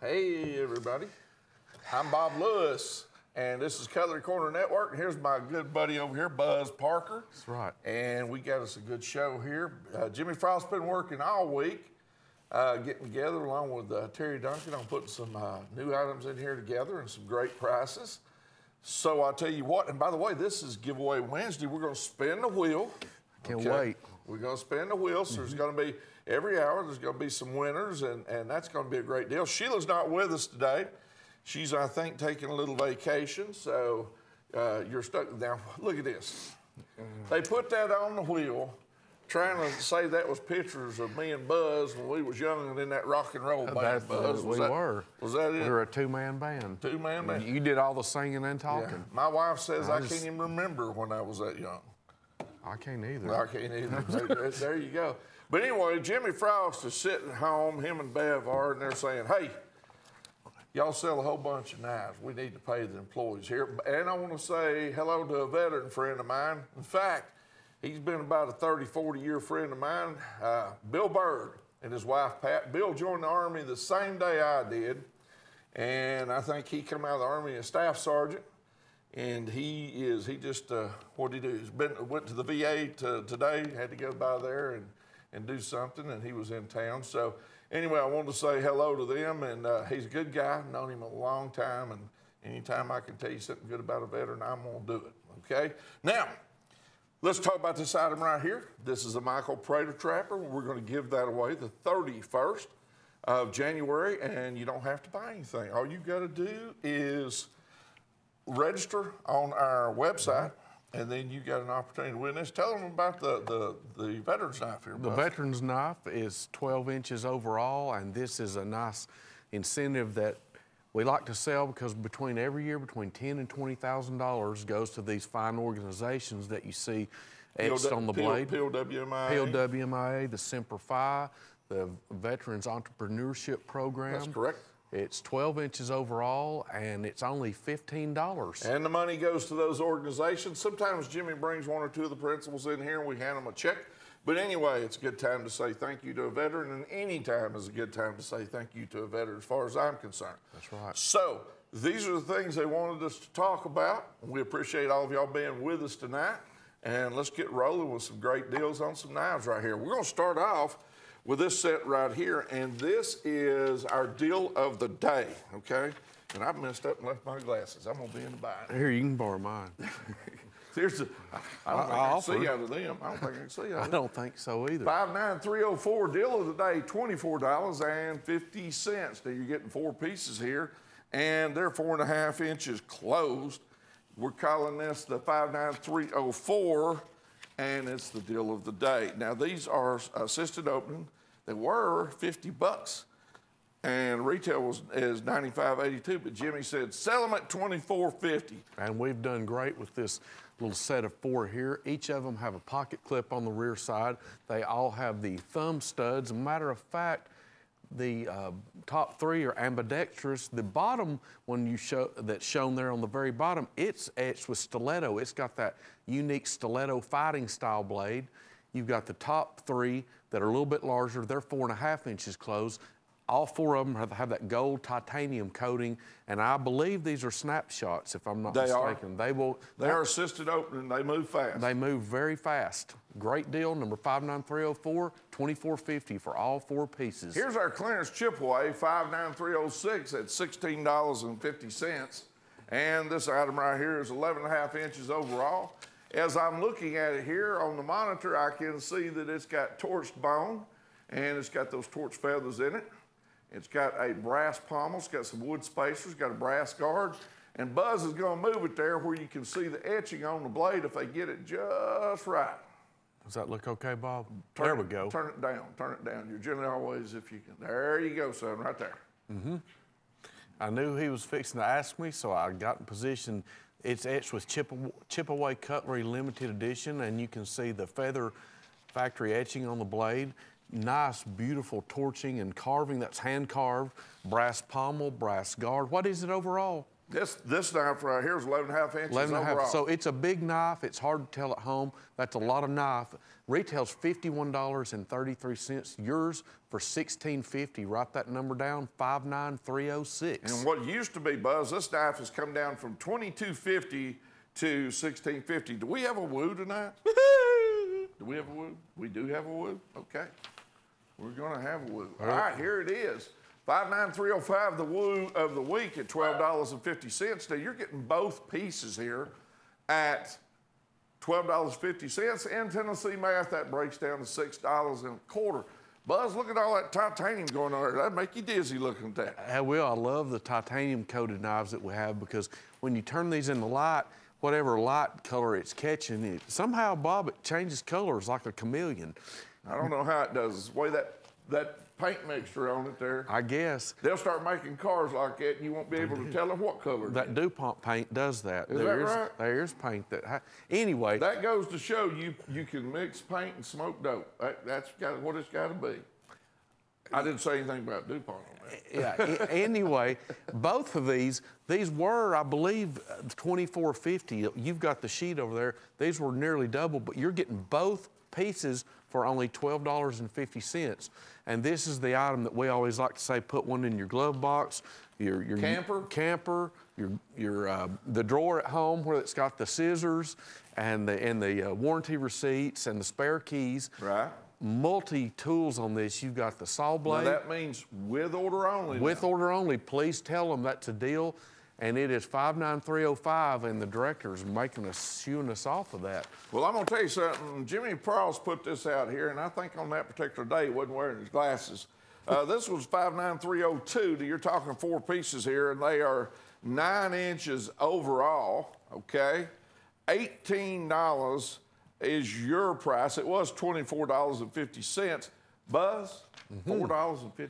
Hey, everybody. I'm Bob Lewis, and this is Cutlery Corner Network. And here's my good buddy over here, Buzz Parker. That's right. And we got us a good show here. Jimmy Frost's been working all week, getting together along with Terry Duncan on putting some new items in here together and some great prices. So I'll tell you what, and by the way, this is Giveaway Wednesday. We're going to spin the wheel. Can't wait. We're going to spin the wheel, so there's going to be, every hour, there's going to be some winners, and that's going to be a great deal. Sheila's not with us today. She's, I think, taking a little vacation, so you're stuck. Now, look at this. They put that on the wheel, trying to say that was pictures of me and Buzz when we was young and in that rock and roll band, Buzz. We were. Was that it? We were a two-man band. Two-man band? You did all the singing and talking. Yeah. My wife says I can't even remember when I was that young. I can't either. I can't either. There you go. But anyway, Jimmy Frost is sitting home, him and Bev are, and they're saying, hey, y'all sell a whole bunch of knives. We need to pay the employees here. And I want to say hello to a veteran friend of mine. In fact, he's been about a 30, 40-year friend of mine, Bill Bird and his wife, Pat. Bill joined the Army the same day I did, and I think he came out of the Army as staff sergeant. And he just, what did he do? Went to the VA today, had to go by there and do something, and he was in town. So anyway, I wanted to say hello to them, and he's a good guy. I've known him a long time, and anytime I can tell you something good about a veteran, I'm going to do it, okay? Now, let's talk about this item right here. This is a Michael Prater Trapper. We're going to give that away the 31st of January, and you don't have to buy anything. All you got to do is register on our website, and then you got an opportunity to win this. Tell them about the veteran's knife here, Buzz. The veteran's knife is 12 inches overall, and this is a nice incentive that we like to sell because every year between $10,000 and $20,000 goes to these fine organizations that you see etched on the blade. POWMIA, the Semper Fi, the Veterans Entrepreneurship Program. That's correct. It's 12 inches overall, and it's only $15. And the money goes to those organizations. Sometimes Jimmy brings one or two of the principals in here, and we hand them a check. But anyway, it's a good time to say thank you to a veteran, and any time is a good time to say thank you to a veteran as far as I'm concerned. That's right. So these are the things they wanted us to talk about. We appreciate all of y'all being with us tonight, and let's get rolling with some great deals on some knives right here. We're going to start off with this set right here, and this is our deal of the day, okay? And I've messed up and left my glasses. I'm gonna be in the bind. Here, you can borrow mine. Here's the, I don't think I can see out of them. I don't think I can see out of them. I don't think so either. 59304, deal of the day, $24.50. Now you're getting 4 pieces here, and they're 4.5 inches closed. We're calling this the 59304. And it's the deal of the day. Now, these are assisted opening. They were $50, and retail is $95.82. But Jimmy said sell them at $24.50. And we've done great with this little set of 4 here. Each of them have a pocket clip on the rear side. They all have the thumb studs. As a matter of fact, the top 3 are ambidextrous. The bottom one that's shown there on the very bottom, it's etched with stiletto. It's got that unique stiletto fighting style blade. You've got the top 3 that are a little bit larger. They're 4.5 inches closed. All 4 of them have that gold titanium coating, and I believe these are snapshots, if I'm not mistaken. They are assisted opening. They move fast. They move very fast. Great deal, number 59304, $24.50 for all 4 pieces. Here's our clearance chip away, 59306 at $16.50. And this item right here is 11.5 inches overall. As I'm looking at it here on the monitor, I can see that it's got torched bone, and it's got those torch feathers in it. It's got a brass pommel, it's got some wood spacers, got a brass guard, and Buzz is gonna move it there where you can see the etching on the blade if they get it just right. Does that look okay, Bob? There we go. Turn it down, You're generally always, if you can. There you go, son, right there. Mm-hmm. I knew he was fixing to ask me, so I got in position. It's etched with chip away Cutlery limited edition, and you can see the feather factory etching on the blade. Nice, beautiful torching and carving. That's hand carved, brass pommel, brass guard. What is it overall? This knife right here is 11.5 inches 11 and a half. overall. So it's a big knife. It's hard to tell at home. That's a lot of knife. Retails $51.33. Yours for $16.50. Write that number down, 59306. And what used to be, Buzz, this knife has come down from $22.50 to $16.50. Do we have a woo tonight? Do we have a woo? We do have a woo? Okay. We're going to have a woo. All right, here it is. 59305, the woo of the week at $12.50. Now, you're getting both pieces here at $12.50. In Tennessee math, that breaks down to $6.25. Buzz, look at all that titanium going on there. That'd make you dizzy looking at that. I will. I love the titanium coated knives that we have because when you turn these in the light, whatever light color it's catching, somehow, Bob, it changes colors like a chameleon. I don't know how it does. The way that paint mixture on it there. I guess. They'll start making cars like that, and you won't be able to tell them what color. That DuPont paint does that. Is that right? There's paint that. Anyway. That goes to show you can mix paint and smoke dope. That's what it's got to be. I didn't say anything about DuPont on that. Yeah. Anyway, both of these were, I believe, $24.50. You've got the sheet over there. These were nearly double, but you're getting both pieces for only $12.50. And this is the item that we always like to say, put one in your glove box, your camper, the drawer at home where it's got the scissors and the warranty receipts and the spare keys. Right. Multi-tools on this. You've got the saw blade. Now that means with order only. With order only. Please tell them that's a deal. And it is 59305, and the director's making us, shooing us off of that. Well, I'm going to tell you something. Jimmy Prowse put this out here, and I think on that particular day he wasn't wearing his glasses. This was 59302. You're talking 4 pieces here, and they are 9 inches overall, okay? $18 is your price. It was $24.50. Buzz, $4.50 a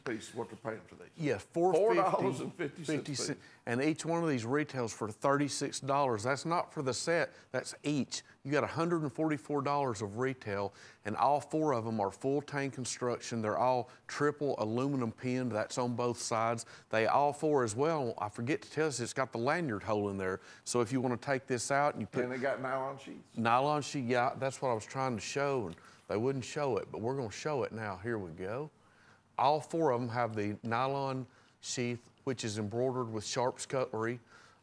piece is what they're paying for these. Yeah, $4.50. And each one of these retails for $36. That's not for the set, that's each. You got $144 of retail, and all 4 of them are full tank construction. They're all triple aluminum pinned. That's on both sides. They all 4 as well. I forget to tell us, it's got the lanyard hole in there. So if you want to take this out and you put... And they got nylon sheets. Nylon sheet, yeah, that's what I was trying to show, and they wouldn't show it, but we're going to show it now. Here we go. All 4 of them have the nylon sheath, which is embroidered with Sharp's cutlery.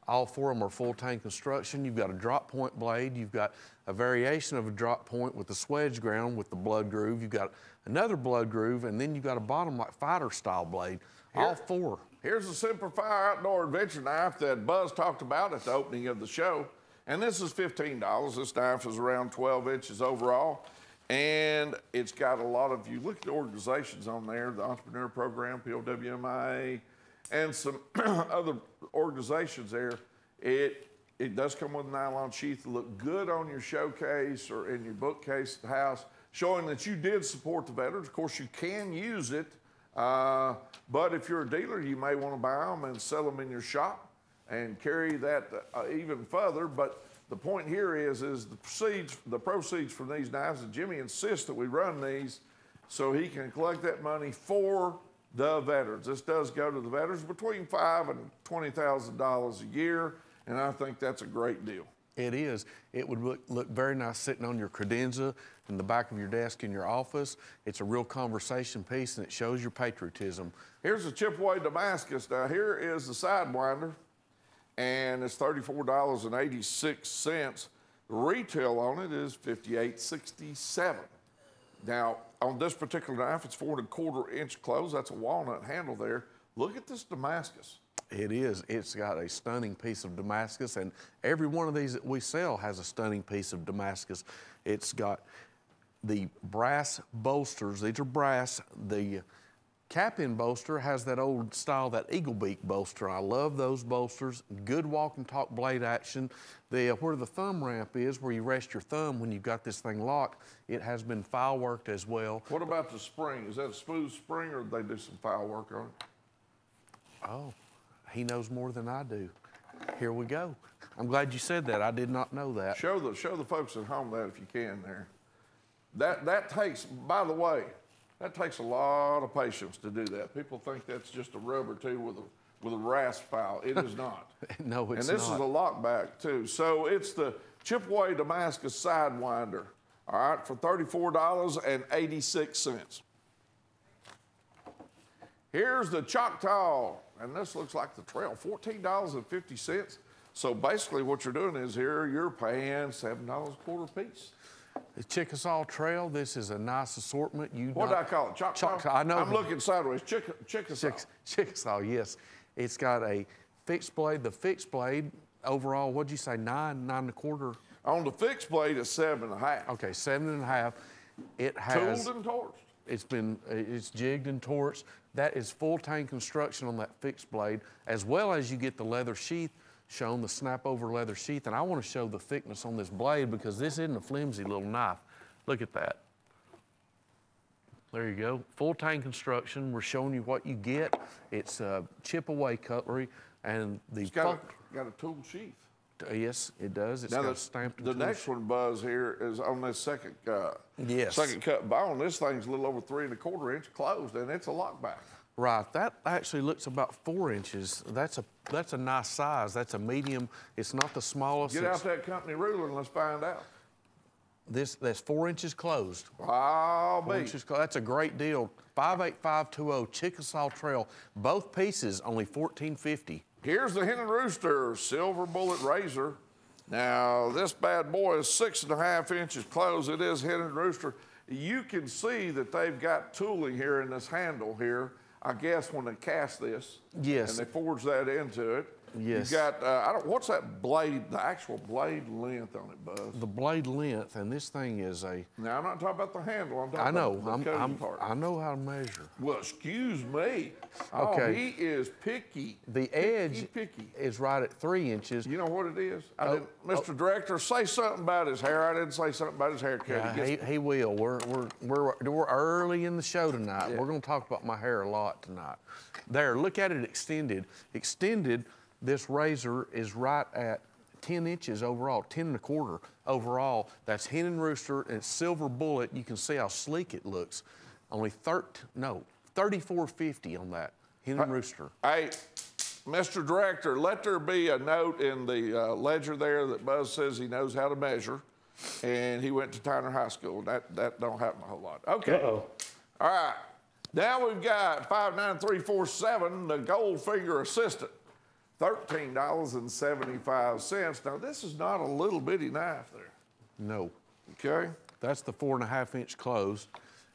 All 4 of them are full tank construction. You've got a drop point blade. You've got a variation of a drop point with the swedge ground with the blood groove. You've got another blood groove, and then you've got a bottom like fighter style blade. All 4. Here's the Simplify Outdoor Adventure knife that Buzz talked about at the opening of the show. And this is $15. This knife is around 12 inches overall. And it's got a lot of, you look at the organizations on there, the Entrepreneur Program, POWMIA, and some other organizations there. It does come with a nylon sheath to look good on your showcase or in your bookcase at the house, showing that you did support the veterans. Of course, you can use it, but if you're a dealer, you may want to buy them and sell them in your shop and carry that even further. But the point here is the proceeds from these knives, and Jimmy insists that we run these so he can collect that money for the veterans. This does go to the veterans between $5,000 and $20,000 a year, and I think that's a great deal. It is. It would look very nice sitting on your credenza in the back of your desk in your office. It's a real conversation piece, and it shows your patriotism. Here's a Chipaway Damascus. Now, here is the Sidewinder, and it's $34.86. The retail on it is $58.67. Now, on this particular knife, it's 4 1/4 inch close. That's a walnut handle there. Look at this Damascus. It is. It's got a stunning piece of Damascus, and every one of these that we sell has a stunning piece of Damascus. It's got the brass bolsters. These are brass. The cap-in bolster has that old style, that eagle beak bolster. I love those bolsters. Good walk and talk blade action. Where the thumb ramp is, where you rest your thumb when you've got this thing locked, it has been file worked as well. What about the spring? Is that a smooth spring, or did they do some file work on it? Oh, he knows more than I do. Here we go. I'm glad you said that. I did not know that. Show the folks at home that if you can there. That takes, by the way, that takes a lot of patience to do that. People think that's just a rubber too with a with a rasp file. It is not. No, it's not. And this is a lockback too. So it's the Chipaway Damascus Sidewinder, all right, for $34.86. Here's the Choctaw, and this looks like the Trail, $14.50. So basically what you're doing is here, you're paying $7 a quarter piece. The Chickasaw Trail, this is a nice assortment. What do I call it, Choctaw? I know. I'm looking sideways, Chickasaw. Chickasaw, yes. It's got a fixed blade. The fixed blade, overall, what'd you say, 9 and a quarter? On the fixed blade, it's 7.5. Okay, 7.5. It has... Tooled and torched. It's jigged and torched. That is full tang construction on that fixed blade, as well as you get the leather sheath shown, the snap over leather sheath. And I want to show the thickness on this blade because this isn't a flimsy little knife. Look at that. There you go. Full tang construction. We're showing you what you get. It's chip away cutlery, and it's got a tool sheath. Yes, it does. It's now got stamped. The next one, Buzz, here is on this second cut bone. This thing's a little over 3 1/4 inch closed, and it's a lockback. Right. That actually looks about 4 inches. That's a nice size. That's a medium. It's not the smallest. Get out that company ruler and let's find out. That's 4 inches closed. I'll be. 4 inches closed. That's a great deal. 58520 Chickasaw Trail. Both pieces only $14.50. Here's the Hen and Rooster Silver Bullet Razor. Now, this bad boy is 6.5 inches closed. It is Hen and Rooster. You can see that they've got tooling here in this handle here, I guess, when they cast this. Yes. And they forge that into it. Yes. You got, what's that blade, the actual blade length on it, Buzz? The blade length, and this thing is a... Now, I'm not talking about the handle. I'm talking about the cutting part. I know how to measure. Well, excuse me. Okay. Oh, he is picky. The edge is right at 3 inches. You know what it is? Mr. Director, say something about his hair. I didn't say something about his haircut. Yeah, he will. We're early in the show tonight. Yeah. We're going to talk about my hair a lot tonight. There, look at it extended. Extended, this razor is right at 10 inches overall, 10 1/4 overall. That's Hen and Rooster, and it's silver bullet. You can see how sleek it looks. Only $34.50 on that, Hen and Rooster. Hey, Mr. Director, let there be a note in the ledger there that Buzz says he knows how to measure, and he went to Tyner High School. That don't happen a whole lot. Okay. Uh-oh. All right. Now we've got 59347, the Gold Finger Assistant. $13.75. Now, this is not a little bitty knife there. No. Okay. That's the 4.5 inch closed,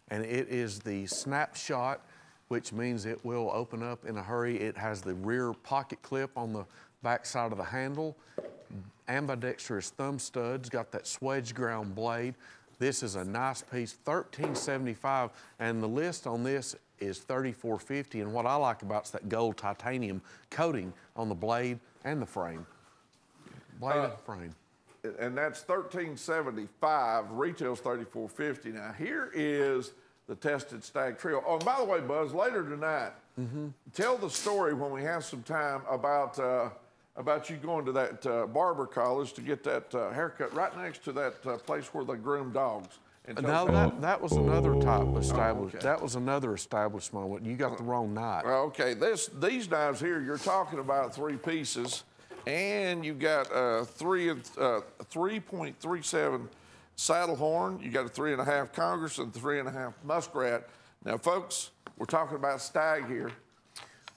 and it is the snapshot, which means it will open up in a hurry. It has the rear pocket clip on the back side of the handle, ambidextrous thumb studs, got that swedge ground blade. This is a nice piece, $13.75, and the list on this is $34.50, and what I like about it's that gold titanium coating on the blade and the frame. Blade and frame. And that's $13.75, retails $34.50. Now here is the tested stag trio. Oh, and by the way, Buzz, later tonight, tell the story when we have some time about you going to that barber college to get that haircut right next to that place where they groom dogs. No, that was another type of establishment. Okay. That was another establishment. You got the wrong knife. Okay, these knives here, you're talking about 3 pieces, and you got 3.37 saddle horn. You got a 3.5 Congress and 3.5 muskrat. Now, folks, we're talking about stag here.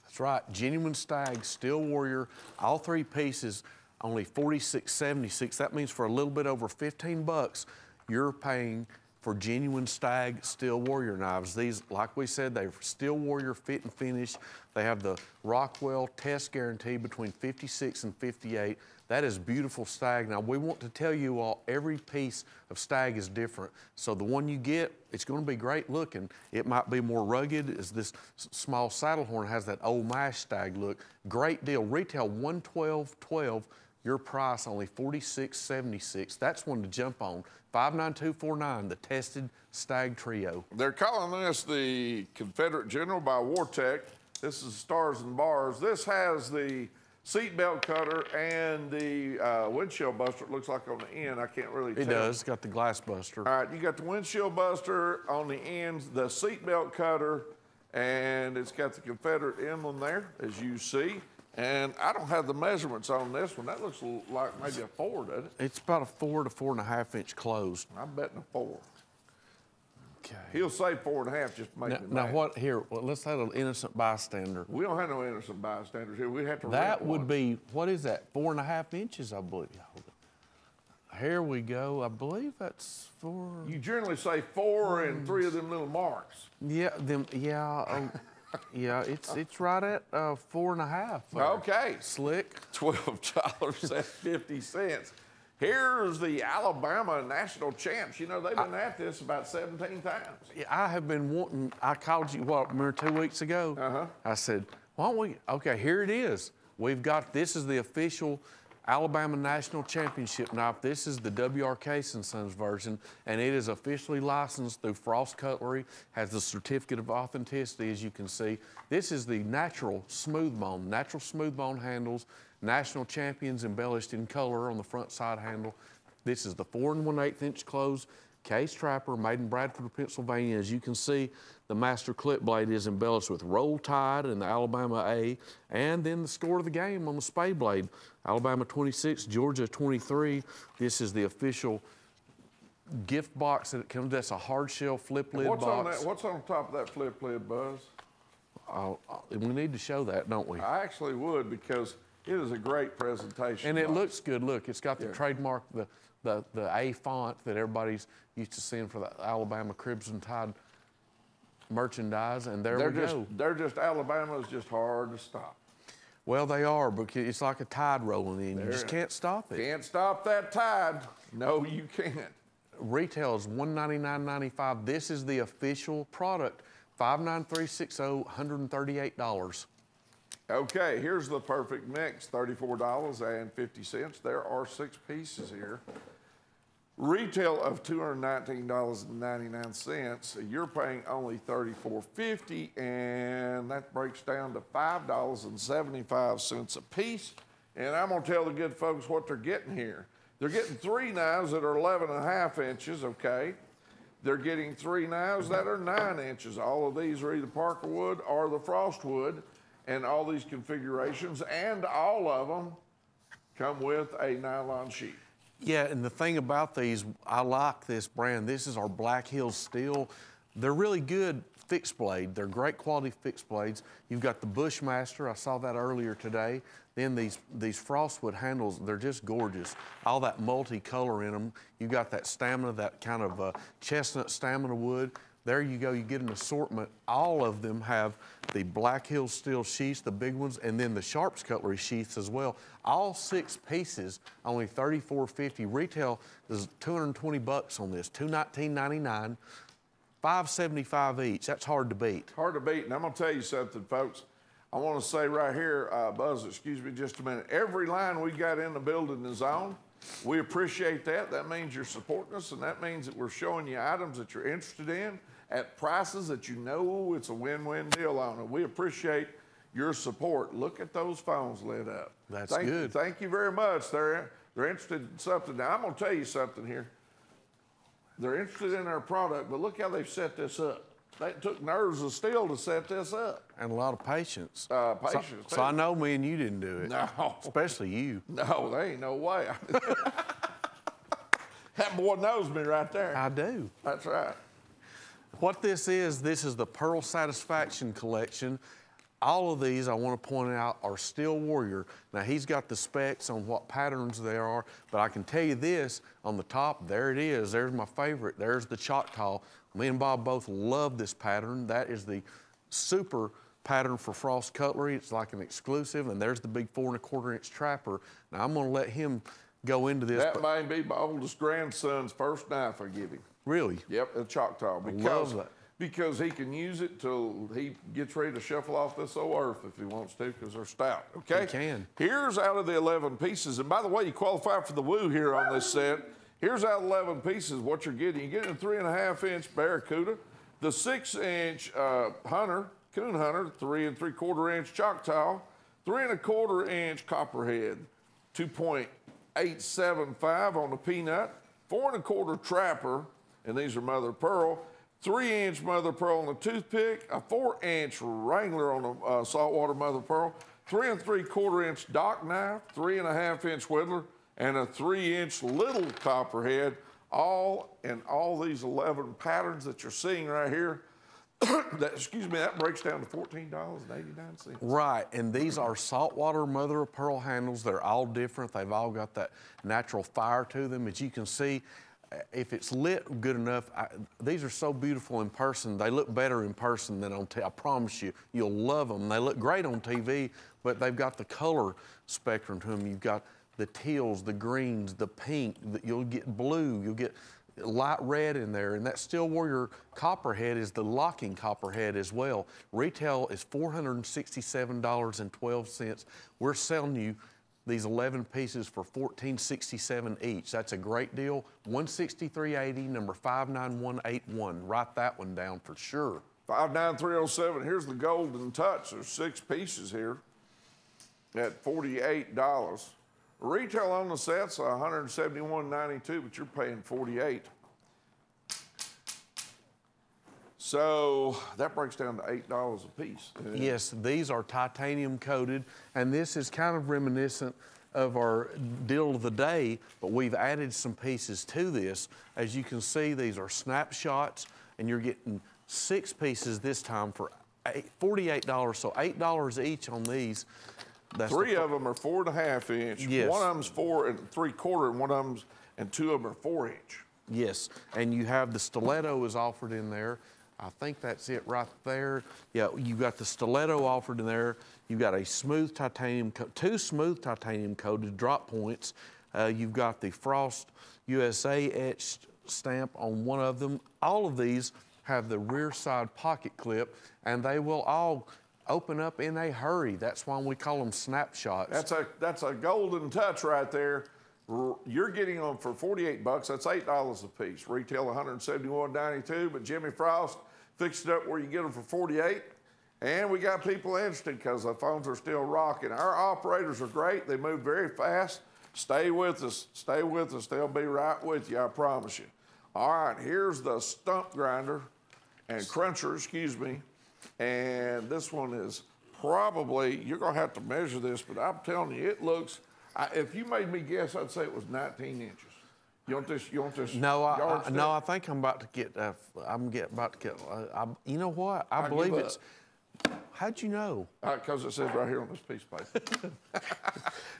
That's right, genuine stag, steel warrior, all 3 pieces, only $46.76. That means for a little bit over 15 bucks, you're paying for genuine stag steel warrior knives. These, like we said, they're steel warrior fit and finish. They have the Rockwell test guarantee between 56 and 58. That is beautiful stag. Now, we want to tell you all, every piece of stag is different. So the one you get, it's going to be great looking. It might be more rugged, as this small saddle horn has that old mash stag look. Great deal. Retail $112.12. Your price only $46.76. That's one to jump on. 59249, the tested stag trio. They're calling this the Confederate General by Wartech. This is Stars and Bars. This has the seatbelt cutter and the windshield buster. It looks like on the end. I can't really tell. It does. It's got the glass buster. All right, you got the windshield buster on the ends, the seatbelt cutter, and it's got the Confederate emblem there, as you see. And I don't have the measurements on this one. That looks like maybe a 4, doesn't it? It's about a 4 to 4.5 inch closed. I'm betting a 4. Okay. He'll say 4.5 just to make me Now mad. what here? Well, let's have an innocent bystander. We don't have no innocent bystanders here. We have to That rent would one. be, what is that? 4.5 inches, I believe. Hold it. Here we go. I believe that's 4. You generally say 4 and 3 of them little marks. Yeah, yeah. It's right at 4.5. Okay. Slick. $12.50. Here's the Alabama national champs. You know, they've been at this about 17 times. Yeah, I have been wanting. I called you remember 2 weeks ago. I said, why don't we? Okay, here it is. We've got this is the official Alabama National Championship knife. This is the W.R. Case & Sons version, and it is officially licensed through Frost Cutlery, has the certificate of authenticity, as you can see. This is the natural smooth bone handles, national champions embellished in color on the front side handle. This is the 4 1/8 inch closed case trapper made in Bradford, Pennsylvania. As you can see, the master clip blade is embellished with roll tide and the Alabama A, and then the score of the game on the spade blade. Alabama 26, Georgia 23. This is the official gift box that it comes. That's a hard shell flip lid box. What's on top of that flip lid, Buzz? We need to show that, don't we? I actually would, because it is a great presentation. And it looks good. Look, it's got the trademark, the A font that everybody's used to seeing for the Alabama Crimson Tide merchandise, and there we go. Alabama's just hard to stop. Well, they are, because it's like a tide rolling in. You just can't stop it. Can't stop that tide. No, you can't. Retail is $199.95. This is the official product. $59360, $138. Okay, here's the perfect mix, $34.50. There are 6 pieces here. Retail of $219.99. You're paying only $34.50, and that breaks down to $5.75 a piece. And I'm gonna tell the good folks what they're getting here. They're getting 3 knives that are 11.5 inches, okay? They're getting 3 knives that are 9 inches. All of these are either Parker wood or the frost wood, and all these configurations, and all of them come with a nylon sheath. Yeah, and the thing about these, I like this brand. This is our Black Hills Steel. They're really good fixed blade. They're great quality fixed blades. You've got the Bushmaster. I saw that earlier today. Then these frostwood handles, they're just gorgeous. All that multicolor in them. You got that stamina, that kind of chestnut stamina wood. There you go, you get an assortment. All of them have the Black Hills Steel sheaths, the big ones, and then the Sharps Cutlery sheaths as well. All 6 pieces, only $34.50. Retail is $220 on this, $219.99, $575 each. That's hard to beat. Hard to beat, and I'm gonna tell you something, folks. I wanna say right here, Buzz, excuse me just a minute. Every line we got in the building is on. We appreciate that. That means you're supporting us, and that means that we're showing you items that you're interested in at prices that you know it's a win-win deal on. And we appreciate your support. Look at those phones lit up. That's good. Thank you very much. They're interested in something. Now, I'm going to tell you something here. They're interested in our product, but look how they've set this up. They took nerves of steel to set this up. And a lot of patience. Patience. So I know me and you didn't do it. No. Especially you. No, there ain't no way. That boy knows me right there. I do. That's right. What this is the Pearl Satisfaction Collection. All of these, I want to point out, are Steel Warrior. Now, he's got the specs on what patterns there are, but I can tell you this, on the top, there it is. There's my favorite. There's the Choctaw. Me and Bob both love this pattern. That is the super pattern for Frost Cutlery. It's like an exclusive, and there's the big 4 1/4 inch trapper. Now, I'm going to let him go into this. That may be my oldest grandson's first knife I give him. Really? Yep, the Choctaw. Love that. Because he can use it till he gets ready to shuffle off this old earth if he wants to, because they're stout, okay? He can. Here's out of the 11 pieces, and by the way, you qualify for the woo here on this set. Here's out of 11 pieces what you're getting. You're getting a 3 1/2 inch Barracuda, the 6 inch Hunter, Coon Hunter, 3 3/4 inch Choctaw, 3 1/4 inch Copperhead, 2.875 on the Peanut, 4 1/4 Trapper, and these are Mother Pearl, 3-inch mother of pearl on a toothpick, a 4-inch Wrangler on a saltwater mother of pearl, 3 3/4-inch dock knife, 3 1/2-inch whittler, and a 3-inch little copperhead, all in all these 11 patterns that you're seeing right here. That breaks down to $14.89. Right, and these are saltwater mother of pearl handles. They're all different. They've all got that natural fire to them. As you can see, if it's lit good enough, these are so beautiful in person. They look better in person than on TV. I promise you, you'll love them. They look great on TV, but they've got the color spectrum to them. You've got the teals, the greens, the pink, you'll get blue, you'll get light red in there, and that steel warrior copperhead is the locking copperhead as well. Retail is $467.12. We're selling you these 11 pieces for $14.67 each. That's a great deal. $163.80, number 59181. Write that one down for sure. 59307. Here's the Golden Touch. There's 6 pieces here at $48. Retail on the set's $171.92, but you're paying $48. So that breaks down to $8 a piece. Yes, these are titanium coated, and this is kind of reminiscent of our deal of the day, but we've added some pieces to this. As you can see, these are snapshots, and you're getting 6 pieces this time for $48, so $8 each on these. That's 3 of them are 4 1/2 inch. Yes. One of them's 4 3/4, and one of them's, and 2 of them are 4-inch. Yes, and you have the stiletto is offered in there. I think that's it right there. Yeah, you got the stiletto offered in there. You've got a smooth titanium, 2 smooth titanium coated drop points. You've got the Frost USA etched stamp on one of them. All of these have the rear side pocket clip, and they will all open up in a hurry. That's why we call them snapshots. That's a Golden Touch right there. You're getting them for $48. That's $8 a piece. Retail $171.92, but Jimmy Frost fixed it up where you get them for $48. And we got people interested because the phones are still rocking. Our operators are great. They move very fast. Stay with us. Stay with us. They'll be right with you, I promise you. All right, here's the stump grinder and cruncher, excuse me. And this one is probably, you're going to have to measure this, but I'm telling you, it looks, if you made me guess, I'd say it was 19 inches. You want this? No, I think I'm about to get. You know what? I believe it's. How'd you know? Because it says right here on this piece of paper.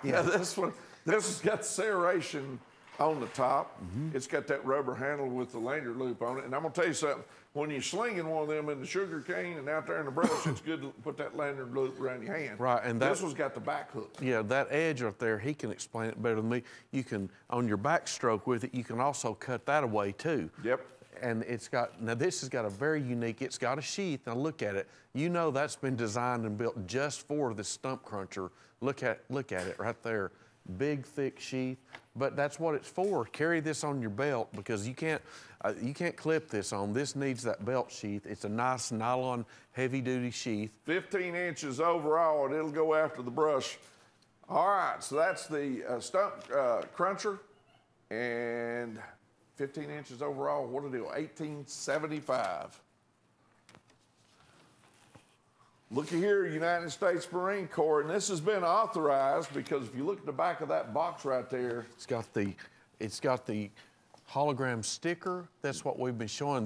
Yeah, this one. This has got serration on the top. Mm-hmm. It's got that rubber handle with the lanyard loop on it. And I'm gonna tell you something. When you're slinging one of them in the sugar cane and out there in the brush, it's good to put that lanyard loop around your hand. Right, and this one's got the back hook. Yeah, that edge right there, he can explain it better than me. You can, on your backstroke with it, you can also cut that away too. Yep. And it's got, now this has got a very unique, it's got a sheath. Now look at it. You know that's been designed and built just for the stump cruncher. Look at it right there. Big, thick sheath, but that's what it's for. Carry this on your belt because you can't clip this on. This needs that belt sheath. It's a nice nylon, heavy-duty sheath. 15 inches overall, and it'll go after the brush. All right, so that's the stump cruncher, and 15 inches overall. What a deal, $18.75. Looky here, United States Marine Corps, and this has been authorized because if you look at the back of that box right there, it's got the hologram sticker. That's what we've been showing.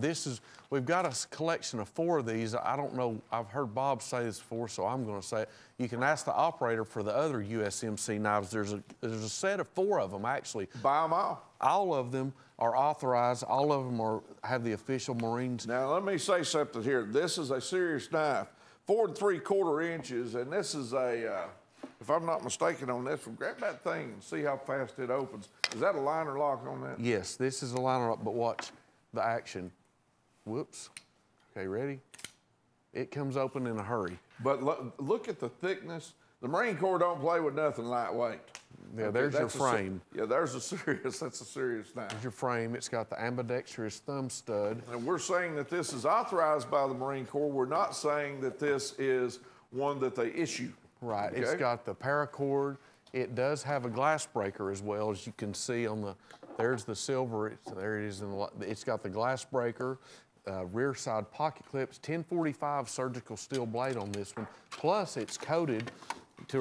We've got a collection of 4 of these. I don't know, I've heard Bob say this before, so I'm gonna say it. You can ask the operator for the other USMC knives. There's a set of 4 of them actually. Buy them all. All of them are authorized. All of them have the official Marines. Now let me say something here. This is a serious knife. 4 3/4 inches, and this is a, if I'm not mistaken on this one, grab that thing and see how fast it opens. Is that a liner lock on that? Yes, this is a liner lock, but watch the action. Whoops. Okay, ready? It comes open in a hurry. But look at the thickness. The Marine Corps don't play with nothing lightweight. Yeah, okay, there's your frame. That's a serious knife. There's your frame. It's got the ambidextrous thumb stud. And we're saying that this is authorized by the Marine Corps. We're not saying that this is one that they issue. Right. Okay? It's got the paracord. It does have a glass breaker as well, as you can see on the, there's the silver. There it is. It's got the glass breaker. rear side pocket clips, 1045 surgical steel blade on this one. Plus, it's coated it's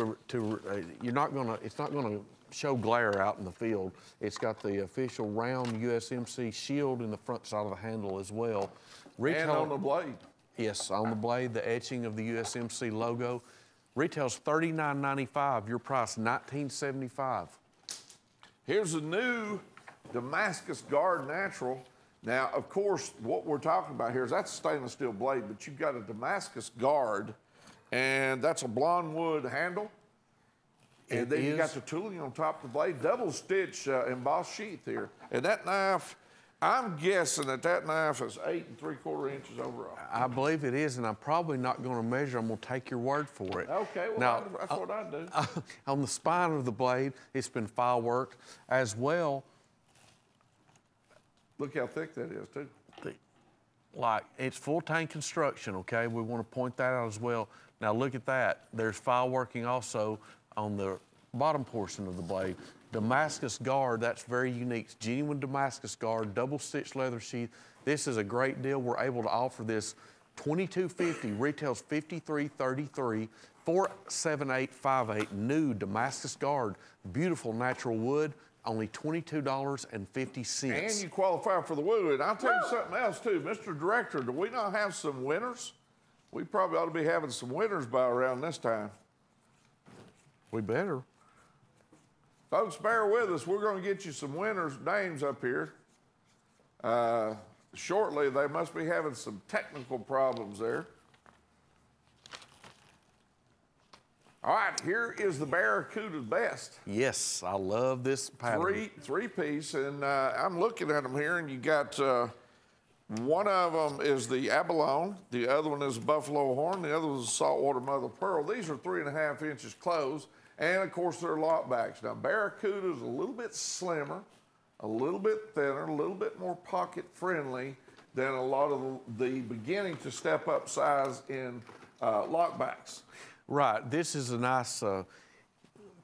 not gonna show glare out in the field. It's got the official round USMC shield in the front side of the handle as well. And on the blade. Yes, on the blade, the etching of the USMC logo. Retails $39.95, your price $19.75. Here's a new Damascus Guard Natural. Now, of course, what we're talking about here is that's a stainless steel blade, but you've got a Damascus Guard, and that's a blonde wood handle. And then you got the tooling on top of the blade, double stitch embossed sheath here. And that knife, I'm guessing that knife is 8 3/4 inches overall. I believe it is, and I'm probably not going to measure. I'm going to take your word for it. Okay, well, now, that's what I do. On the spine of the blade, it's been file worked as well. Look how thick that is, too. Like, it's full tank construction, okay? We want to point that out as well. Now, look at that. There's file working also on the bottom portion of the blade. Damascus Guard, that's very unique. Genuine Damascus Guard, double stitch leather sheath. This is a great deal. We're able to offer this $22.50, retails $53.33, $478.58, new Damascus Guard, beautiful natural wood, only $22.50. And you qualify for the wood. And I'll tell you something else, too. Mr. Director, do we not have some winners? We probably ought to be having some winners by around this time. We better. Folks, bear with us. We're going to get you some winners' names up here. Shortly, they must be having some technical problems there. All right, here is the Barracuda Best. Yes, I love this pattern. Three-piece, and I'm looking at them here, and you got one of them is the abalone, the other one is a buffalo horn, the other one is a saltwater mother of pearl. These are 3.5 inches closed, and of course they're lockbacks. Now Barracuda is a little bit slimmer, a little bit thinner, a little bit more pocket-friendly than a lot of the beginning to step up size in lockbacks. Right, this is a nice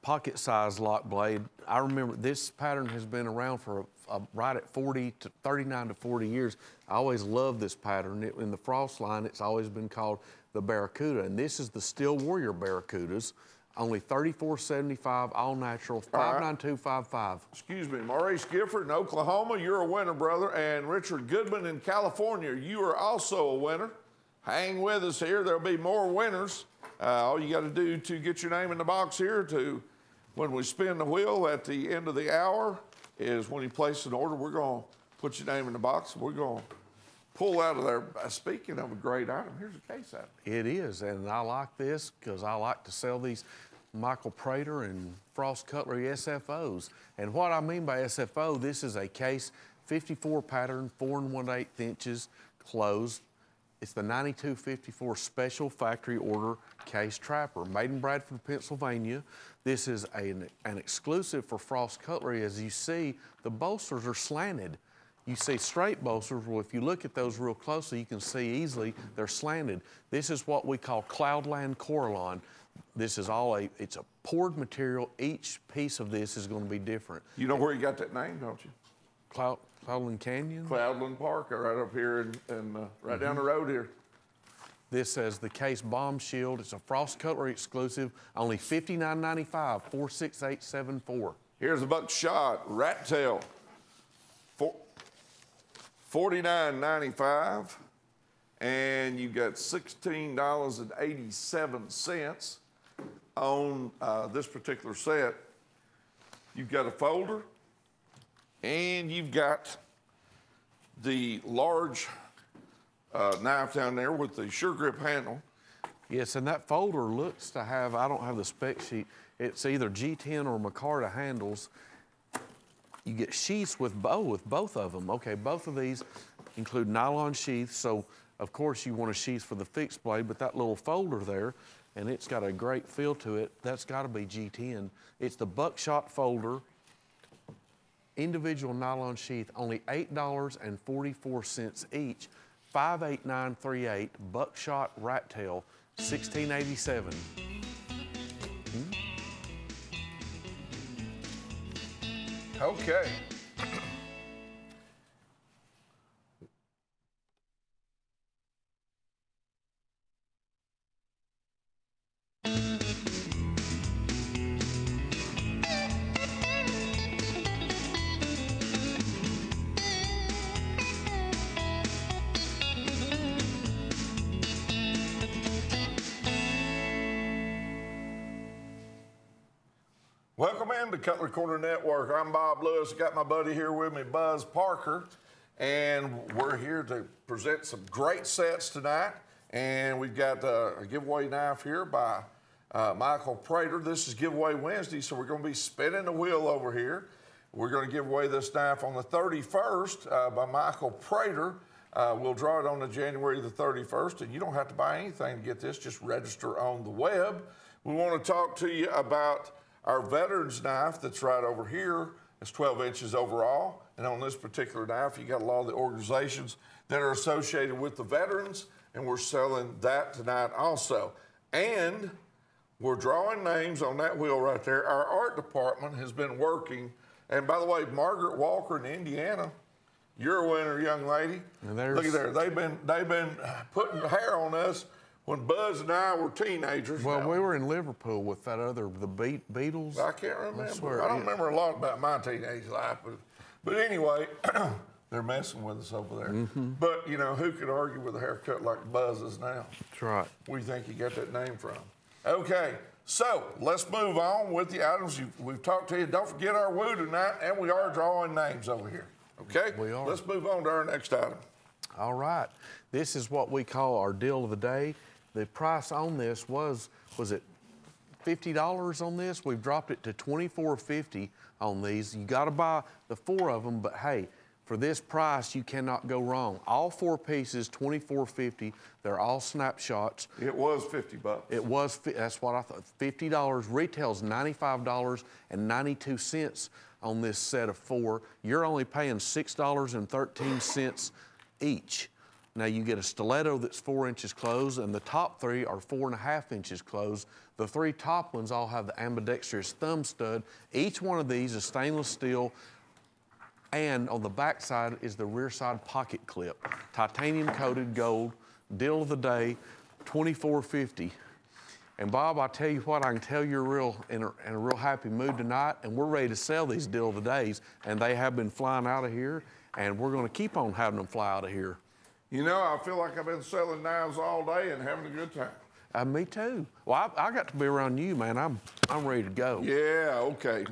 pocket-sized lock blade. I remember this pattern has been around for right at 39 to 40 years. I always loved this pattern. In the Frost line, it's always been called the Barracuda, and this is the Steel Warrior Barracudas. Only $34.75, all natural, $592.55. Excuse me, Maurice Gifford in Oklahoma, you're a winner, brother. And Richard Goodman in California, you are also a winner. Hang with us here, there'll be more winners. All you gotta do to get your name in the box here when we spin the wheel at the end of the hour is when you place an order, we're gonna put your name in the box. We're gonna pull out of there. Speaking of a great item, here's a case item. It is, and I like this because I like to sell these Michael Prater and Frost Cutlery SFOs. And what I mean by SFO, this is a case 54 pattern, 4 1/8 inches closed. It's the 9254 special factory order case trapper, made in Bradford, Pennsylvania. This is an exclusive for Frost Cutlery. As you see, the bolsters are slanted. You see straight bolsters. Well, if you look at those real closely, you can see easily they're slanted. This is what we call Cloudland Coralon. This is it's a poured material. Each piece of this is going to be different. You know where you got that name, don't you? Cloudland Canyon? Cloudland Park, right up here and right down the road here. This says the Case Bomb Shield. It's a Frost Cutlery exclusive, only $59.95, $46874. Here's a buckshot rat tail, $49.95, and you got $16.87 on this particular set. You've got a folder, and you've got the large knife down there with the sure grip handle. Yes, and that folder looks to have, I don't have the spec sheet, it's either G10 or Micarta handles. You get sheaths with both of them. Okay, both of these include nylon sheaths, so of course you want a sheath for the fixed blade, but that little folder there, and it's got a great feel to it, that's gotta be G10. It's the buckshot folder, individual nylon sheath, only $8.44 each, $58938, buckshot rat tail, $1687. Okay. Welcome into Cutlery Corner Network. I'm Bob Lewis. Got my buddy here with me, Buzz Parker, and we're here to present some great sets tonight. And we've got a giveaway knife here by Michael Prater. This is Giveaway Wednesday, so we're going to be spinning the wheel over here. We're going to give away this knife on the 31st by Michael Prater. We'll draw it on the January the 31st, and you don't have to buy anything to get this. Just register on the web. We want to talk to you about our veterans knife that's right over here. It's 12 inches overall. And on this particular knife, you got a lot of the organizations that are associated with the veterans, and we're selling that tonight also. And we're drawing names on that wheel right there. Our art department has been working. And by the way, Margaret Walker in Indiana, you're a winner, young lady. Look at there. They've been putting hair on us when Buzz and I were teenagers. Well, we were in Liverpool with that the Beatles. I can't remember. I don't remember a lot about my teenage life, but anyway, they're messing with us over there. But, you know, who could argue with a haircut like Buzz's now? That's right. Where do you think you got that name from? Okay, so let's move on with the items. We've talked to you. Don't forget our woo tonight, and we are drawing names over here. Okay? We are. Let's move on to our next item. All right. This is what we call our deal of the day. The price on this was it $50 on this? We've dropped it to $24.50 on these. You got to buy the 4 of them, but hey, for this price, you cannot go wrong. All 4 pieces, $24.50. They're all snapshots. It was $50. It was, that's what I thought, $50. Retails $95.92 on this set of 4. You're only paying $6.13 each. Now you get a stiletto that's 4 inches closed, and the top 3 are 4.5 inches closed. The 3 top ones all have the ambidextrous thumb stud. Each one of these is stainless steel, and on the back side is the rear side pocket clip. Titanium coated gold, deal of the day, $24.50. And Bob, I tell you what, I can tell you're in a real happy mood tonight, and we're ready to sell these deal of the days, and they have been flying out of here, and we're going to keep on having them fly out of here. You know, I feel like I've been selling knives all day and having a good time. Me too. Well, I got to be around you, man. I'm ready to go. Yeah, okay.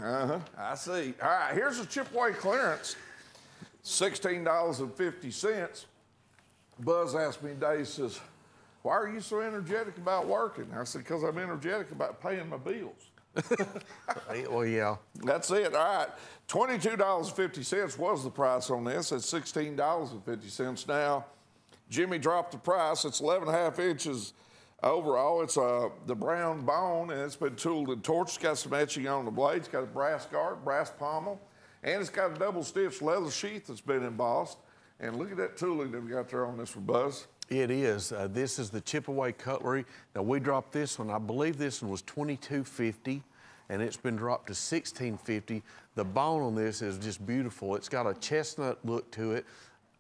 I see. All right, here's a chip away clearance, $16.50. Buzz asked me today, he says, why are you so energetic about working? I said, because I'm energetic about paying my bills. Well, yeah. That's it. All right. $22.50 was the price on this. It's $16.50 now. Jimmy dropped the price. It's 11.5 inches overall. It's the brown bone, and it's been tooled and torched. It's got some etching on the blade. It's got a brass guard, brass pommel, and it's got a double-stitched leather sheath that's been embossed. And look at that tooling that we got there on this one, Buzz. It is. This is the chip away cutlery. Now, we dropped this one. I believe this one was $22.50, and it's been dropped to $16.50. The bone on this is just beautiful. It's got a chestnut look to it,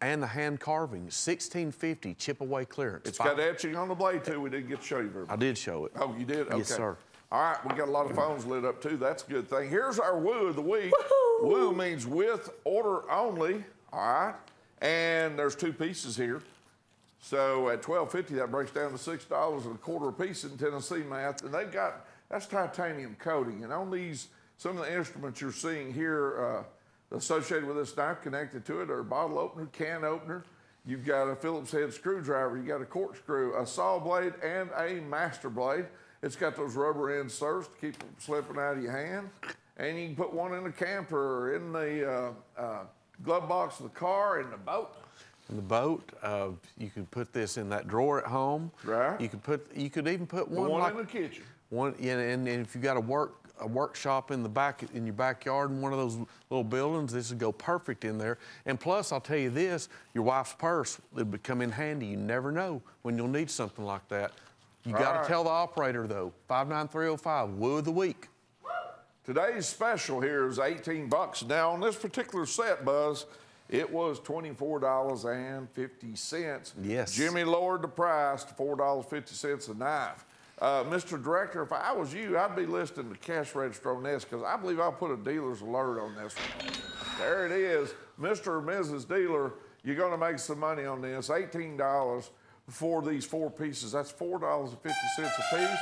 and the hand carving, $16.50 chip away clearance. It's got etching on the blade, too. We didn't get to show you very much. I did show it. Oh, you did? Okay. Yes, sir. All right, we got a lot of phones lit up, too. That's a good thing. Here's our woo of the week. Woo means with order only, all right? And there's 2 pieces here. So at $12.50, that breaks down to $6.25 a piece in Tennessee math. And they've got, that's titanium coating. And on these, some of the instruments you're seeing here associated with this knife connected to it are a bottle opener, can opener. You've got a Phillips head screwdriver. You got a corkscrew, a saw blade, and a master blade. It's got those rubber inserts to keep them slipping out of your hand. And you can put one in the camper, in the glove box of the car, in the boat. In the boat, you could put this in that drawer at home. Right. You could even put one in the kitchen. And if you got a workshop in your backyard in one of those little buildings, this would go perfect in there. And plus, I'll tell you this, your wife's purse would come in handy. You never know when you'll need something like that. You got to tell the operator though. 59305, woo of the week. Today's special here is $18. Now on this particular set, Buzz, it was $24.50. Yes. Jimmy lowered the price to $4.50 a knife. Mr. Director, if I was you, I'd be listing the cash register on this because I believe I'll put a dealer's alert on this one. There it is. Mr. or Mrs. Dealer, you're going to make some money on this. $18 for these 4 pieces. That's $4.50 a piece.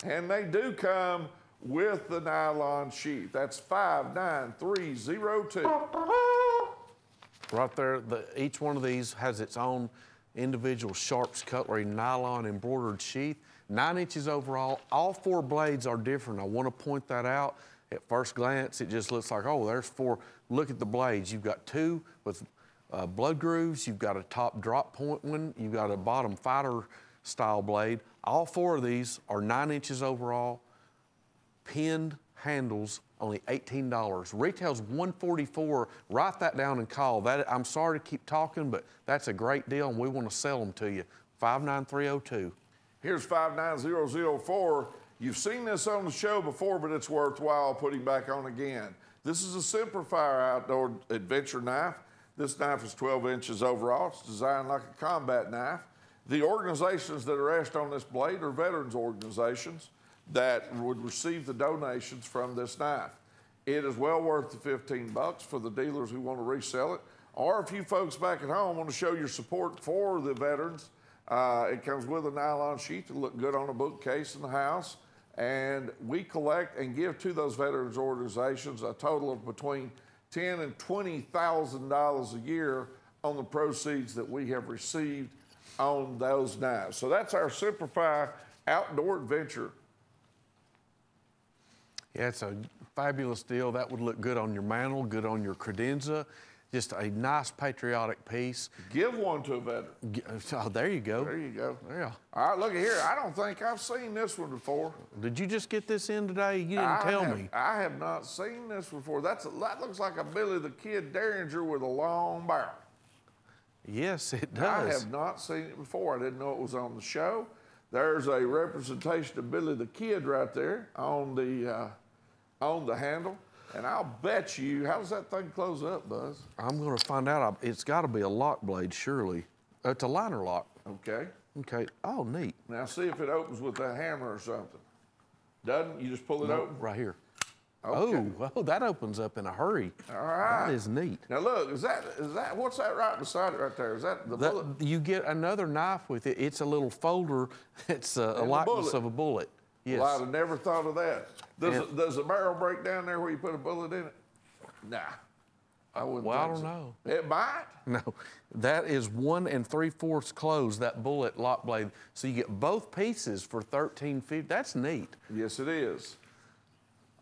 And they do come with the nylon sheath. That's 59302. Right there, each one of these has its own individual Sharps Cutlery nylon embroidered sheath. 9 inches overall. All 4 blades are different. I want to point that out. At first glance, it just looks like, oh, there's 4. Look at the blades. You've got 2 with blood grooves. You've got a top drop point one. You've got a bottom fighter style blade. All 4 of these are 9 inches overall. Pinned handles, only $18. Retails $144. Write that down and call. I'm sorry to keep talking, but that's a great deal, and we want to sell them to you. 59302. Here's 59004. You've seen this on the show before, but it's worthwhile putting back on again. This is a Simplifier outdoor adventure knife. This knife is 12 inches overall. It's designed like a combat knife. The organizations that are etched on this blade are veterans organizations that would receive the donations from this knife. It is well worth the 15 bucks for the dealers who want to resell it. Or if you folks back at home want to show your support for the veterans, it comes with a nylon sheath to look good on a bookcase in the house. And we collect and give to those veterans organizations a total of between $10,000 and $20,000 a year on the proceeds that we have received on those knives. So that's our Simplify outdoor adventure. Yeah, it's a fabulous deal. That would look good on your mantle, good on your credenza. Just a nice patriotic piece. Give one to a veteran. Oh, there you go. There you go. Yeah. All right, look at here. I don't think I've seen this one before. Did you just get this in today? You didn't tell me. I have not seen this before. That looks like a Billy the Kid Derringer with a long barrel. Yes, it does. I have not seen it before. I didn't know it was on the show. There's a representation of Billy the Kid right there on the handle. And I'll bet you, how does that thing close up, Buzz? I'm going to find out. It's got to be a lock blade, surely. It's a liner lock. Okay. Okay. Oh, neat. Now see if it opens with a hammer or something. Doesn't? You just pull it open? Right here. Okay. Oh, that opens up in a hurry. All right. That is neat. Now look, is that what's that right beside it right there? Is that the bullet? You get another knife with it. It's a little folder. It's a likeness of a bullet. Yes. Well, I'd have never thought of that. Does the barrel break down there where you put a bullet in it? Nah, I wouldn't. Well, I think don't so. know. It might. No, that is 1 3/4 closed, that bullet lock blade. So you get both pieces for $13.50. That's neat. Yes, it is.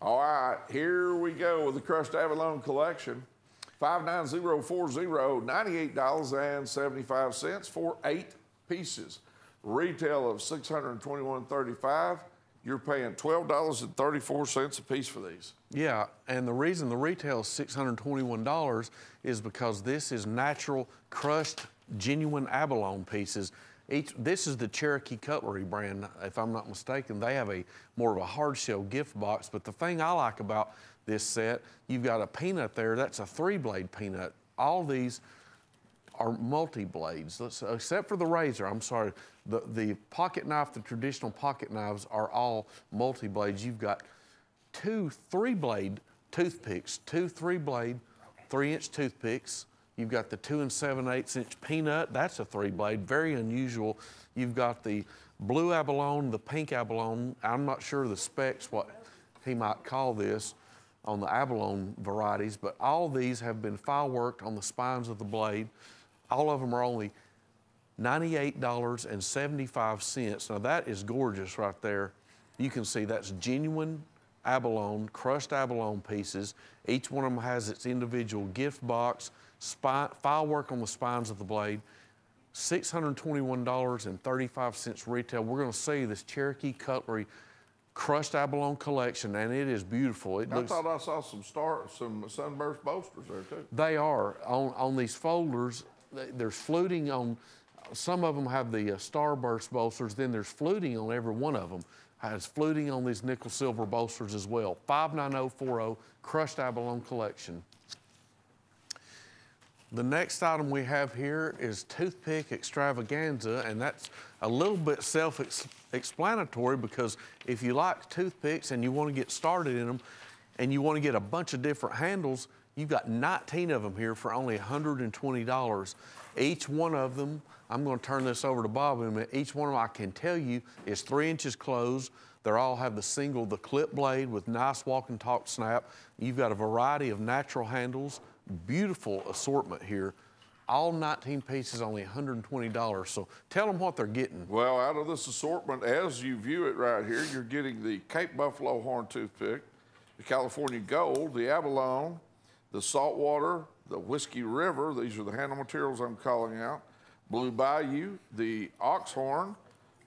All right, here we go with the Crushed Abalone collection. 59040, $98.75 for 8 pieces. Retail of $621.35. You're paying $12.34 a piece for these. Yeah, and the reason the retail is $621 is because this is natural, crushed, genuine abalone pieces. This is the Cherokee Cutlery brand, if I'm not mistaken. They have more of a hard shell gift box, but the thing I like about this set, you've got a peanut there. That's a 3-blade peanut. All these are multi-blades, except for the razor. I'm sorry. The pocket knife, the traditional pocket knives are all multi-blades. You've got 2 3-blade toothpicks, 2 3-blade 3-inch toothpicks. You've got the 2 7/8" peanut. That's a 3-blade, very unusual. You've got the blue abalone, the pink abalone. I'm not sure the specs, what he might call this on the abalone varieties, but all these have been file worked on the spines of the blade. All of them are only $98.75. Now that is gorgeous right there. You can see that's genuine abalone, crushed abalone pieces. Each one of them has its individual gift box, file work on the spines of the blade. $621.35 retail. We're going to see this Cherokee Cutlery crushed abalone collection, and it is beautiful. I thought I saw some sunburst bolsters there too. They are on these folders. There's fluting on. Some of them have the starburst bolsters. Then there's fluting on every one of them. Has fluting on these nickel silver bolsters as well. 59040 crushed abalone collection. The next item we have here is toothpick extravaganza, and that's a little bit self-explanatory because if you like toothpicks and you want to get started in them and you want to get a bunch of different handles, you've got 19 of them here for only $120. Each one of them I'm going to turn this over to Bob in a minute. Each one of them, I can tell you, is 3 inches closed. They all have the clip blade with nice walk and talk snap. You've got a variety of natural handles, beautiful assortment here. All 19 pieces, only $120. So tell them what they're getting. Well, out of this assortment, as you view it right here, you're getting the Cape Buffalo Horn Toothpick, the California Gold, the Abalone, the Saltwater, the Whiskey River. These are the handle materials I'm calling out. Blue Bayou, the Oxhorn,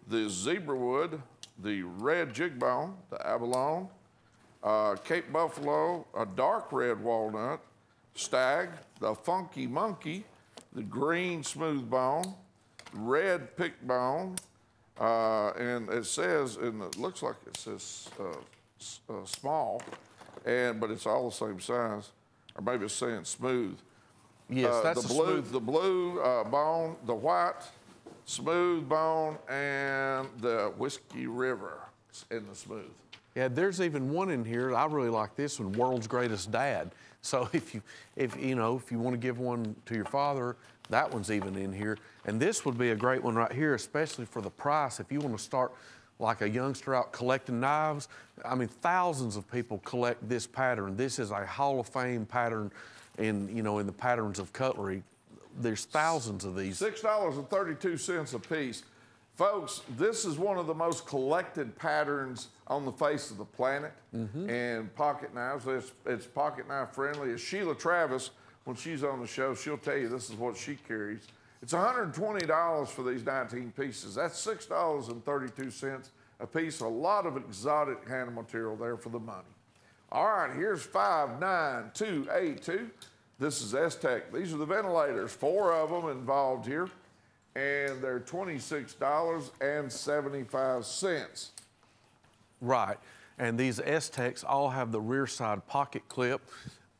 the Zebra Wood, the Red Jigbone, the Abalone, Cape Buffalo, a dark red walnut, Stag, the Funky Monkey, the green smooth bone, red pick bone, and it says, and it looks like it says small, but it's all the same size, or maybe it's saying smooth. Yes, that's the blue bone, the white smooth bone, and the Whiskey River in the smooth. Yeah, there's even one in here. I really like this one, World's Greatest Dad. So if you want to give one to your father, that one's even in here. And this would be a great one right here, especially for the price. If you want to start like a youngster out collecting knives, I mean, thousands of people collect this pattern. This is a Hall of Fame pattern in the patterns of cutlery. There's thousands of these. $6.32 a piece. Folks, this is one of the most collected patterns on the face of the planet. And pocket knives, it's pocket knife friendly. As Sheila Travis, when she's on the show, she'll tell you this is what she carries. It's $120 for these 19 pieces. That's $6.32 a piece. A lot of exotic handle material there for the money. All right, here's 59282. This is S-Tech. These are the ventilators, 4 of them involved here, and they're $26.75. Right, and these S-Techs all have the rear side pocket clip.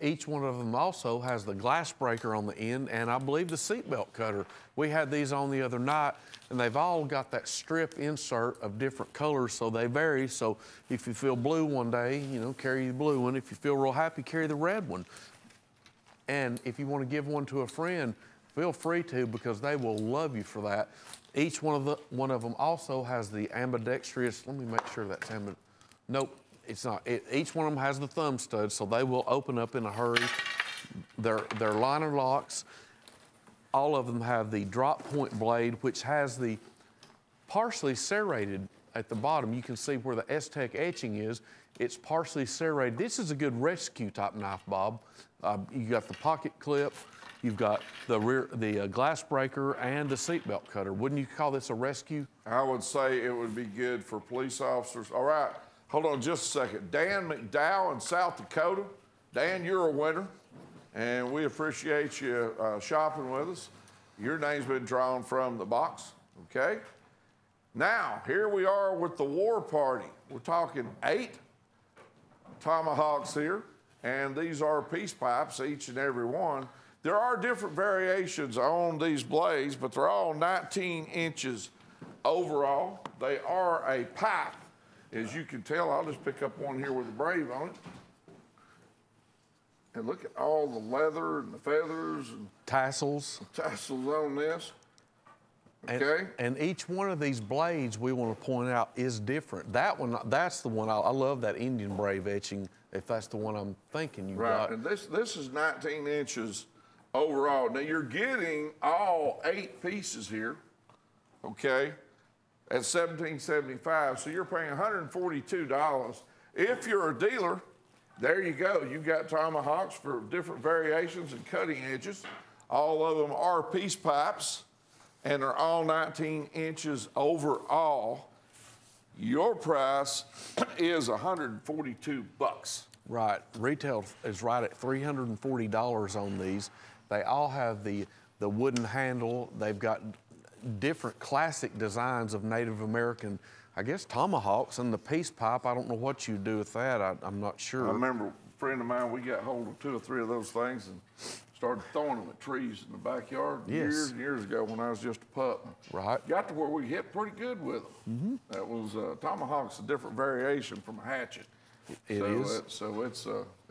Each one of them also has the glass breaker on the end, and I believe the seatbelt cutter. We had these on the other night, and they've all got that strip insert of different colors, so they vary. So if you feel blue one day, carry the blue one. If you feel real happy, carry the red one. And if you want to give one to a friend, feel free to, because they will love you for that. Each one of them also has the ambidextrous. Let me make sure that's nope, it's not. Each one of them has the thumb stud, so they will open up in a hurry. They're liner locks. All of them have the drop point blade, which has the partially serrated at the bottom. You can see where the S-Tech etching is. It's partially serrated. This is a good rescue type knife, Bob. You got the pocket clip, you've got the glass breaker, and the seatbelt cutter. Wouldn't you call this a rescue? I would say it would be good for police officers. All right, hold on just a second. Dan McDowell in South Dakota. Dan, you're a winner, and we appreciate you shopping with us. Your name's been drawn from the box, okay? Now, here we are with the war party. We're talking 8 tomahawks here, and these are peace pipes, each and every one. There are different variations on these blades, but they're all 19 inches overall. They are a pipe, as you can tell. I'll just pick up one here with a brave on it. And look at all the leather and the feathers and tassels on this. Okay. And each one of these blades, we want to point out, is different. That one, that's the one, I love that Indian brave etching, if that's the one I'm thinking you got. Right, and this is 19 inches overall. Now you're getting all 8 pieces here, okay, at $17.75, so you're paying $142. If you're a dealer, there you go. You've got tomahawks for different variations and cutting edges. All of them are peace pipes, and they're all 19 inches overall. Your price is $142. Right, retail is right at $340 on these. They all have the wooden handle. They've got different classic designs of Native American, I guess, tomahawks, and the peace pipe. I don't know what you do with that. I'm not sure. I remember a friend of mine, we got hold of 2 or 3 of those things and started throwing them at trees in the backyard years and years ago when I was just a pup. Right. Got to where we hit pretty good with them. That was tomahawk's a different variation from a hatchet. It is.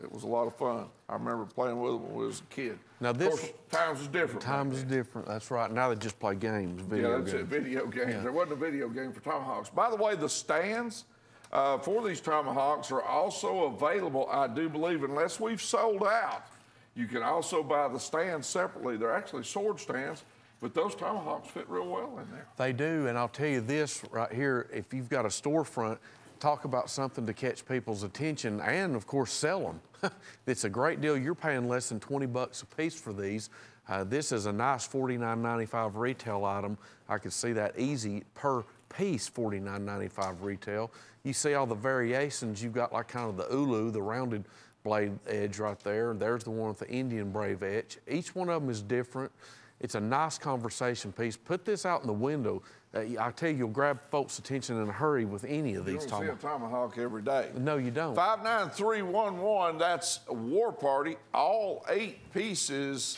It was a lot of fun. I remember playing with them when I was a kid. Now of this course, times was different. Times is different. That's right. Now they just play games, video that's games. it, video games. Yeah. There wasn't a video game for tomahawks. By the way, the stands for these tomahawks are also available, I do believe, unless we've sold out. You can also buy the stands separately. They're actually sword stands, but those tomahawks fit real well in there. They do, and I'll tell you this right here, if you've got a storefront, talk about something to catch people's attention and, of course, sell them. It's a great deal. You're paying less than 20 bucks a piece for these. This is a nice $49.95 retail item. I could see that easy per piece, $49.95 retail. You see all the variations. You've got like kind of the ulu, the rounded blade edge right there. There's the one with the Indian brave edge. Each one of them is different. It's a nice conversation piece. Put this out in the window. I tell you, you'll grab folks' attention in a hurry with any of these tomahawks. You don't see a tomahawk every day. No, you don't. 59311, that's War Party. All 8 pieces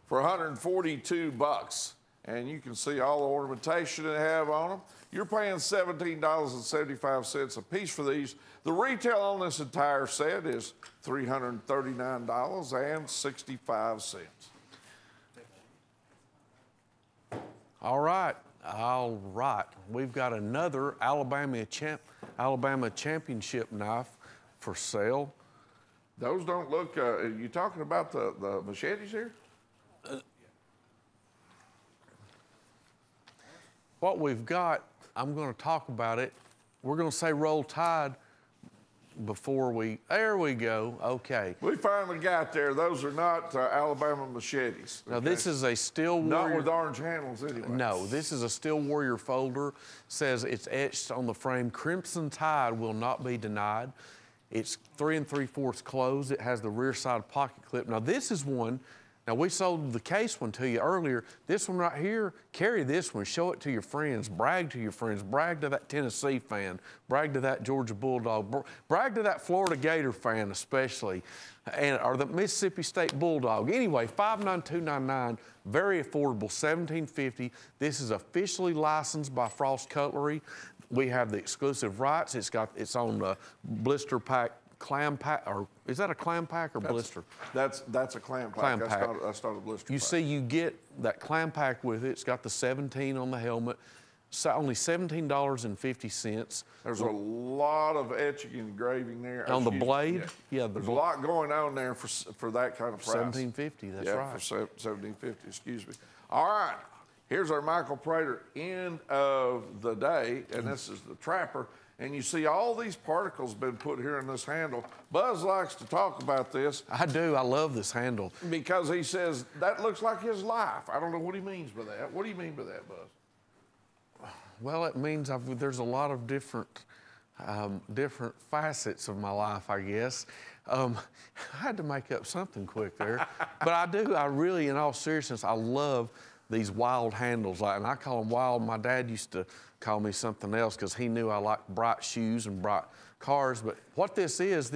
for 142 bucks. And you can see all the ornamentation they have on them. You're paying $17.75 a piece for these. The retail on this entire set is $339.65. All right. We've got another Alabama Championship knife for sale. Those don't look, you talking about the machetes here? What we've got, I'm going to talk about it. We're going to say roll tide before there we go, okay. We finally got there. Those are not Alabama machetes. Now this is a Steel Warrior. Not with orange handles anyway. No, this is a Steel Warrior folder. Says it's etched on the frame, Crimson Tide will not be denied. It's 3 3/4 closed. It has the rear side pocket clip. Now this is one, now we sold the case one to you earlier. This one right here, carry this one, show it to your friends, brag to your friends, brag to that Tennessee fan, brag to that Georgia Bulldog, brag to that Florida Gator fan especially, or the Mississippi State Bulldog. Anyway, $592.99, very affordable, $17.50. This is officially licensed by Frost Cutlery. We have the exclusive rights. It's on the blister pack. Clam pack, or is that a clam pack or blister? That's a clam pack. That's not a blister You pack. see, you get that clam pack with it. It's got the 17 on the helmet. So only $17.50. There's a lot of etching and engraving there. On the blade? Yeah. There's a lot going on there for that kind of price. $17.50, that's right. For $17.50, excuse me. All right, here's our Michael Prater end of the day, and this is the Trapper. And you see all these particles been put here in this handle. Buzz likes to talk about this. I do. I love this handle. Because he says, that looks like his life. I don't know what he means by that. What do you mean by that, Buzz? Well, it means there's a lot of different facets of my life, I guess. I had to make up something quick there. But I do. I really, in all seriousness, I love these wild handles. And I call them wild. My dad used to call me something else because he knew I liked bright shoes and bright cars. But what this is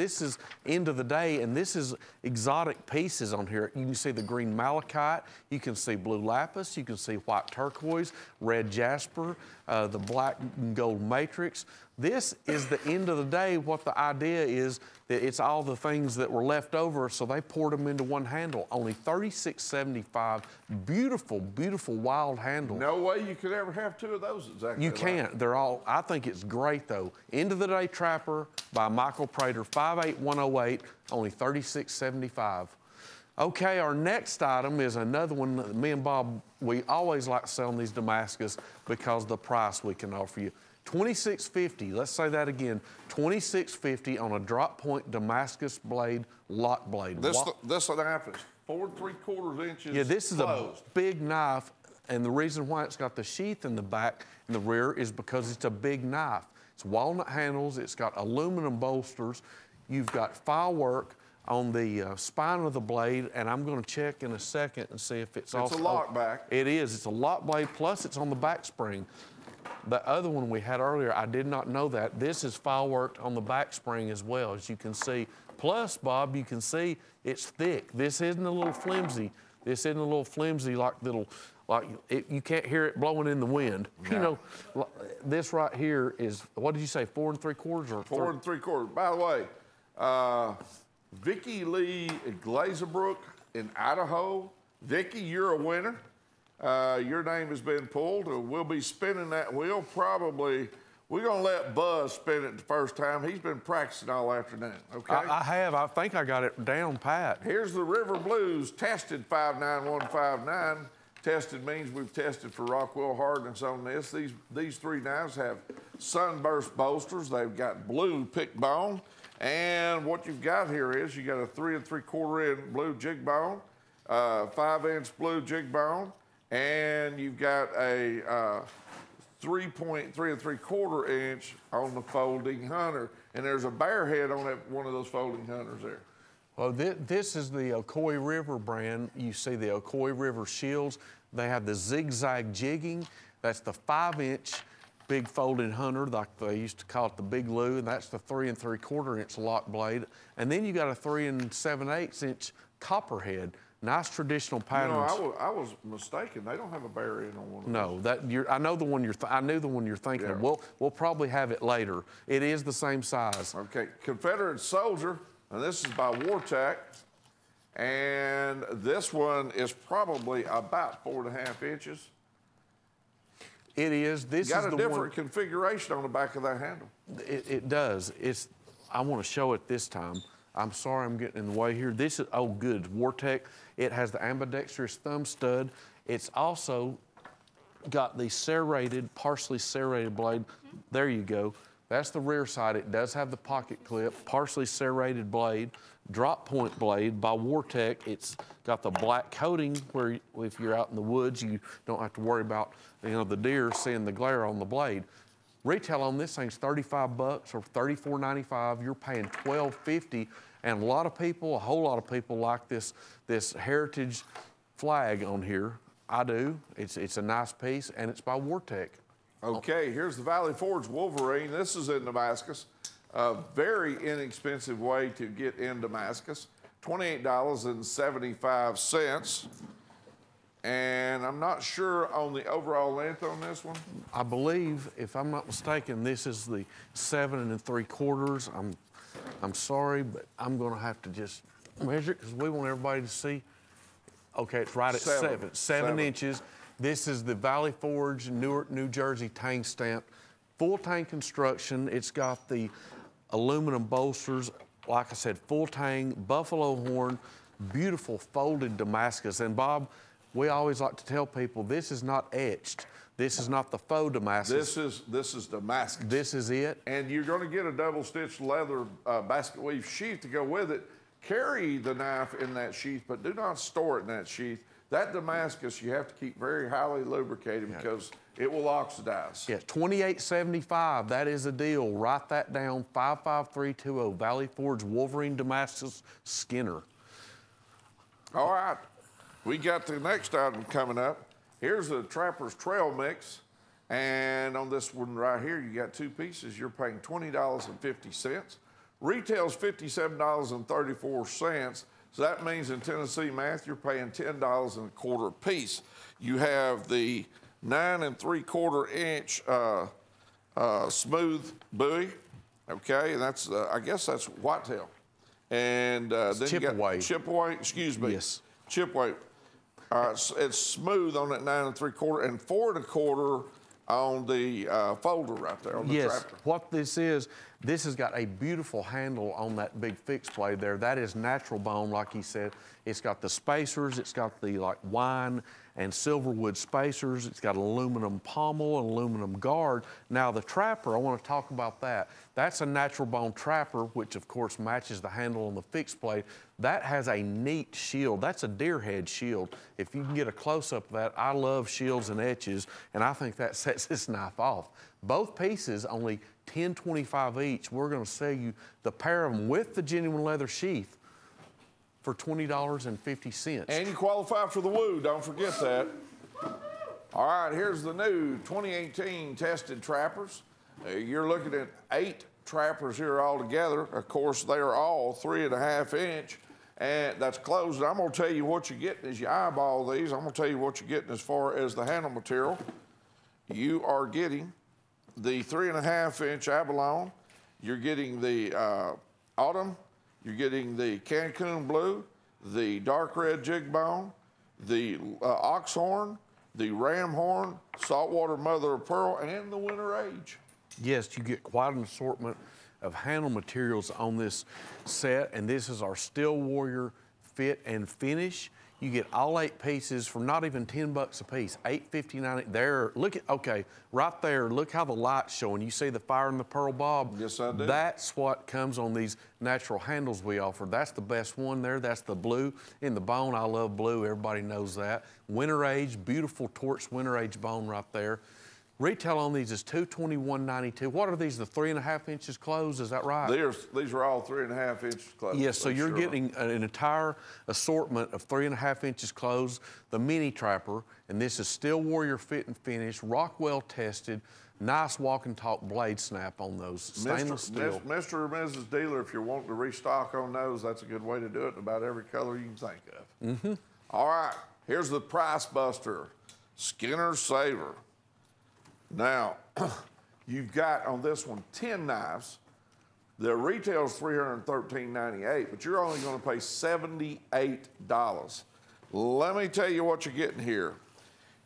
end of the day, and this is exotic pieces on here. You can see the green malachite, you can see blue lapis, you can see white turquoise, red jasper, the black and gold matrix. This is the end of the day. What the idea is that it's all the things that were left over, so they poured them into one handle. Only $36.75. Beautiful, beautiful wild handle. No way you could ever have 2 of those exactly. You can't. They're all, I think it's great though. End of the Day Trapper by Michael Prater, 58108, only $36.75. Okay, our next item is another one that me and Bob, we always like selling these Damascus because of the price we can offer you. $26.50, let's say that again, $26.50 on a drop point Damascus blade, lock blade. This knife is 4 3/4 inches. Yeah, this is closed. a big knife, and the reason why it's got the sheath in the back and the rear is because it's a big knife. It's walnut handles, it's got aluminum bolsters, you've got file work on the spine of the blade, and I'm going to check in a second and see if it's also... It's a lock back. It is. It's a lock blade, plus it's on the back spring. The other one we had earlier, I did not know that. This is file worked on the back spring as well, as you can see. Plus, Bob, you can see it's thick. This isn't a little flimsy. This isn't a little flimsy like little like you can't hear it blowing in the wind. Yeah. You know, this right here is, what did you say, 4 3/4 or 4 3/4. By the way, Vicki Lee Glazerbrook in Idaho. Vicki, you're a winner. Your name has been pulled. We'll be spinning that wheel probably. We're going to let Buzz spin it the first time. He's been practicing all afternoon, okay? I have. I think I got it down pat. Here's the River Blues, tested 59159. Tested means we've tested for Rockwell hardness on this. These three knives have sunburst bolsters. They've got blue pick bone. And what you've got here is you got a 3 3/4 inch blue jig bone, 5-inch blue jig bone, and you've got a 3 3/4 inch on the folding hunter. And there's a bear head on that one of those folding hunters there. Well, this is the Ocoee River brand. You see the Ocoee River shields. They have the zigzag jigging. That's the 5-inch big folding hunter, like they used to call it the Big Lou, and that's the 3 3/4 inch lock blade. And then you got a 3 7/8 inch copperhead. Nice traditional patterns. You know, I was mistaken. They don't have a bear head on one of No, I know the one I knew the one you're thinking of. We'll probably have it later. It is the same size. Okay, Confederate Soldier, and this is by Wartech. And this one is probably about 4.5 inches. It is. This got is a the different one, configuration on the back of that handle. It does. I want to show it this time. I'm sorry I'm getting in the way here. This is, oh good, Wartech. It has the ambidextrous thumb stud. It's also got the serrated, partially serrated blade. There you go. That's the rear side. It does have the pocket clip, partially serrated blade, drop point blade by Wartech. It's got the black coating where if you're out in the woods, you don't have to worry about, you know, the deer seeing the glare on the blade. Retail on this thing's $35 or $34.95. You're paying $12.50, and a lot of people, a whole lot of people like this heritage flag on here. I do. It's a nice piece, and it's by Wartech. Okay, here's the Valley Forge Wolverine. This is in Damascus. A very inexpensive way to get in Damascus. $28.75. And I'm not sure on the overall length on this one. I believe, if I'm not mistaken, this is the 7 3/4. I'm sorry, but I'm going to have to just measure it because we want everybody to see. Okay, it's right at 7 inches. This is the Valley Forge, Newark, New Jersey tang stamp. Full tang construction. It's got the aluminum bolsters. Like I said, full tang, buffalo horn, beautiful folded Damascus. And Bob, we always like to tell people this is not etched. This is not the faux Damascus. This is Damascus. This is it. And you're going to get a double-stitched leather basket weave sheath to go with it. Carry the knife in that sheath, but do not store it in that sheath. That Damascus you have to keep very highly lubricated because it will oxidize. Yeah, $28.75. That is a deal. Write that down. 55320 Valley Forge Wolverine Damascus Skinner. All right. We got the next item coming up. Here's the Trapper's Trail Mix. And on this one right here, you got two pieces. You're paying $20.50. Retail's $57.34. So that means in Tennessee math, you're paying $10.25 a piece. You have the 9 3/4 inch smooth buoy. Okay, and that's, I guess that's whitetail. And then you got Chipaway, excuse me. Yes. Chipaway. All right, so it's smooth on that 9 3/4 and 4 1/4 on the folder right there on the trapper. What this has got a beautiful handle on that big fixed blade there. That is natural bone, like he said. It's got the spacers. It's got the like wine and silverwood spacers. It's got aluminum pommel and aluminum guard. Now the trapper, I want to talk about that. That's a natural bone trapper, which of course matches the handle on the fixed blade. That has a neat shield. That's a deer head shield. If you can get a close-up of that, I love shields and etches, and I think that sets this knife off. Both pieces, only $10.25 each. We're going to sell you the pair of them with the genuine leather sheath for $20.50. And you qualify for the woo, don't forget that. All right, here's the new 2018 tested trappers. You're looking at 8 trappers here all together. Of course, they are all 3.5 inch. and that's closed. And I'm gonna tell you what you're getting as you eyeball these. I'm gonna tell you what you're getting as far as the handle material. You are getting the 3.5-inch abalone. You're getting the autumn. You're getting the Cancun blue, the dark red jig bone, the ox horn, the ram horn, saltwater mother of pearl, and the winter age. Yes, you get quite an assortment of handle materials on this set, and this is our Steel Warrior fit and finish. You get all 8 pieces for not even 10 bucks a piece, $8.59. There, look at, okay, right there, look how the light's showing. You see the fire and the pearl bob? Yes, I do. That's what comes on these natural handles we offer. That's the best one there. That's the blue in the bone. I love blue, everybody knows that. Winter age, beautiful torch winter age bone right there. Retail on these is $221.92. What are these, the 3.5 inches closed, is that right? These are all 3.5 inches closed. Yes, so you're getting an entire assortment of 3.5 inches closed, the mini trapper, and this is Steel Warrior fit and finish, Rockwell tested, nice walk and talk blade snap on those, stainless steel. Mr. or Mrs. Dealer, if you're wanting to restock on those, that's a good way to do it in about every color you can think of. Mm-hmm. All right, here's the Price Buster, Skinner Saver. Now, you've got on this one 10 knives. The retail is $313.98, but you're only going to pay $78. Let me tell you what you're getting here.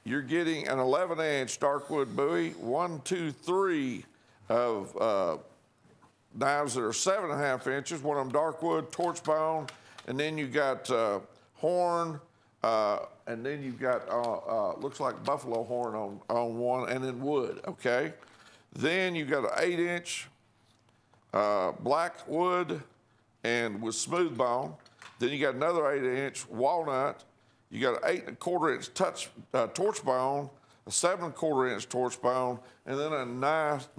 You're getting an 11-inch darkwood bowie, 1, 2, 3 of knives that are 7.5 inches, one of them darkwood, torch bone, and then you got horn, and then you've got, looks like buffalo horn on one, and then wood, okay? Then you've got an 8-inch black wood and with smooth bone. Then you got another 8-inch walnut. You got an 8.25-inch torch bone, a 7.25-inch torch bone, and then a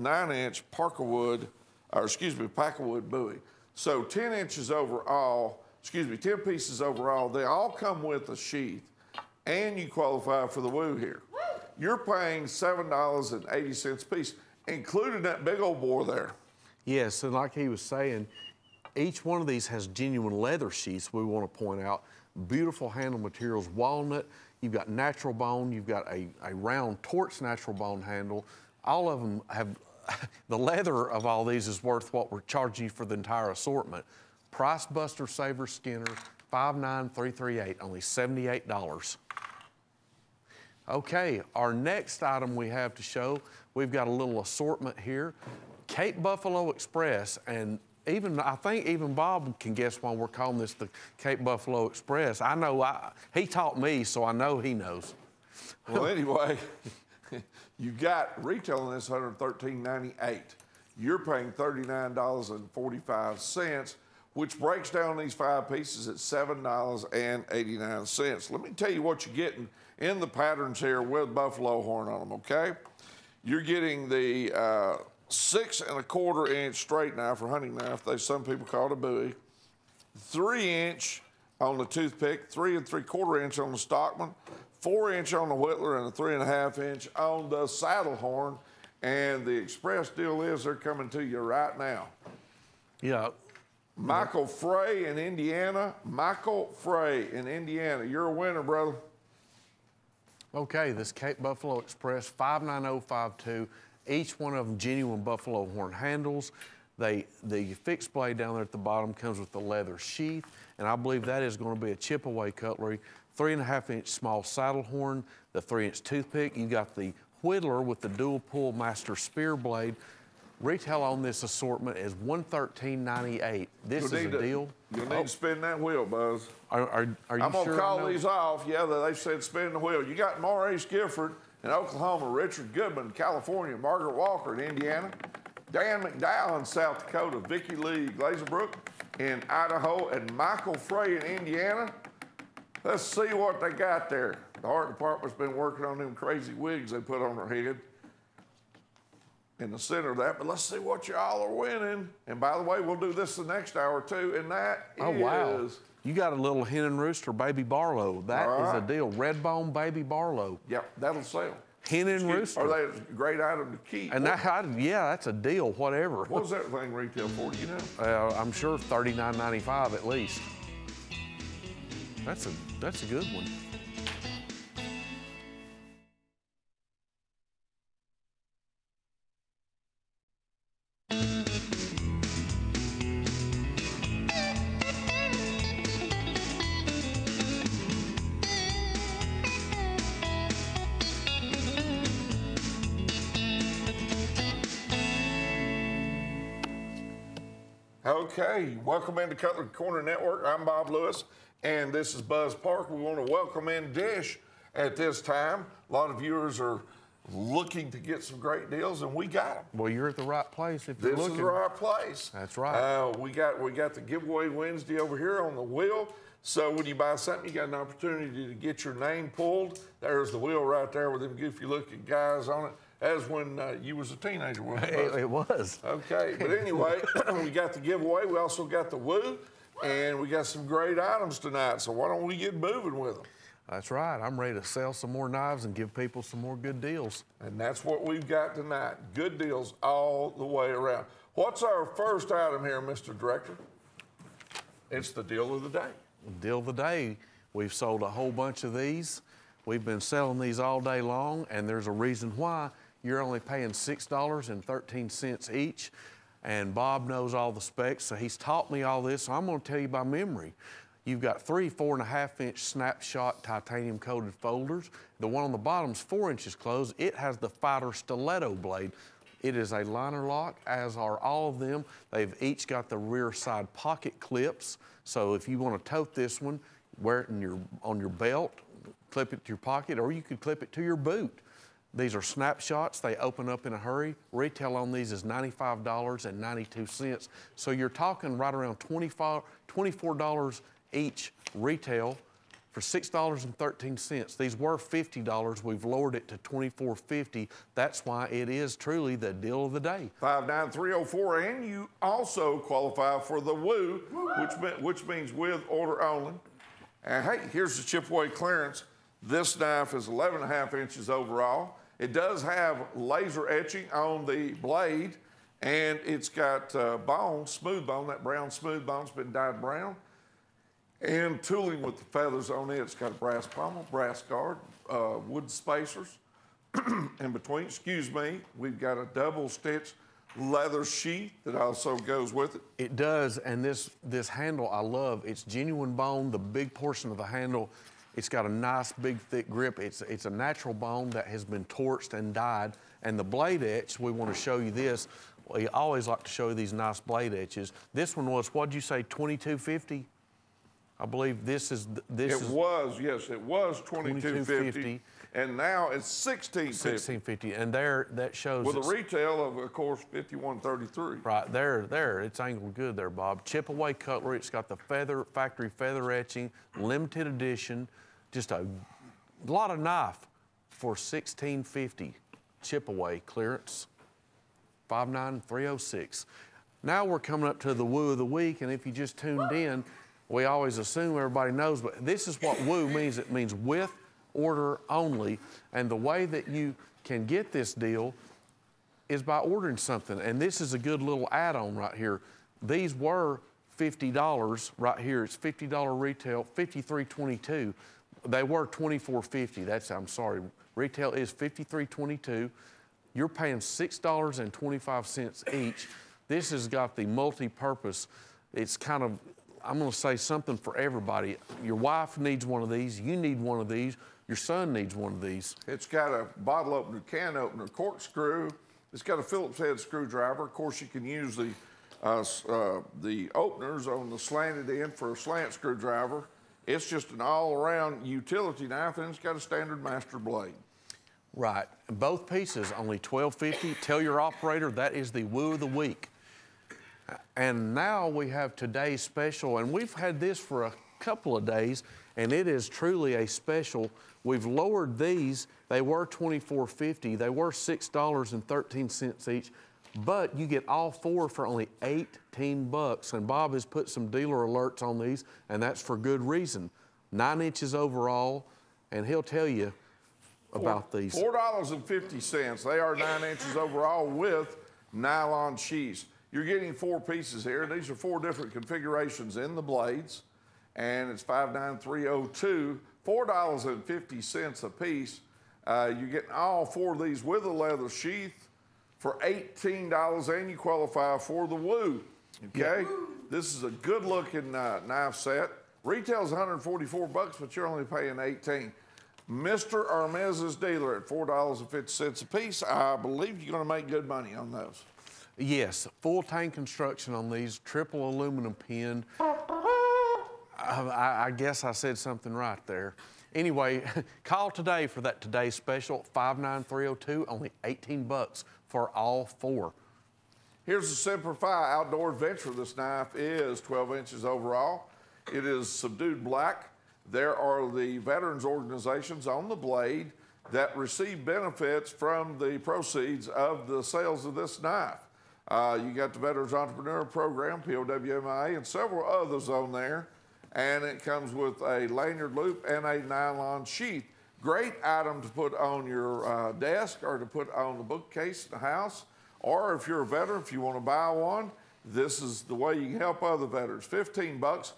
9-inch packerwood bowie. So 10 inches overall, 10 pieces overall. They all come with a sheath, and you qualify for the woo here. You're paying $7.80 a piece, including that big old bore there. Yes, and like he was saying, each one of these has genuine leather sheaths, we want to point out. Beautiful handle materials, walnut, you've got natural bone, you've got a round torch natural bone handle. All of them have, the leather of all these is worth what we're charging you for the entire assortment. Price Buster Saver Skinner, $59338, only $78. Okay, our next item we have to show, we've got a little assortment here. Cape Buffalo Express, and I think even Bob can guess why we're calling this the Cape Buffalo Express. I know, he taught me, so I know he knows. Well, anyway, you got retailing this $113.98. You're paying $39.45, which breaks down these 5 pieces at $7.89. Let me tell you what you're getting in the patterns here with buffalo horn on them, okay? You're getting the 6.25-inch straight knife or hunting knife, some people call it a bowie, 3-inch on the toothpick, 3 3/4 inch on the Stockman, 4-inch on the Whittler, and a 3.5-inch on the saddle horn. And the express deal is they're coming to you right now. Yeah. Michael Frey in Indiana. Michael Frey in Indiana. You're a winner, brother. Okay, this Cape Buffalo Express, 59052. Each one of them genuine buffalo horn handles. The fixed blade down there at the bottom comes with the leather sheath, and I believe that is going to be a chip away cutlery. 3.5-inch small saddle horn, the 3-inch toothpick. You got the Whittler with the dual pull master spear blade. Retail on this assortment is $113.98. This is a deal. You'll need to spin that wheel, Buzz. Are you sure? I'm gonna call these off. Yeah, they said spin the wheel. You got Maurice Gifford in Oklahoma, Richard Goodman in California, Margaret Walker in Indiana, Dan McDowell in South Dakota, Vicki Lee Glazerbrook in Idaho, and Michael Frey in Indiana. Let's see what they got there. The art department's been working on them crazy wigs they put on their head in the center of that, but let's see what y'all are winning. And by the way, we'll do this the next hour too, and that wow. You got a little hen and rooster baby Barlow. That is a deal. Red bone baby Barlow. Yep, that'll sell. Hen and rooster. Are they a great item to keep? And yeah, that's a deal, whatever. What was that thing retail for, do you know? I'm sure $39.95 at least. That's a good one. Okay, welcome into Cutlery Corner Network. I'm Bob Lewis, and this is Buzz Park. We want to welcome in Dish at this time. A lot of viewers are looking to get some great deals, and we got them. Well, you're at the right place if you're This looking. is the right place. That's right. We got the giveaway Wednesday over here on the wheel. So when you buy something, you got an opportunity to get your name pulled. There's the wheel right there with them goofy-looking guys on it. As when you was a teenager, wasn't it? It was. Okay, but anyway, we got the giveaway. We also got the woo, and we got some great items tonight. So why don't we get moving with them? That's right. I'm ready to sell some more knives and give people some more good deals. And that's what we've got tonight. Good deals all the way around. What's our first item here, Mr. Director? It's the deal of the day. Deal of the day. We've sold a whole bunch of these. We've been selling these all day long, and there's a reason why. You're only paying $6.13 each, and Bob knows all the specs, so he's taught me all this, so I'm gonna tell you by memory. You've got 3 4.5-inch snapshot titanium coated folders. The one on the bottom's 4 inches closed. It has the fighter stiletto blade. It is a liner lock, as are all of them. They've each got the rear side pocket clips, so if you wanna tote this one, wear it on your belt, clip it to your pocket, or you could clip it to your boot. These are snapshots. They open up in a hurry. Retail on these is $95.92. So you're talking right around $24 each retail for $6.13. These were $50. We've lowered it to $24.50. That's why it is truly the deal of the day. 59304, and you also qualify for the woo, which means with order only. And hey, here's the chip away clearance. This knife is 11.5 inches overall. It does have laser etching on the blade, and it's got bone, smooth bone, that brown smooth bone's been dyed brown, and tooling with the feathers on it. It's got a brass pommel, brass guard, wood spacers. In between, excuse me, we've got a double stitch leather sheath that also goes with it. It does, and this handle I love. It's genuine bone, the big portion of the handle. It's got a nice, big, thick grip. It's a natural bone that has been torched and dyed. And the blade etch, we want to show you this. We always like to show you these nice blade etches. This one was, what'd you say, $22.50? I believe this is... It was $22.50. And now it's $16.50. $16.50, and there, that shows... With a retail of course, $51.33. Right, there, it's angled good there, Bob. Chip away cutlery, it's got the factory feather etching, limited edition, just a lot of knife for $16.50. Chip away clearance, 59306. Now we're coming up to the woo of the week, and if you just tuned in, we always assume everybody knows, but this is what woo means. It means with order only, and the way that you can get this deal is by ordering something, and this is a good little add-on right here. These were $50 right here. It's $50 retail, $53.22. They were $24.50. I'm sorry. Retail is $53.22. You're paying $6.25 each. This has got the multi-purpose. It's kind of, I'm going to say something for everybody. Your wife needs one of these. You need one of these. Your son needs one of these. It's got a bottle opener, can opener, corkscrew. It's got a Phillips head screwdriver. Of course, you can use the openers on the slanted end for a slant screwdriver. It's just an all-around utility knife, and it's got a standard master blade. Right. Both pieces, only $12.50. Tell your operator that is the woo of the week. And now we have today's special, and we've had this for a couple of days, and it is truly a special. We've lowered these. They were $24.50. They were $6.13 each, but you get all four for only $18. And Bob has put some dealer alerts on these, and that's for good reason. 9 inches overall, and he'll tell you about these. $4.50. They are 9 inches overall with nylon sheaths. You're getting 4 pieces here. These are 4 different configurations in the blades. and it's $59302, $4.50 a piece. You're getting all 4 of these with a leather sheath for $18, and you qualify for the Woo. Okay, this is a good-looking knife set. Retails $144, but you're only paying $18. Mr. or Mrs. Dealer at $4.50 a piece. I believe you're going to make good money on those. Yes, full tank construction on these, triple aluminum pin. I guess I said something right there. Anyway, call today for that Today Special, 59302, only $18 for all 4. Here's the Simplify Outdoor Adventure. This knife is 12 inches overall. It is subdued black. There are the veterans organizations on the blade that receive benefits from the proceeds of the sales of this knife. You got the Veterans Entrepreneur Program, POWMIA, and several others on there. And it comes with a lanyard loop and a nylon sheath. Great item to put on your desk or to put on the bookcase in the house. Or if you're a veteran, if you want to buy one, this is the way you can help other veterans. $15.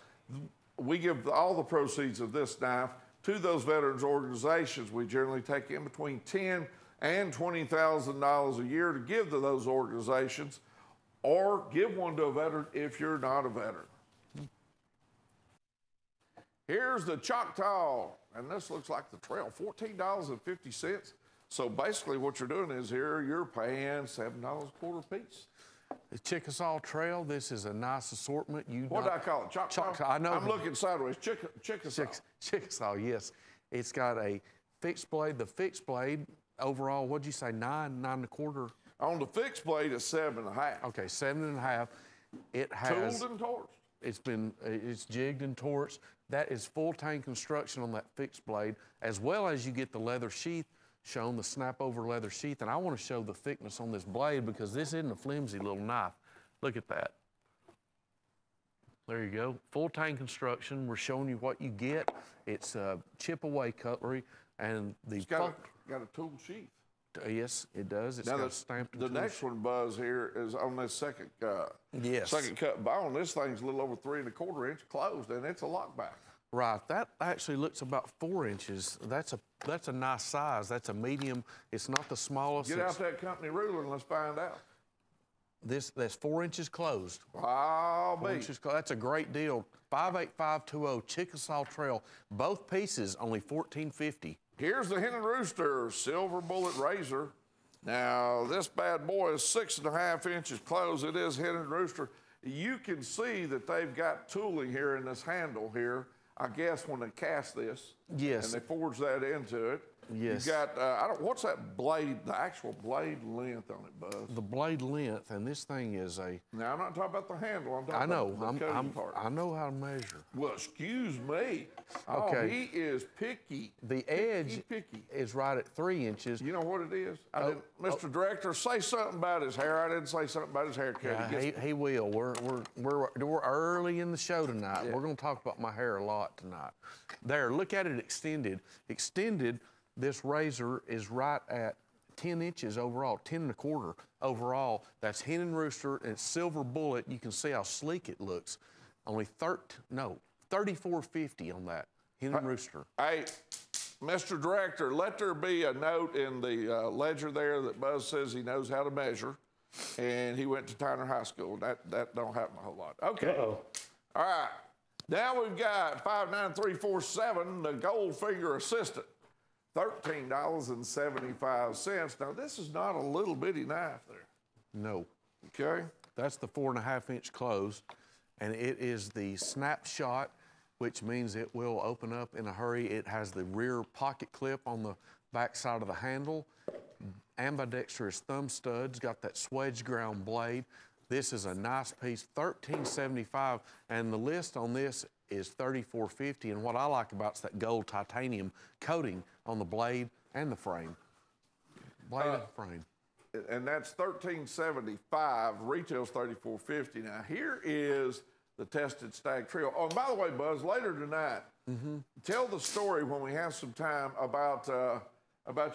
We give all the proceeds of this knife to those veterans organizations. We generally take in between $10,000 and $20,000 a year to give to those organizations, or give one to a veteran if you're not a veteran. Here's the Choctaw, and this looks like the trail, $14.50. So basically what you're doing is here, you're paying $7 a quarter piece. The Chickasaw Trail, this is a nice assortment. What do I call it? Choctaw? I know. I'm looking sideways. Chickasaw. Chickasaw, yes. It's got a fixed blade. The fixed blade, overall, what'd you say, 9 1/4? On the fixed blade, it's 7 1/2. Okay, 7 1/2. It has... Tooled and torched. It's jigged and torched. That is full tank construction on that fixed blade, as well as you get the leather sheath shown, the snap over leather sheath. And I want to show the thickness on this blade because this isn't a flimsy little knife. Look at that. There you go. Full tank construction. We're showing you what you get. It's chip away cutlery, and it's got a tool sheath. Yes, it does. It's got stamped. The next one, Buzz, here is on this second cut bone. This thing's a little over 3 1/4 inch closed, and it's a lockback. Right, that actually looks about 4 inches. That's a nice size. That's a medium. It's not the smallest. Get out that company ruler and let's find out. That's 4 inches closed. I'll be. That's a great deal. 58520 Chickasaw Trail. Both pieces only $14.50. Here's the Hen and Rooster Silver Bullet Razor. Now this bad boy is 6 1/2 inches closed. It is Hen and Rooster. You can see that they've got tooling here in this handle here. I guess when they cast this, yes, and they forge that into it. Yes. You got, what's that blade, the actual blade length on it, Buzz? The blade length, and this thing is a... Now, I'm not talking about the handle, I'm talking about the cutting part. I know how to measure. Well, excuse me. Okay. Oh, he is picky. The edge is right at 3 inches. You know what it is? Mr. Director, say something about his hair. I didn't say something about his haircut. Yeah, he will. We're early in the show tonight. Yeah. We're going to talk about my hair a lot tonight. There, look at it extended. Extended, this razor is right at 10 inches overall, 10 1/4 overall. That's Hen and Rooster, and it's silver bullet. You can see how sleek it looks. Only $34.50 on that Hen and Rooster. Hey, Mr. Director, let there be a note in the ledger there that Buzz says he knows how to measure, and he went to Tyner High School. That don't happen a whole lot. Okay. Uh-oh. All right. Now we've got 59347, the Goldfinger Assistant. $13.75. Now, this is not a little bitty knife there. No. Okay. That's the 4 1/2 inch closed, and it is the snapshot, which means it will open up in a hurry. It has the rear pocket clip on the back side of the handle, ambidextrous thumb studs, got that swedge ground blade. This is a nice piece, $13.75, and the list on this is $34.50, and what I like about it's that gold titanium coating on the blade and the frame. And that's $13.75, retails $34.50. Now here is the Tested Stag Trio. Oh, and by the way, Buzz, later tonight, tell the story when we have some time about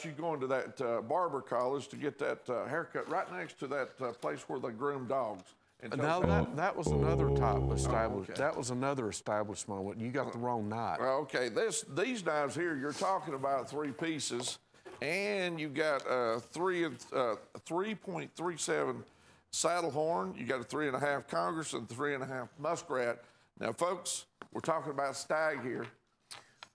you going to that barber college to get that haircut right next to that place where they groom dogs. in No, totality? that was another type established. okay. That was another established model. You got the wrong knife. Well, okay, these knives here, you're talking about 3 pieces, and you got 3.37 saddle horn. You got a 3.5 Congress and 3.5 muskrat. Now, folks, we're talking about stag here.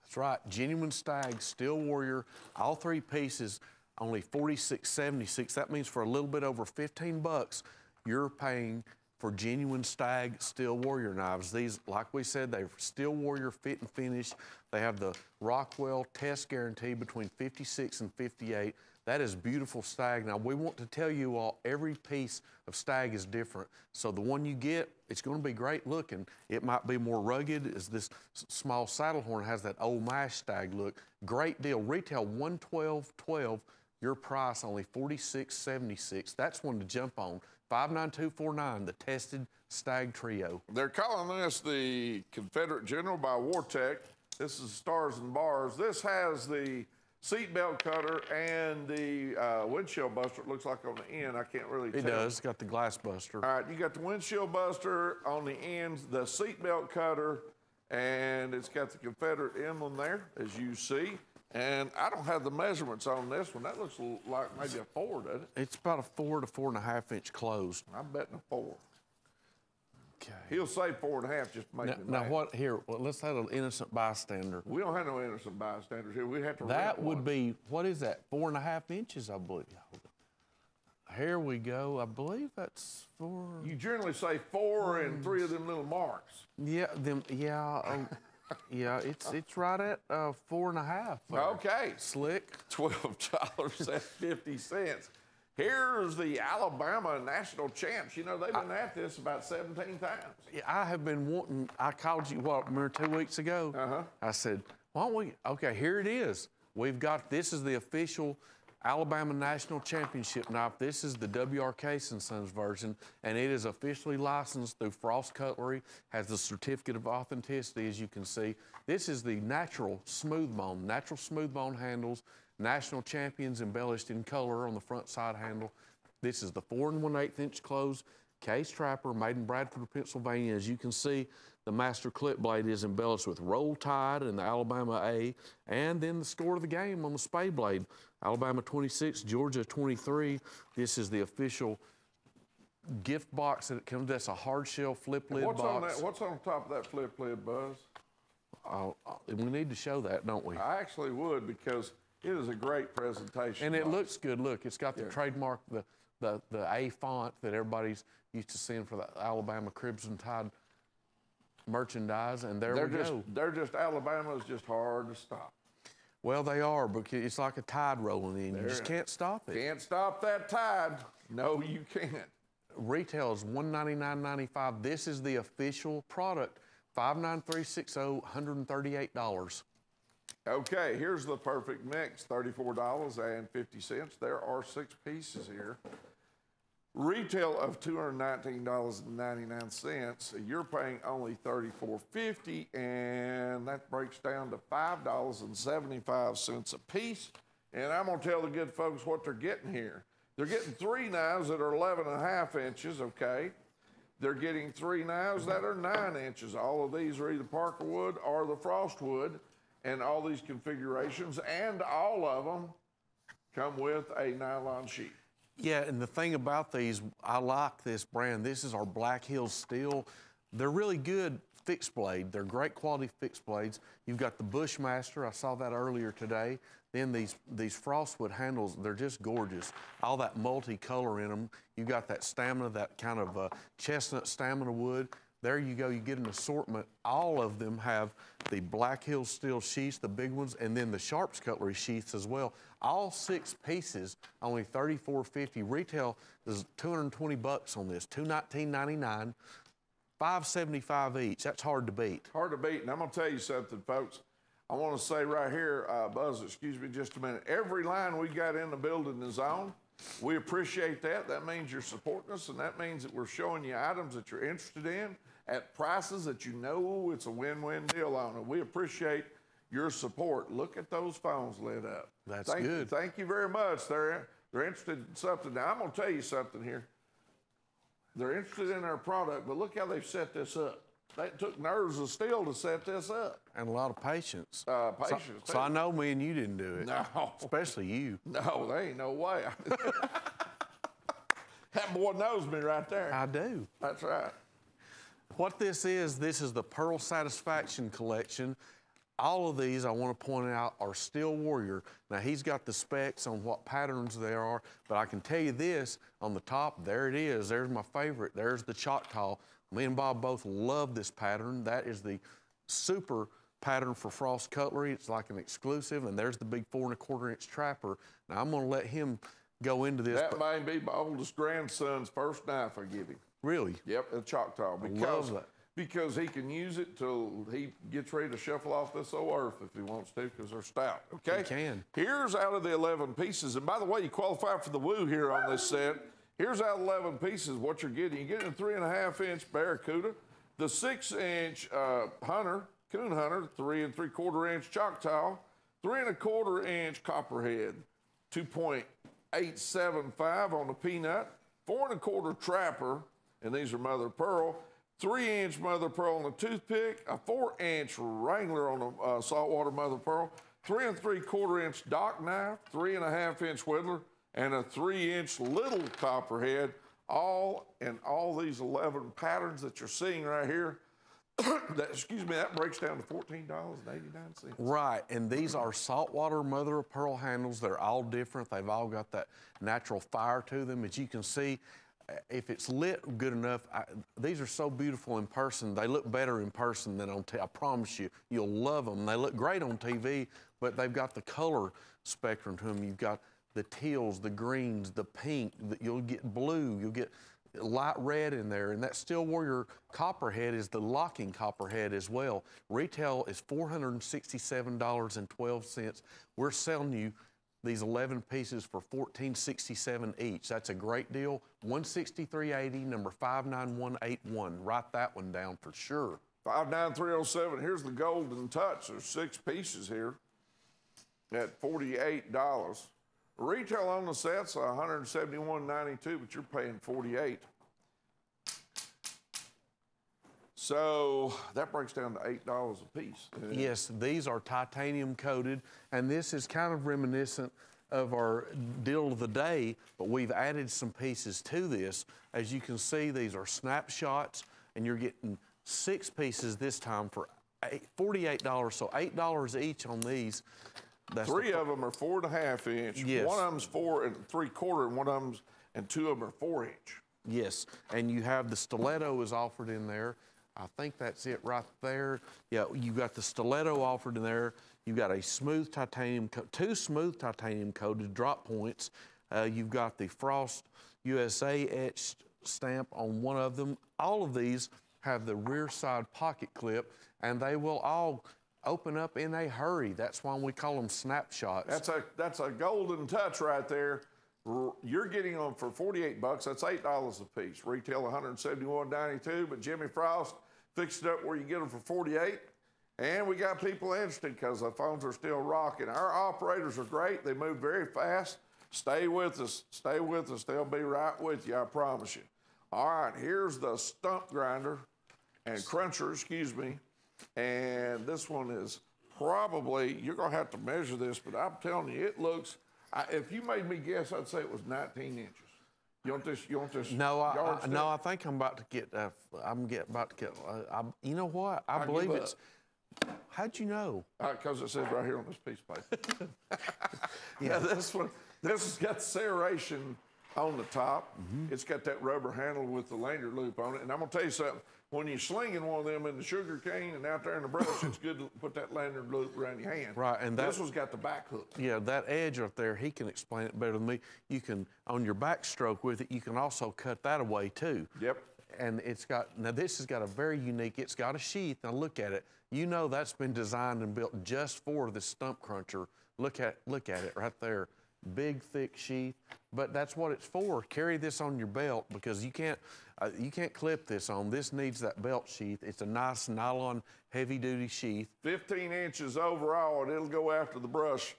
That's right. Genuine stag, steel warrior, all 3 pieces, only $46.76. That means for a little bit over 15 bucks, you're paying for genuine stag steel warrior knives. These, like we said, they're steel warrior fit and finish. They have the Rockwell test guarantee between 56 and 58. That is beautiful stag. Now, we want to tell you all, every piece of stag is different. So the one you get, it's going to be great looking. It might be more rugged, as this small saddle horn has that old mash stag look. Great deal. Retail $112.12. Your price only $46.76. That's one to jump on. 59249, the tested stag trio. They're calling this the Confederate General by Wartech. This is Stars and Bars. This has the seatbelt cutter and the windshield buster, it looks like on the end. I can't really tell. It does. It's got the glass buster. All right, you got the windshield buster on the ends, the seatbelt cutter, and it's got the Confederate emblem there, as you see. And I don't have the measurements on this one. That looks like maybe a 4, doesn't it? It's about a 4 to 4.5 inch closed. I'm betting a 4. Okay. He'll say 4.5 just to make me Now mad. what here? Well, let's have an innocent bystander. We don't have no innocent bystanders here. We have to That rent would one. be, what is that? 4.5 inches, I believe. Here we go. I believe that's 4. You generally say 4 and 3 of them little marks. Yeah, yeah. It's right at 4.5. Okay. Slick. $12.50. Here's the Alabama national champs. You know, they've been at this about 17 times. Yeah, I have been wanting. I called you. What? Remember 2 weeks ago? I said, why don't we? Okay, here it is. We've got. This is the official Alabama National Championship knife. This is the W.R. Case & Sons version, and it is officially licensed through Frost Cutlery, has the certificate of authenticity, as you can see. This is the natural smooth bone handles, national champions embellished in color on the front side handle. This is the 4 1/8 inch closed case trapper made in Bradford, Pennsylvania. As you can see, the master clip blade is embellished with Roll Tide and the Alabama A, and then the score of the game on the spade blade. Alabama 26, Georgia 23. This is the official gift box that it comes. That's a hard shell flip lid What's box. on that? What's on top of that flip lid, Buzz? We need to show that, don't we? I actually would, because it is a great presentation. And it box. looks good. Look, it's got the trademark, the A font that everybody's used to seeing for the Alabama Crimson Tide merchandise, and there we go. They're just, Alabama's just hard to stop. Well, they are, because it's like a tide rolling in. You just can't stop it. Can't stop that tide. No, you can't. Retail is $199.95. This is the official product. $59360, $138. Okay, here's the perfect mix, $34.50. There are 6 pieces here. Retail of $219.99. You're paying only $34.50, and that breaks down to $5.75 a piece. And I'm gonna tell the good folks what they're getting here. They're getting 3 knives that are 11.5 inches, okay? They're getting 3 knives that are 9 inches. All of these are either Parker wood or the frost wood, and all these configurations, and all of them come with a nylon sheath. Yeah, and the thing about these, I like this brand. This is our Black Hills Steel. They're really good fixed blade. They're great quality fixed blades. You've got the Bushmaster. I saw that earlier today. Then these frostwood handles, they're just gorgeous. All that multicolor in them. You've got that stamina, that kind of chestnut stamina wood. There you go, you get an assortment. All of them have the Black Hills Steel sheaths, the big ones, and then the Sharps Cutlery sheaths as well. All 6 pieces, only $34.50. Retail is 220 bucks on this, $219.99, $575 each. That's hard to beat. Hard to beat, and I'm gonna tell you something, folks. I wanna say right here, Buzz, excuse me just a minute. Every line we got in the building is on. We appreciate that. That means you're supporting us, and that means that we're showing you items that you're interested in at prices that you know it's a win-win deal on. And we appreciate your support. Look at those phones lit up. That's good. Thank you very much. They're interested in something. Now, I'm going to tell you something here. They're interested in our product, but look how they've set this up. They took nerves of steel to set this up. And a lot of patience. Patience. So I know me and you didn't do it. No. Especially you. No, there ain't no way. That boy knows me right there. I do. That's right. What this is the Pearl Satisfaction Collection. All of these, I want to point out, are Steel Warrior. Now, he's got the specs on what patterns there are, but I can tell you this, on the top, there it is. There's my favorite. There's the Choctaw. Me and Bob both love this pattern. That is the super pattern for Frost Cutlery. It's like an exclusive, and there's the big 4 1/4 inch trapper. Now, I'm going to let him go into this. That may be my oldest grandson's first knife I give him. Really? Yep, the Choctaw. Love that. Because he can use it till he gets ready to shuffle off this old earth if he wants to, because they're stout, okay? He can. Here's out of the 11 pieces, and by the way, you qualify for the woo here on this set. Here's out of 11 pieces what you're getting. You're getting a 3 1/2 inch Barracuda, the 6 inch Hunter, Coon Hunter, 3 3/4 inch Choctaw, 3 1/4 inch Copperhead, 2.875 on the Peanut, 4 1/4 Trapper, and these are Mother of Pearl, 3 inch Mother of Pearl on the Toothpick, a 4 inch Wrangler on the Saltwater Mother of Pearl, 3 3/4 inch Dock Knife, 3 1/2 inch Whittler, and a 3 inch Little Copperhead, all in all these 11 patterns that you're seeing right here. That breaks down to $14.89. Right, and these are saltwater Mother of Pearl handles. They're all different. They've all got that natural fire to them. As you can see, if it's lit good enough, these are so beautiful in person. They look better in person than on TV. I promise you, you'll love them. They look great on TV, but they've got the color spectrum to them. You've got the teals, the greens, the pink, you'll get blue, you'll get light red in there, and that Steel Warrior Copperhead is the locking Copperhead as well. Retail is $467.12. We're selling you these 11 pieces for $14.67 each. That's a great deal. $163.80, number 59181. Write that one down for sure. 59307. Here's the Golden Touch. There's 6 pieces here at $48. Retail on the set's $171.92, but you're paying $48. So that breaks down to $8 a piece. Yes, these are titanium coated, and this is kind of reminiscent of our deal of the day, but we've added some pieces to this. As you can see, these are snapshots, and you're getting 6 pieces this time for $48, so $8 each on these. That's 3 of them are 4 1/2 inch. Yes. One of them's 4 3/4, and one of them's, and 2 of them are 4 inch. Yes, and you have the stiletto is offered in there. I think that's it right there. Yeah, you got the stiletto offered in there. You got a smooth titanium, 2 smooth titanium coated drop points. You've got the Frost USA etched stamp on one of them. All of these have the rear side pocket clip, and they will all open up in a hurry. That's why we call them snapshots. That's a Golden Touch right there. You're getting them for $48. That's $8 a piece. Retail $171.92, but Jimmy Frost fixed it up where you get them for $48. And we got people interested because the phones are still rocking. Our operators are great. They move very fast. Stay with us. Stay with us. They'll be right with you, I promise you. All right, here's the stump grinder and cruncher, excuse me. And this one is probably, you're going to have to measure this, but I'm telling you, it looks, if you made me guess, I'd say it was 19 inches. You want this? No, I think I'm about to get, you know what? I believe it's, how'd you know? Because it says right here on this piece of paper. Yeah, this has got serration on the top. It's got that rubber handle with the lanyard loop on it. And I'm going to tell you something. When you're slinging one of them in the sugar cane and out there in the brush, it's good to put that lanyard loop around your hand. Right, and this one's got the back hook. Yeah, that edge right there, he can explain it better than me. You can, on your backstroke with it, you can also cut that away too. Yep. And it's got, now this has got a very unique, it's got a sheath. Now look at it. You know that's been designed and built just for the stump cruncher. Look at it right there. Big, thick sheath, but that's what it's for. Carry this on your belt because you can't clip this on. This needs that belt sheath. It's a nice nylon, heavy-duty sheath. 15 inches overall, and it'll go after the brush.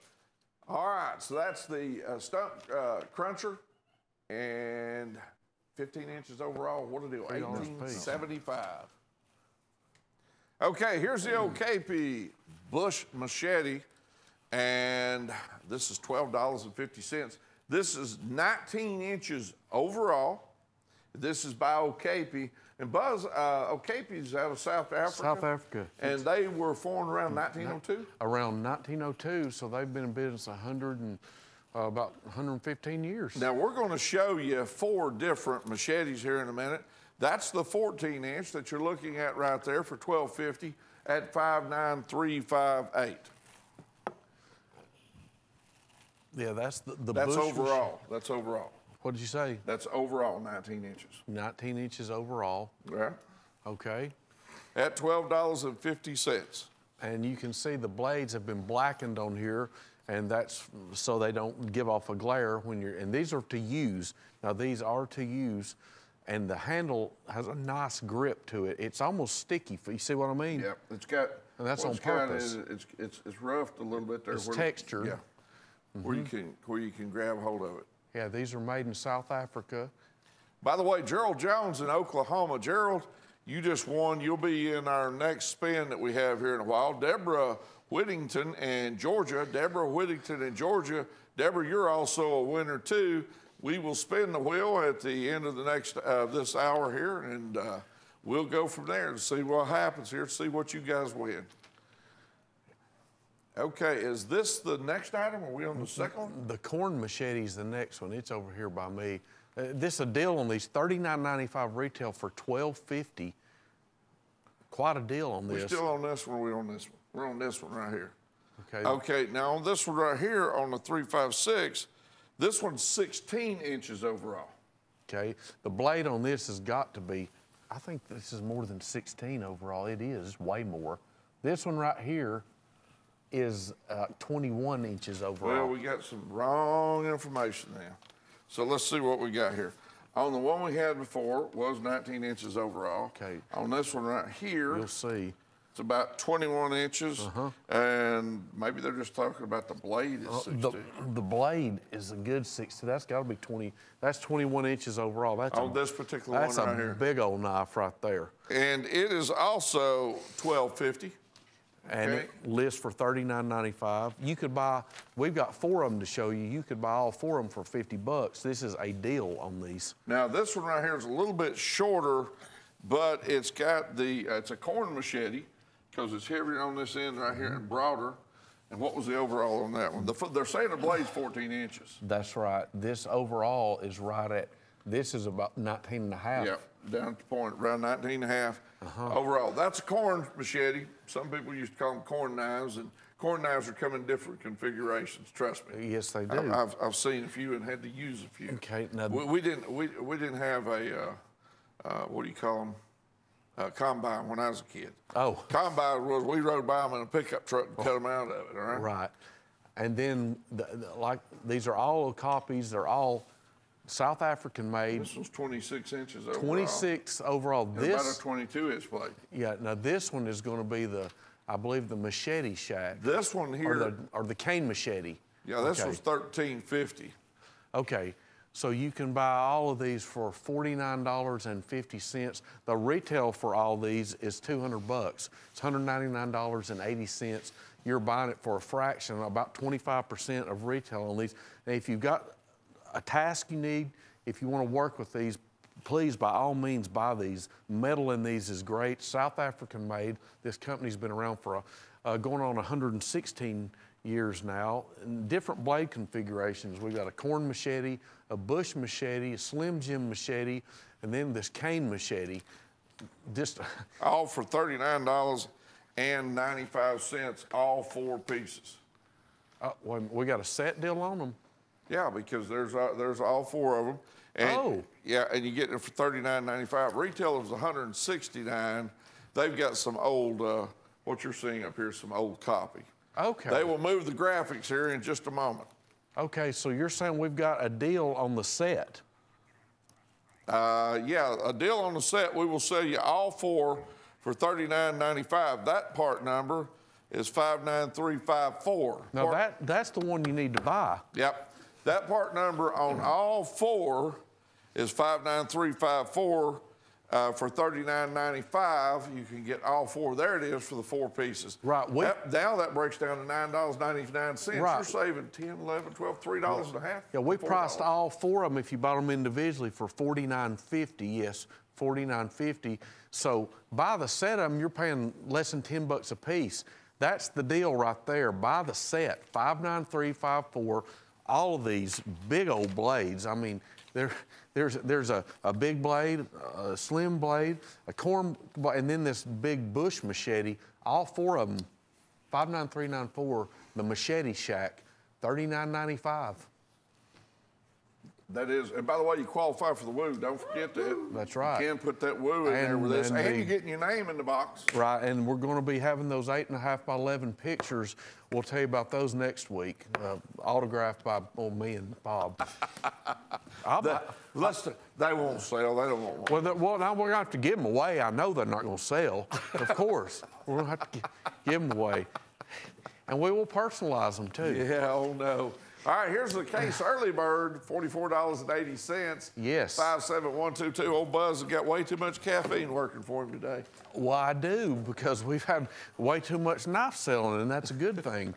All right, so that's the stump cruncher, and 15 inches overall. What a deal. $3 a piece. 1875. Okay, here's the old KP Bush machete, and this is $12.50. This is 19 inches overall. This is by Okapi. And Buzz, Okapi's out of South Africa. South Africa. And they were formed around 1902? Around 1902, so they've been in business about 115 years. Now, we're going to show you 4 different machetes here in a minute. That's the 14-inch that you're looking at right there for $12.50 at 59358. Yeah, that's the That's Bush overall. That's overall. What did you say? That's overall 19 inches. 19 inches overall. Yeah. Okay. At $12.50. And you can see the blades have been blackened on here, and that's so they don't give off a glare when you're, and these are to use. Now these are to use, and the handle has a nice grip to it. It's almost sticky, you see what I mean? Yeah, it's got, and that's on purpose. It's roughed a little bit there. It's textured. Yeah. Where you can grab hold of it. Yeah, these are made in South Africa. By the way, Gerald Jones in Oklahoma. Gerald, you just won. You'll be in our next spin that we have here in a while. Deborah Whittington and Georgia. Deborah Whittington and Georgia. Deborah, you're also a winner too. We will spin the wheel at the end of the next this hour here, and we'll go from there to see what happens here, see what you guys win. Okay, is this the next item? Are we on the second one? The corn machete is the next one. It's over here by me. This is a deal on these, $39.95 retail for $12.50. Quite a deal on this. We're still on this one, or we're on this one? We're on this one right here. Okay. Okay, now on this one right here on the 356, this one's 16 inches overall. Okay, the blade on this has got to be, I think this is more than 16 overall. It is, way more. This one right here is 21 inches overall. Well, we got some wrong information now. So let's see what we got here. On the one we had before was 19 inches overall. Okay. On this one right here, you'll see. It's about 21 inches, and maybe they're just talking about the blade is 16. The blade is a good 60. That's got to be 20. That's 21 inches overall. That's on this particular one right here. That's a big old knife right there. And it is also $12.50. And it lists for $39.95. You could buy, we've got 4 of them to show you. You could buy all 4 of them for $50. This is a deal on these. Now, this one right here is a little bit shorter, but it's got the, it's a corn machete, because it's heavier on this end right here and broader. And what was the overall on that one? They're saying the blade's 14 inches. That's right. This overall is right at, this is about 19 and a half. Yeah, down at the point, around 19 and a half. Overall, that's a corn machete. Some people used to call them corn knives, and corn knives are coming in different configurations, trust me. Yes, they do. I've seen a few and had to use a few. Okay, now we didn't have a, what do you call them? Combine when I was a kid. Oh. Combine was, we rode by them in a pickup truck and cut them out of it, all right? Right. And then, like, these are all copies. They're all South African made. This one's 26 inches overall. 26 overall. And about a 22-inch blade. Yeah, now this one is going to be the, I believe, the machete shack. This one here. Or the cane machete. Yeah, this was $13.50. Okay. So you can buy all of these for $49.50. The retail for all these is $200. It's $199.80. You're buying it for a fraction, about 25% of retail on these. And if you've got a task you need, if you want to work with these, please, by all means, buy these. Metal in these is great. South African made. This company's been around for going on 116 years now. In different blade configurations. We've got a corn machete, a bush machete, a slim jim machete, and then this cane machete. Just all for $39.95, all 4 pieces. Well, we got a set deal on them. Yeah, because there's all 4 of them. And, yeah, and you get it for $39.95. Retail is $169. They've got some old, what you're seeing up here, some old copy. Okay. They will move the graphics here in just a moment. Okay, so you're saying we've got a deal on the set? Yeah, a deal on the set. We will sell you all 4 for $39.95. That part number is 59354. Now that's the one you need to buy. Yep. That part number on all 4 is 59354 for $39.95. You can get all four. There it is for the 4 pieces. Right. Now that breaks down to $9.99. Right. You're saving 10, 11, 12, $3 and a half. Yeah, we priced all 4 of them if you bought them individually for $49.50. Yes, $49.50. So buy the set of them, you're paying less than $10 a piece. That's the deal right there. Buy the set, 59354. All of these big old blades. I mean, there's a big blade, a slim blade, a corn, and then this big bush machete. All 4 of them, 59394. The Machete Shack, $39.95. That is, and by the way, you qualify for the woo. Don't forget that. That's right. You can put that woo in there with this, and you're getting your name in the box. Right, and we're going to be having those 8.5 by 11 pictures. We'll tell you about those next week, autographed by me and Bob. They won't sell. They don't want one. Well, now we're going to have to give them away. I know they're not going to sell. Of course. We're going to have to give them away. And we will personalize them, too. Yeah, oh, no. All right, here's the case early bird, $44.80. Yes. 57122. Old Buzz has got way too much caffeine working for him today. Well, I do, because we've had way too much knife selling, and that's a good thing.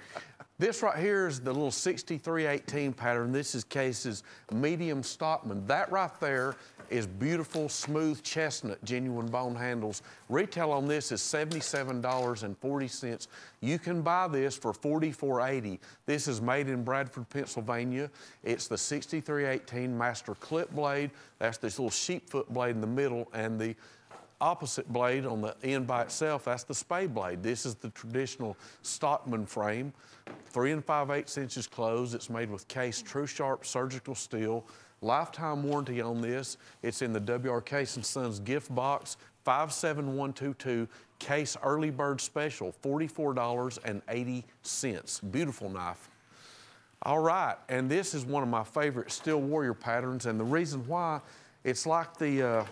This right here is the little 6318 pattern. This is Case's medium Stockman. That right there is beautiful, smooth chestnut, genuine bone handles. Retail on this is $77.40. You can buy this for $44.80. This is made in Bradford, Pennsylvania. It's the 6318 Master Clip blade. That's this little sheep foot blade in the middle, and the opposite blade on the end by itself, that's the spade blade. This is the traditional Stockman frame, 3 5/8 inches closed. It's made with Case True Sharp surgical steel. Lifetime warranty on this. It's in the W.R. Case & Sons gift box, 57122. Case Early Bird Special, $44.80. Beautiful knife. All right, and this is one of my favorite Steel Warrior patterns, and the reason why, it's like the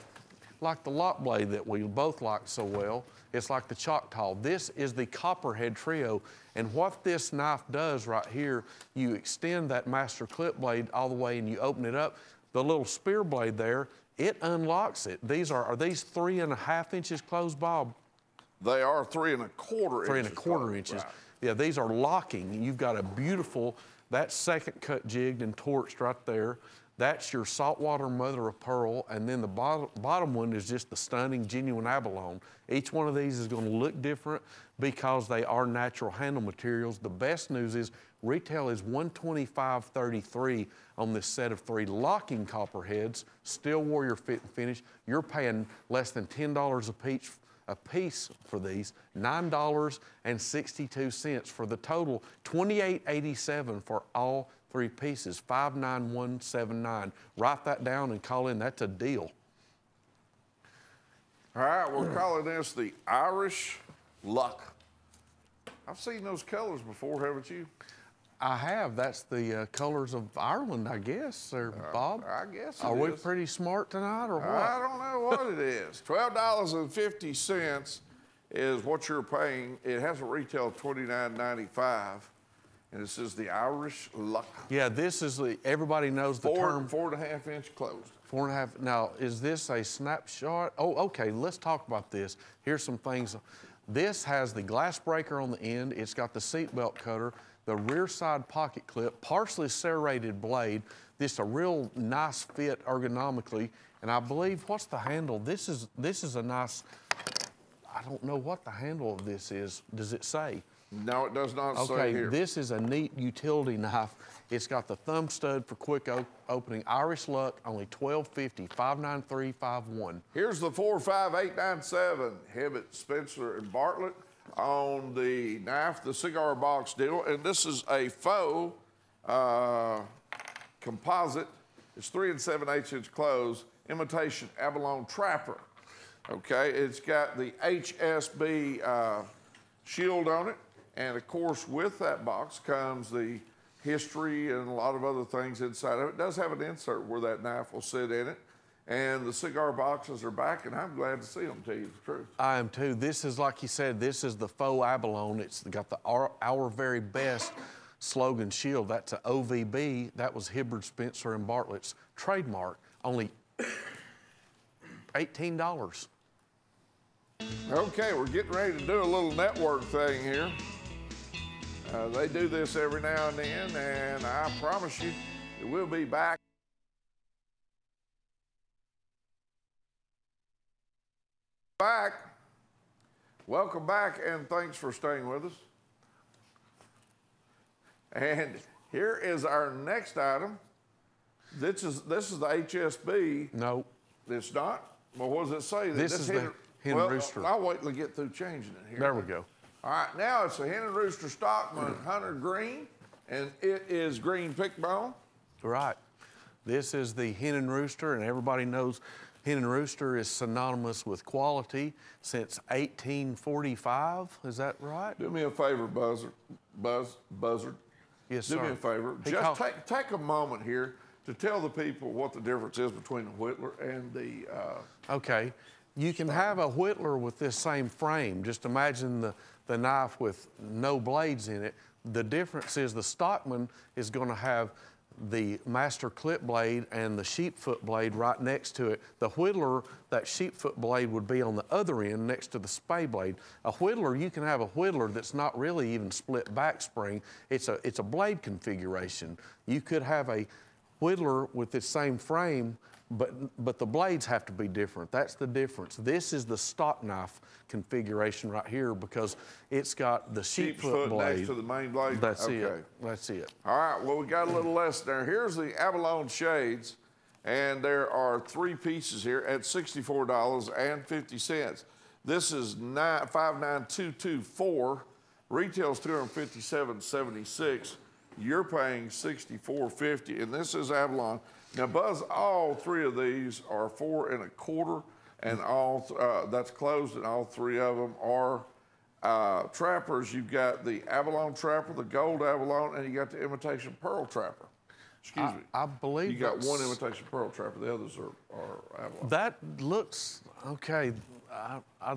lock blade that we both like so well. It's like the Choctaw. This is the Copperhead Trio, and what this knife does right here, you extend that master clip blade all the way and you open it up. The little spear blade there, it unlocks it. Are these 3 1/2 inches closed, Bob? They are 3 1/4 3 inches. 1/4 inches. Right. Yeah, these are locking. You've got a beautiful, that second cut jigged and torched right there. That's your saltwater mother of pearl, and then the bottom one is just the stunning genuine abalone. Each one of these is going to look different because they are natural handle materials. The best news is retail is $125.33 on this set of 3 locking copperheads, Steel Warrior fit and finish. You're paying less than $10 a piece for these, $9.62 for the total, $28.87 for all 3 pieces, 59179. Write that down and call in. That's a deal. All right, we're calling this the Irish Luck. I've seen those colors before, haven't you? I have. That's the colors of Ireland, I guess, sir, Bob. I guess Are we pretty smart tonight, or what? I don't know what it is. $12.50 is what you're paying. It has a retail of $29.95. And this is the Irish Luck. Yeah, this is everybody knows the term. 4 1/2 inch closed. 4 1/2. Now, is this a snapshot? Oh, okay, let's talk about this. Here's some things. This has the glass breaker on the end. It's got the seatbelt cutter, the rear side pocket clip, partially serrated blade. This is a real nice fit ergonomically. And I believe, what's the handle? This is a nice, I don't know what the handle of this is. Does it say? No, it does not say here. Okay, this is a neat utility knife. It's got the thumb stud for quick opening. Irish Luck, only $12.50, 59351. Here's the 45897 Hibbett, Spencer, and Bartlett on the knife, the cigar box deal. And this is a faux composite. It's 3 7/8 inch closed, imitation abalone trapper. Okay, it's got the HSB shield on it. And of course, with that box comes the history and a lot of other things inside of it. It does have an insert where that knife will sit in it. And the cigar boxes are back, and I'm glad to see them, to tell you the truth. I am too. This is, like you said, this is the faux abalone. It's got the our very best slogan shield. That's an OVB. That was Hibbard, Spencer, and Bartlett's trademark. Only $18. Okay, we're getting ready to do a little network thing here. They do this every now and then, and I promise you that we'll be back. Welcome back, and thanks for staying with us. And here is our next item. This is the HSB. No. It's not? Well, what does it say? This is the hen rooster. I'll wait till I get through changing it here. There we go. All right, now it's a hen and rooster Stockman Hunter Green, and it is green pickbone. Right. This is the hen and rooster, and everybody knows hen and rooster is synonymous with quality since 1845. Is that right? Do me a favor, Buzzard. Yes, sir. Do me a favor. Just take a moment here to tell the people what the difference is between the Whittler and the... Okay. You can have a Whittler with this same frame. Just imagine the knife with no blades in it. The difference is the Stockman is going to have the master clip blade and the sheepfoot blade right next to it. The Whittler, that sheepfoot blade would be on the other end next to the spay blade. A Whittler, you can have a Whittler that's not really even split back spring. It's a blade configuration. You could have a Whittler with the same frame, but the blades have to be different. That's the difference. This is the stock knife configuration right here because it's got the sheepfoot blade next to the main blade. That's it. That's it. All right. Well, we got a little less there. Here's the abalone shades, and there are 3 pieces here at $64.50. This is $59224. Retails $257.76. You're paying $64.50, and this is abalone. Now, Buzz, all 3 of these are 4 1/4, and that's closed, and all 3 of them are trappers. You've got the abalone trapper, the gold abalone, and you got the imitation pearl trapper. Excuse me. I believe you got one imitation pearl trapper. The others are abalone. That looks okay.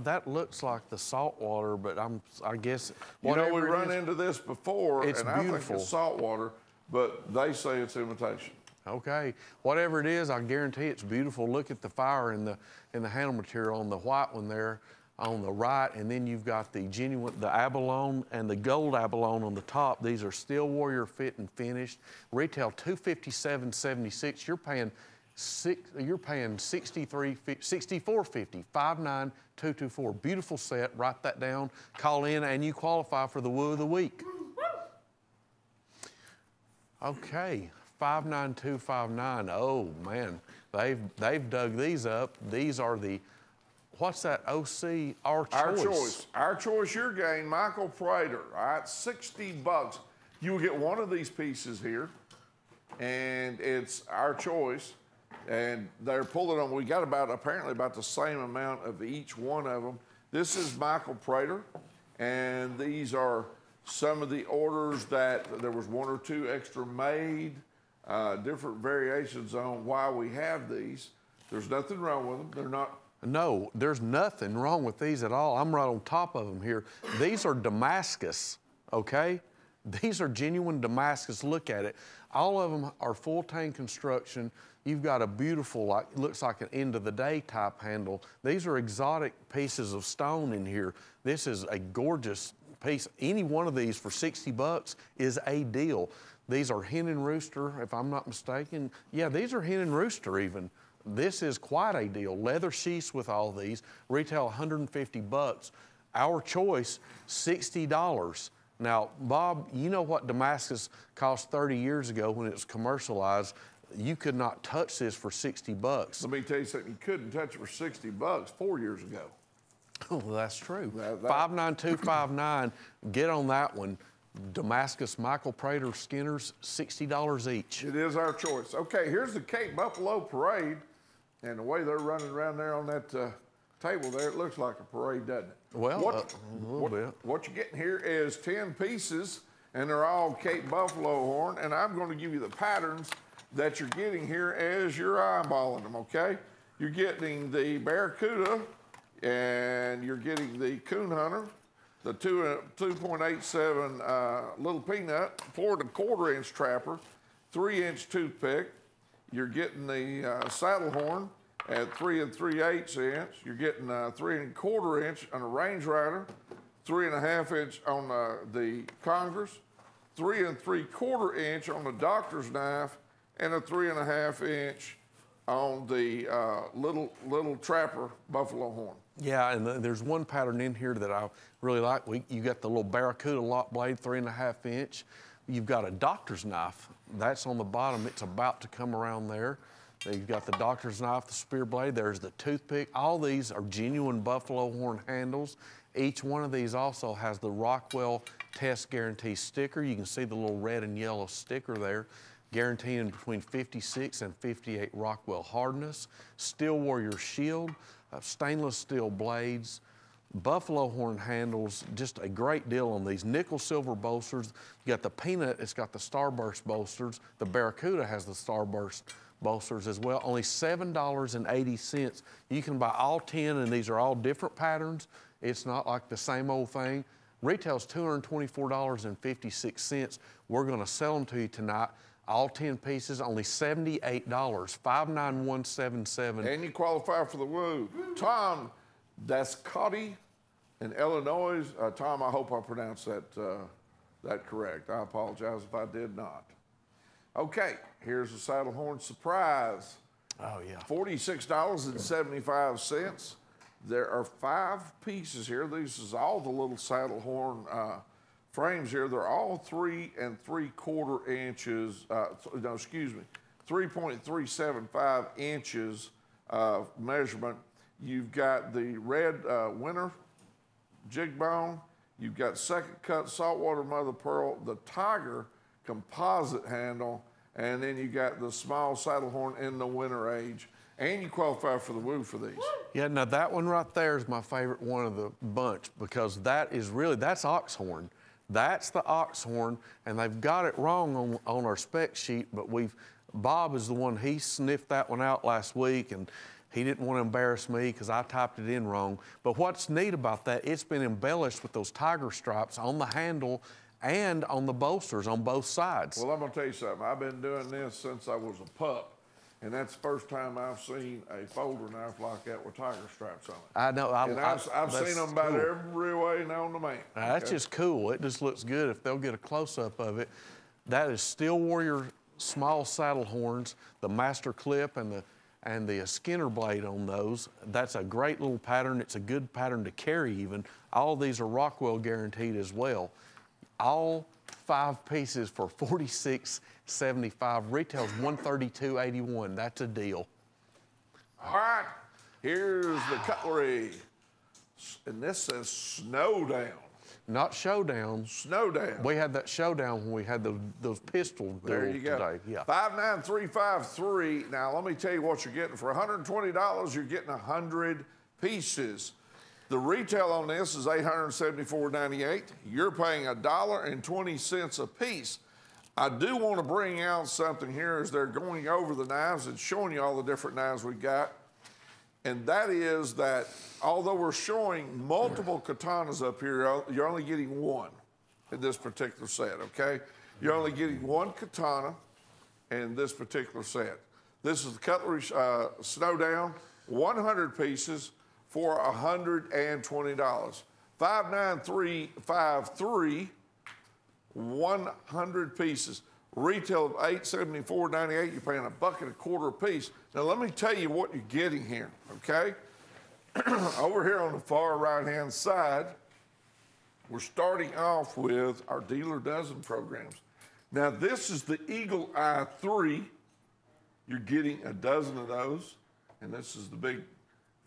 That looks like the saltwater, but I guess we run into this before, it's and I beautiful. think it's saltwater, but they say it's imitation. Okay, whatever it is, I guarantee it's beautiful. Look at the fire in the handle material on the white one there on the right, and then you've got the abalone and the gold abalone on the top. These are Steel Warrior fit and finished. Retail $257.76. You're paying $64.50. 59224. Beautiful set. Write that down. Call in, and you qualify for the Woo of the Week. Okay. 59259. Oh man, they've dug these up. These are the, what's that? OC Our Choice. Our Choice, your gain. Michael Prater. All right, $60. You will get one of these pieces here, and it's Our Choice. And they're pulling them. We got apparently about the same amount of each one of them. This is Michael Prater, and these are some of the orders that there was 1 or 2 extra made. Different variations on why we have these. There's nothing wrong with them. They're not. No, there's nothing wrong with these at all. I'm right on top of them here. These are Damascus, okay? These are genuine Damascus. Look at it. All of them are full tank construction. You've got a beautiful, looks like an end of the day type handle. These are exotic pieces of stone in here. This is a gorgeous piece. Any one of these for $60 is a deal. These are hen and rooster, if I'm not mistaken. Yeah, these are hen and rooster even. This is quite a deal. Leather sheaths with all these. Retail $150. Our Choice, $60. Now, Bob, you know what Damascus cost 30 years ago when it was commercialized. You could not touch this for $60. Let me tell you something. You couldn't touch it for $60 4 years ago. Oh, well, that's true. 59259. Get on that one. Damascus Michael Prater Skinners, $60 each. It is Our Choice. Okay, here's the Cape Buffalo Parade, and the way they're running around there on that table there, it looks like a parade, doesn't it? Well, a little bit. What you're getting here is 10 pieces, and they're all Cape Buffalo horn, and I'm going to give you the patterns that you're getting here as you're eyeballing them, okay? You're getting the Barracuda, and you're getting the Coon Hunter, the 2.87 Little Peanut, 4 1/4 inch trapper, 3 inch toothpick. You're getting the saddle horn at 3 3/8 inch. You're getting 3 1/4 inch on a Range Rider, 3 1/2 inch on the Congress, 3 3/4 inch on the Doctor's Knife, and a 3 1/2 inch on the little Trapper buffalo horn. Yeah, and there's one pattern in here that I really like. You got the little Barracuda lock blade, 3 1/2 inch. You've got a Doctor's Knife. That's on the bottom. It's about to come around there. You've got the Doctor's Knife, the spear blade. There's the toothpick. All these are genuine buffalo horn handles. Each one of these also has the Rockwell Test Guarantee sticker. You can see the little red and yellow sticker there, guaranteeing between 56 and 58 Rockwell hardness. Steel Warrior shield, stainless steel blades, buffalo horn handles, just a great deal on these. Nickel silver bolsters. You got the Peanut, it's got the Starburst bolsters. The Barracuda has the Starburst bolsters as well. Only $7.80. You can buy all 10, and these are all different patterns. It's not like the same old thing. Retails $224.56. We're gonna sell them to you tonight. All 10 pieces, only $78, $59177. And you qualify for the Woo. Tom Dascotti in Illinois. Tom, I hope I pronounced that correct. I apologize if I did not. Okay, here's the saddle horn surprise. Oh, yeah. $46.75. There are 5 pieces here. This is all the little saddle horn frames here. They're all 3 3/4 inches, 3.375 inches measurement. You've got the red winter jig bone. You've got second cut saltwater mother pearl, the Tiger composite handle, and then you got the small saddle horn in the winter age. And you qualify for the Woo for these. Yeah, now that one right there is my favorite one of the bunch, because that's ox horn. That's the ox horn, and they've got it wrong on our spec sheet, but Bob is the one, he sniffed that one out last week, and he didn't want to embarrass me because I typed it in wrong. But what's neat about that, it's been embellished with those tiger stripes on the handle and on the bolsters on both sides. Well, I'm gonna tell you something. I've been doing this since I was a pup. And that's the first time I've seen a folder knife like that with tiger stripes on it. I know. I've seen them about every way known to man. That's just cool. It just looks good if they'll get a close-up of it. That is Steel Warrior small saddle horns, the master clip and the Skinner blade on those. That's a great little pattern. It's a good pattern to carry even. All these are Rockwell guaranteed as well. All 5 pieces for $46.75. Retails $132.81. That's a deal. All right, here's the Cutlery. And this says Snow Down. Not Showdown. Snow Down. We had that Showdown when we had those pistol There you go. today. Yeah. 59353. Now, let me tell you what you're getting. For $120, you're getting 100 pieces. The retail on this is $874.98. You're paying $1.20 a piece. I do want to bring out something here as they're going over the knives and showing you all the different knives we got. And that is that although we're showing multiple katanas up here, you're only getting one in this particular set, okay? You're only getting one katana in this particular set. This is the Cutlery Snow Down, 100 pieces for $120. 59353, 100 pieces. Retail of $874.98. You're paying $1.25 a piece. Now let me tell you what you're getting here, okay? Over here on the far right-hand side, we're starting off with our dealer dozen programs. Now this is the Eagle Eye 3. You're getting a dozen of those, and this is the big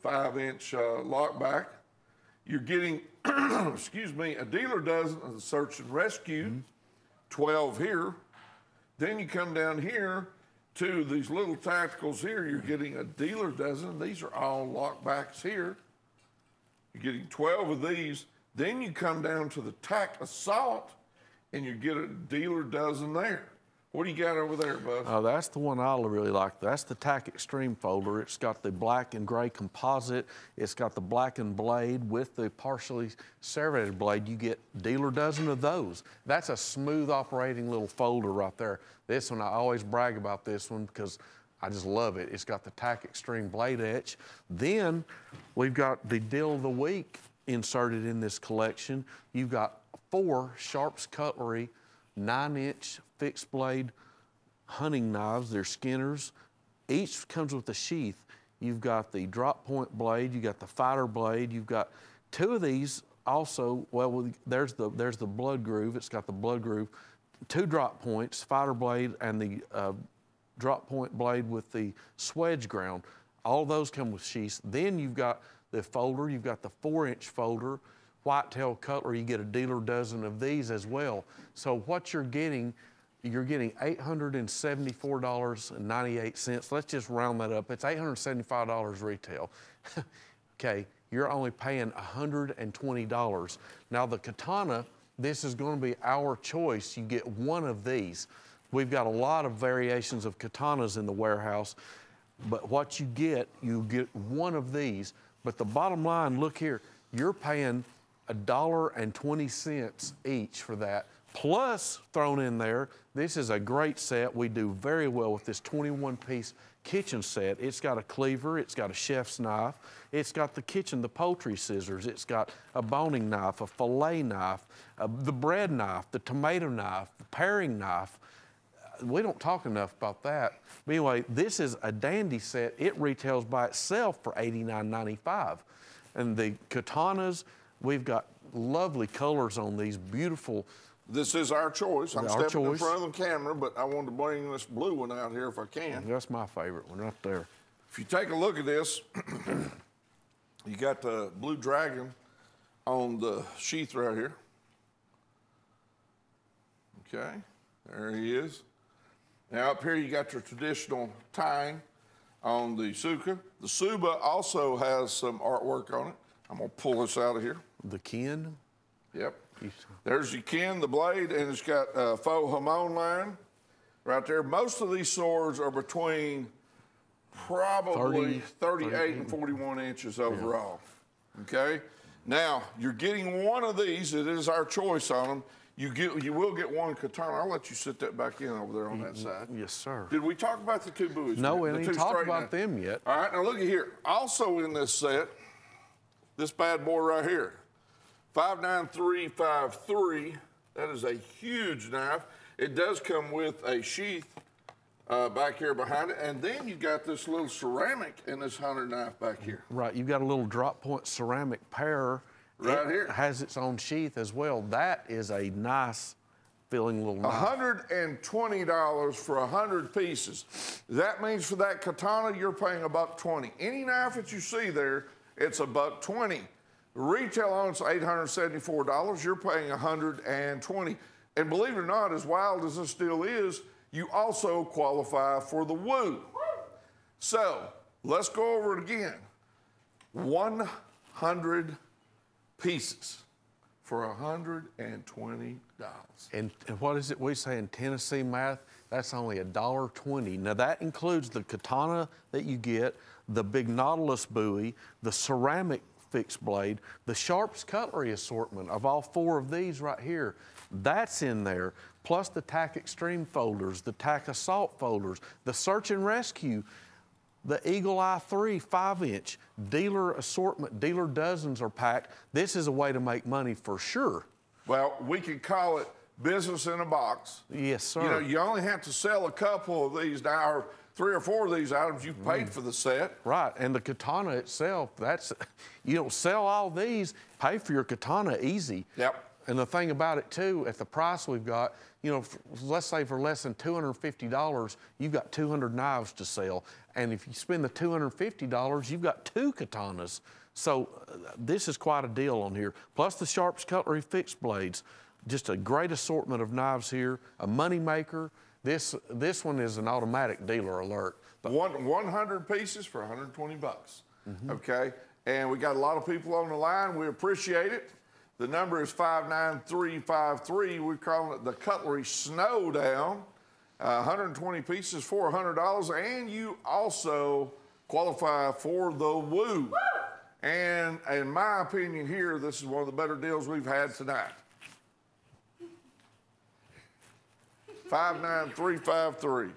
5-inch lockback. You're getting, excuse me, a dealer dozen of the Search and Rescue, 12 here. Then you come down here to these little tacticals here. You're getting a dealer dozen. These are all lockbacks here. You're getting 12 of these. Then you come down to the Tac Assault, and you get a dealer dozen there. What do you got over there, bud? Oh, that's the one I really like. That's the Tac Extreme folder. It's got the black and gray composite. It's got the blackened blade with the partially serrated blade. You get dealer dozen of those. That's a smooth operating little folder right there. This one, I always brag about this one because I just love it. It's got the Tack Extreme blade etch. Then we've got the deal of the week inserted in this collection. You've got 4 Sharps Cutlery 9-inch fixed blade hunting knives. They're Skinners. Each comes with a sheath. You've got the drop point blade. You've got the fighter blade. You've got 2 of these also. Well, there's the blood groove. It's got the blood groove. 2 drop points, fighter blade, and the drop point blade with the swedge ground. All those come with sheaths. Then you've got the folder. You've got the 4-inch folder. Whitetail Cutlery, you get a dealer dozen of these as well. So what you're getting $874.98. Let's just round that up. It's $875 retail. Okay, you're only paying $120. Now the Katana, this is going to be our choice. You get one of these. We've got a lot of variations of katanas in the warehouse, but what you get one of these. But the bottom line, look here, you're paying $1.20 each for that. Plus, thrown in there, this is a great set. We do very well with this 21-piece kitchen set. It's got a cleaver, it's got a chef's knife, it's got the poultry scissors, it's got a boning knife, a fillet knife, the bread knife, the tomato knife, the paring knife. We don't talk enough about that. But anyway, this is a dandy set. It retails by itself for $89.95. And the katanas, we've got lovely colors on these, beautiful. This is our choice. I'm stepping in front of the camera, but I wanted to bring this blue one out here if I can. That's my favorite one right there. If you take a look at this, you got the blue dragon on the sheath right here. Okay, there he is. Now up here you got your traditional tine on the Suka. The Suba also has some artwork on it. I'm gonna pull this out of here. The Kin? Yep. There's your Kin, the blade, and it's got a faux hamon line right there. Most of these swords are between probably 38 and 41 inches overall. Yeah. Okay? Now, you're getting one of these. It is our choice on them. You will get one katana. I'll let you sit that back in over there on that side. Yes, sir. Did we talk about the 2 buoys? No, we didn't talk about them yet. All right, now look at here. Also in this set, this bad boy right here, 59353. That is a huge knife. It does come with a sheath back here behind it, and then you got this little ceramic in this hunter knife back here. Right, you've got a little drop point ceramic pair. Right here. It has its own sheath as well. That is a nice feeling little knife. $120 for 100 pieces. That means for that katana, you're paying $120. Any knife that you see there, it's $120. Retail on it's $874. You're paying $120. And believe it or not, as wild as this deal is, you also qualify for the woo. So let's go over it again. 100 pieces for $120. And what is it we say in Tennessee math? That's only $1.20. Now that includes the katana that you get, the big Nautilus buoy, the ceramic fixed blade, the Sharps Cutlery assortment of all 4 of these right here. That's in there, plus the Tack Extreme folders, the Tack Assault folders, the Search and Rescue, the Eagle Eye 3 5-inch, dealer assortment, dealer dozens are packed. This is a way to make money for sure. Well, we could call it business in a box. Yes, sir. You know, you only have to sell a couple of these now, or 3 or 4 of these items. You've paid for the set. Right, and the katana itself, you don't sell all these, pay for your katana easy. Yep. And the thing about it too, at the price we've got, you know, let's say for less than $250, you've got 200 knives to sell. And if you spend the $250, you've got 2 katanas. So this is quite a deal on here. Plus the Sharps Cutlery fixed blades. Just a great assortment of knives here, a money maker. This one is an automatic dealer alert. 100 pieces for 120 bucks. Okay? And we got a lot of people on the line. We appreciate it. The number is 59353. We're calling it the Cutlery Snowdown. 120 pieces for $100, and you also qualify for the woo. And in my opinion here, this is one of the better deals we've had tonight. 59353.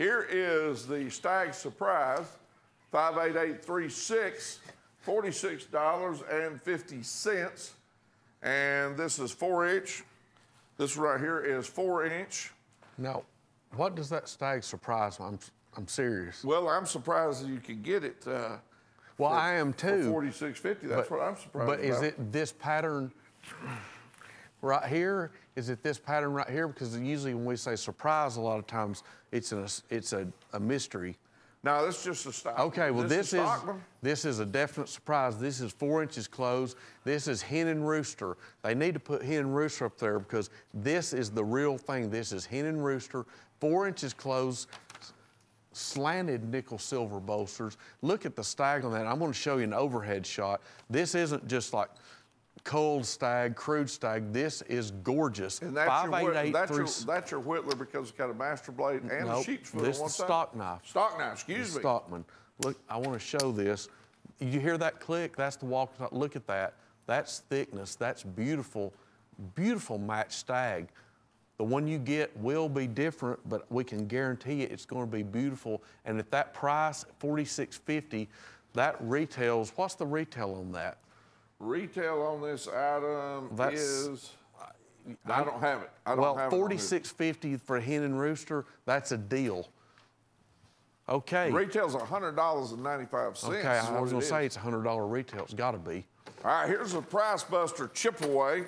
Here is the Stag Surprise, 58836, $46.50. And this is 4-inch. This right here is 4-inch. Now, what does that Stag Surprise? I'm serious. Well, I'm surprised that you could get it. Well, I am too. For $46.50. That's what I'm surprised But about. is it this pattern right here? Is it this pattern right here? Because usually when we say surprise, a lot of times it's a mystery. No, this is just a stock. Okay, well this is a definite surprise. This is 4 inches closed. This is hen and rooster. They need to put hen and rooster up there because this is the real thing. This is hen and rooster, 4 inches closed, slanted nickel silver bolsters. Look at the stag on that. I'm going to show you an overhead shot. This isn't just like cold stag, crude stag. This is gorgeous. And that's your Whittler because it's got a master blade and a sheep's foot on one side. This is stock knife. Stock knife, excuse me. Stockman. Look, I want to show this. You hear that click? That's the walk. Look at that. That's thickness. That's beautiful, beautiful match stag. The one you get will be different, but we can guarantee you it's going to be beautiful. And at that price, $46.50, that retails. What's the retail on that? Retail on this item is, I don't have it. I don't have it. $46.50 for hen and rooster, that's a deal. Okay. Retail's $100.95. Okay, I was going to say it's a $100 retail. It's got to be. All right, here's a Price Buster chip away,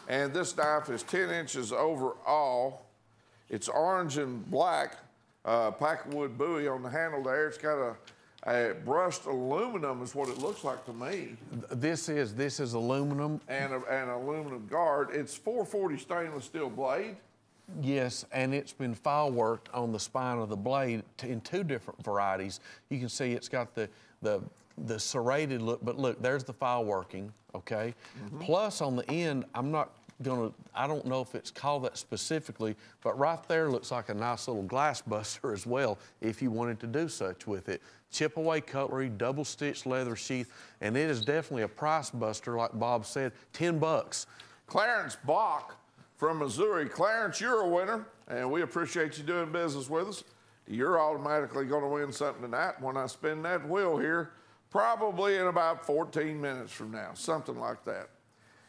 and this knife is 10 inches overall. It's orange and black, packerwood buoy on the handle there. It's got a brushed aluminum is what it looks like to me. This is aluminum. And an aluminum guard. It's 440 stainless steel blade. Yes, and it's been file worked on the spine of the blade in 2 different varieties. You can see it's got the serrated look, but look, there's the file working, okay? Plus on the end, I don't know if it's called that specifically, but right there looks like a nice little glass buster as well if you wanted to do such with it. Chip away cutlery, double stitched leather sheath, and it is definitely a price buster, like Bob said, 10 bucks. Clarence Bach from Missouri. Clarence, you're a winner, and we appreciate you doing business with us. You're automatically going to win something tonight when I spin that wheel here, probably in about 14 minutes from now, something like that.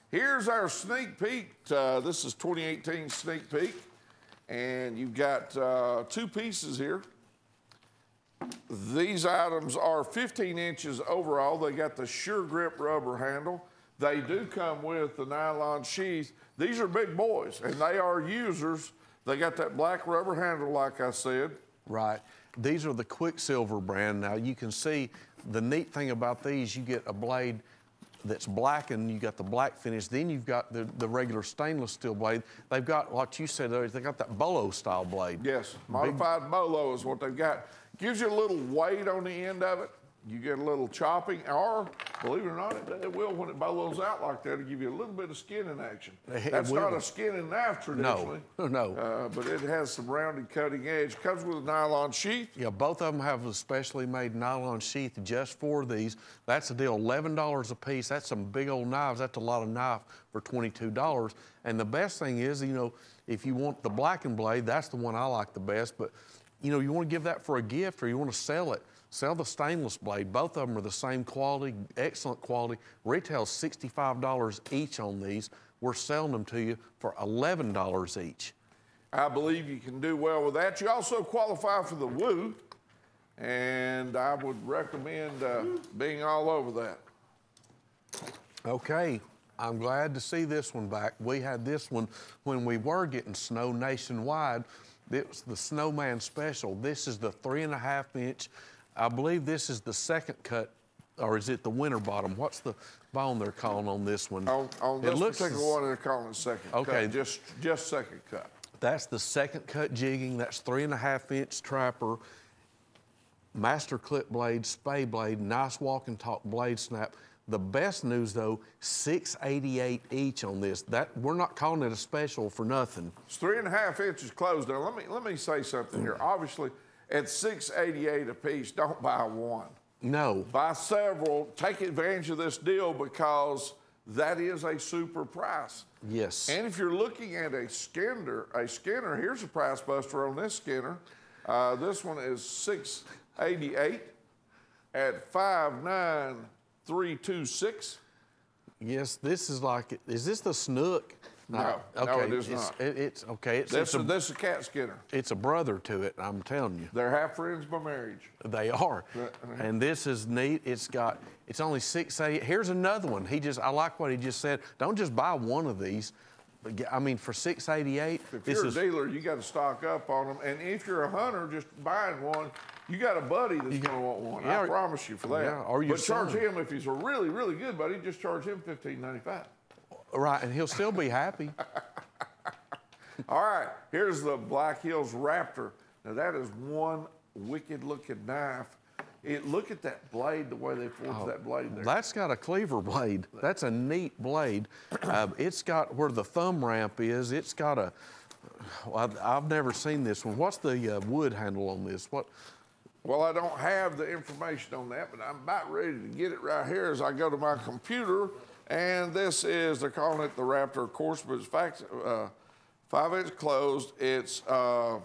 Here's our sneak peek. This is 2018 sneak peek, and you've got 2 pieces here. These items are 15 inches overall. They got the Sure Grip rubber handle. They do come with the nylon sheath. These are big boys, and they are users. They got that black rubber handle, like I said. Right. These are the Quicksilver brand. Now, you can see the neat thing about these, you get a blade that's blackened, you got the black finish, then you've got the regular stainless steel blade. They've got, what you said, they got that bolo style blade. Yes, modified bolo is what they've got. Gives you a little weight on the end of it. You get a little chopping, or believe it or not, it will when it bolos out like that. It'll give you a little bit of skinning action. That's not a skinning knife traditionally. No. But it has some rounded cutting edge. Comes with a nylon sheath. Yeah, both of them have a specially made nylon sheath just for these. That's a deal, $11 a piece. That's some big old knives. That's a lot of knife for $22. And the best thing is, you know, if you want the blackened blade, that's the one I like the best. But, you know, you want to give that for a gift or you want to sell it. Sell the stainless blade. Both of them are the same quality, excellent quality. Retail $65 each on these. We're selling them to you for $11 each. I believe you can do well with that. You also qualify for the Woo, and I would recommend being all over that. Okay, I'm glad to see this one back. We had this one when we were getting snow nationwide. It was the Snowman Special. This is the 3.5 inch. I believe this is the second cut, or is it the winter bottom? What's the bone they're calling on this one? On this particular one, they're calling it second cut. Just second cut. That's the second cut jigging. That's 3.5 inch trapper, master clip blade, spay blade, nice walk and talk blade snap. The best news though, $688 each on this. We're not calling it a special for nothing. It's 3.5 inches closed. Now let me say something here. Obviously, at $688 a piece, don't buy one. No. Buy several. Take advantage of this deal because that is a super price. Yes. And if you're looking at a skinner, here's a price buster on this skinner. This one is $688 at 59326. Yes, this is like, is this the snook? No, no, it is not. It's okay. This is a cat skinner. It's a brother to it, I'm telling you. They're half friends by marriage. They are. And this is neat. It's only $688. Here's another one. I like what he just said. Don't just buy one of these. I mean, for $688. If you're a dealer, you got to stock up on them. And if you're a hunter, just buying one, you got a buddy that's going to want one. Yeah, I promise you for that. Yeah, or your son. Charge him, if he's a really, really good buddy, just charge him $15.95. Right, and he'll still be happy. All right, here's the Black Hills Raptor. Now that is one wicked looking knife. Look at that blade, the way they forged that blade there. That's got a cleaver blade. That's a neat blade. It's got where the thumb ramp is. It's got a, I've never seen this one. What's the wood handle on this? What? Well, I don't have the information on that, but I'm about ready to get it right here as I go to my computer. And this is, they're calling it the Raptor, of course, but it's 5-inch closed. It's, they're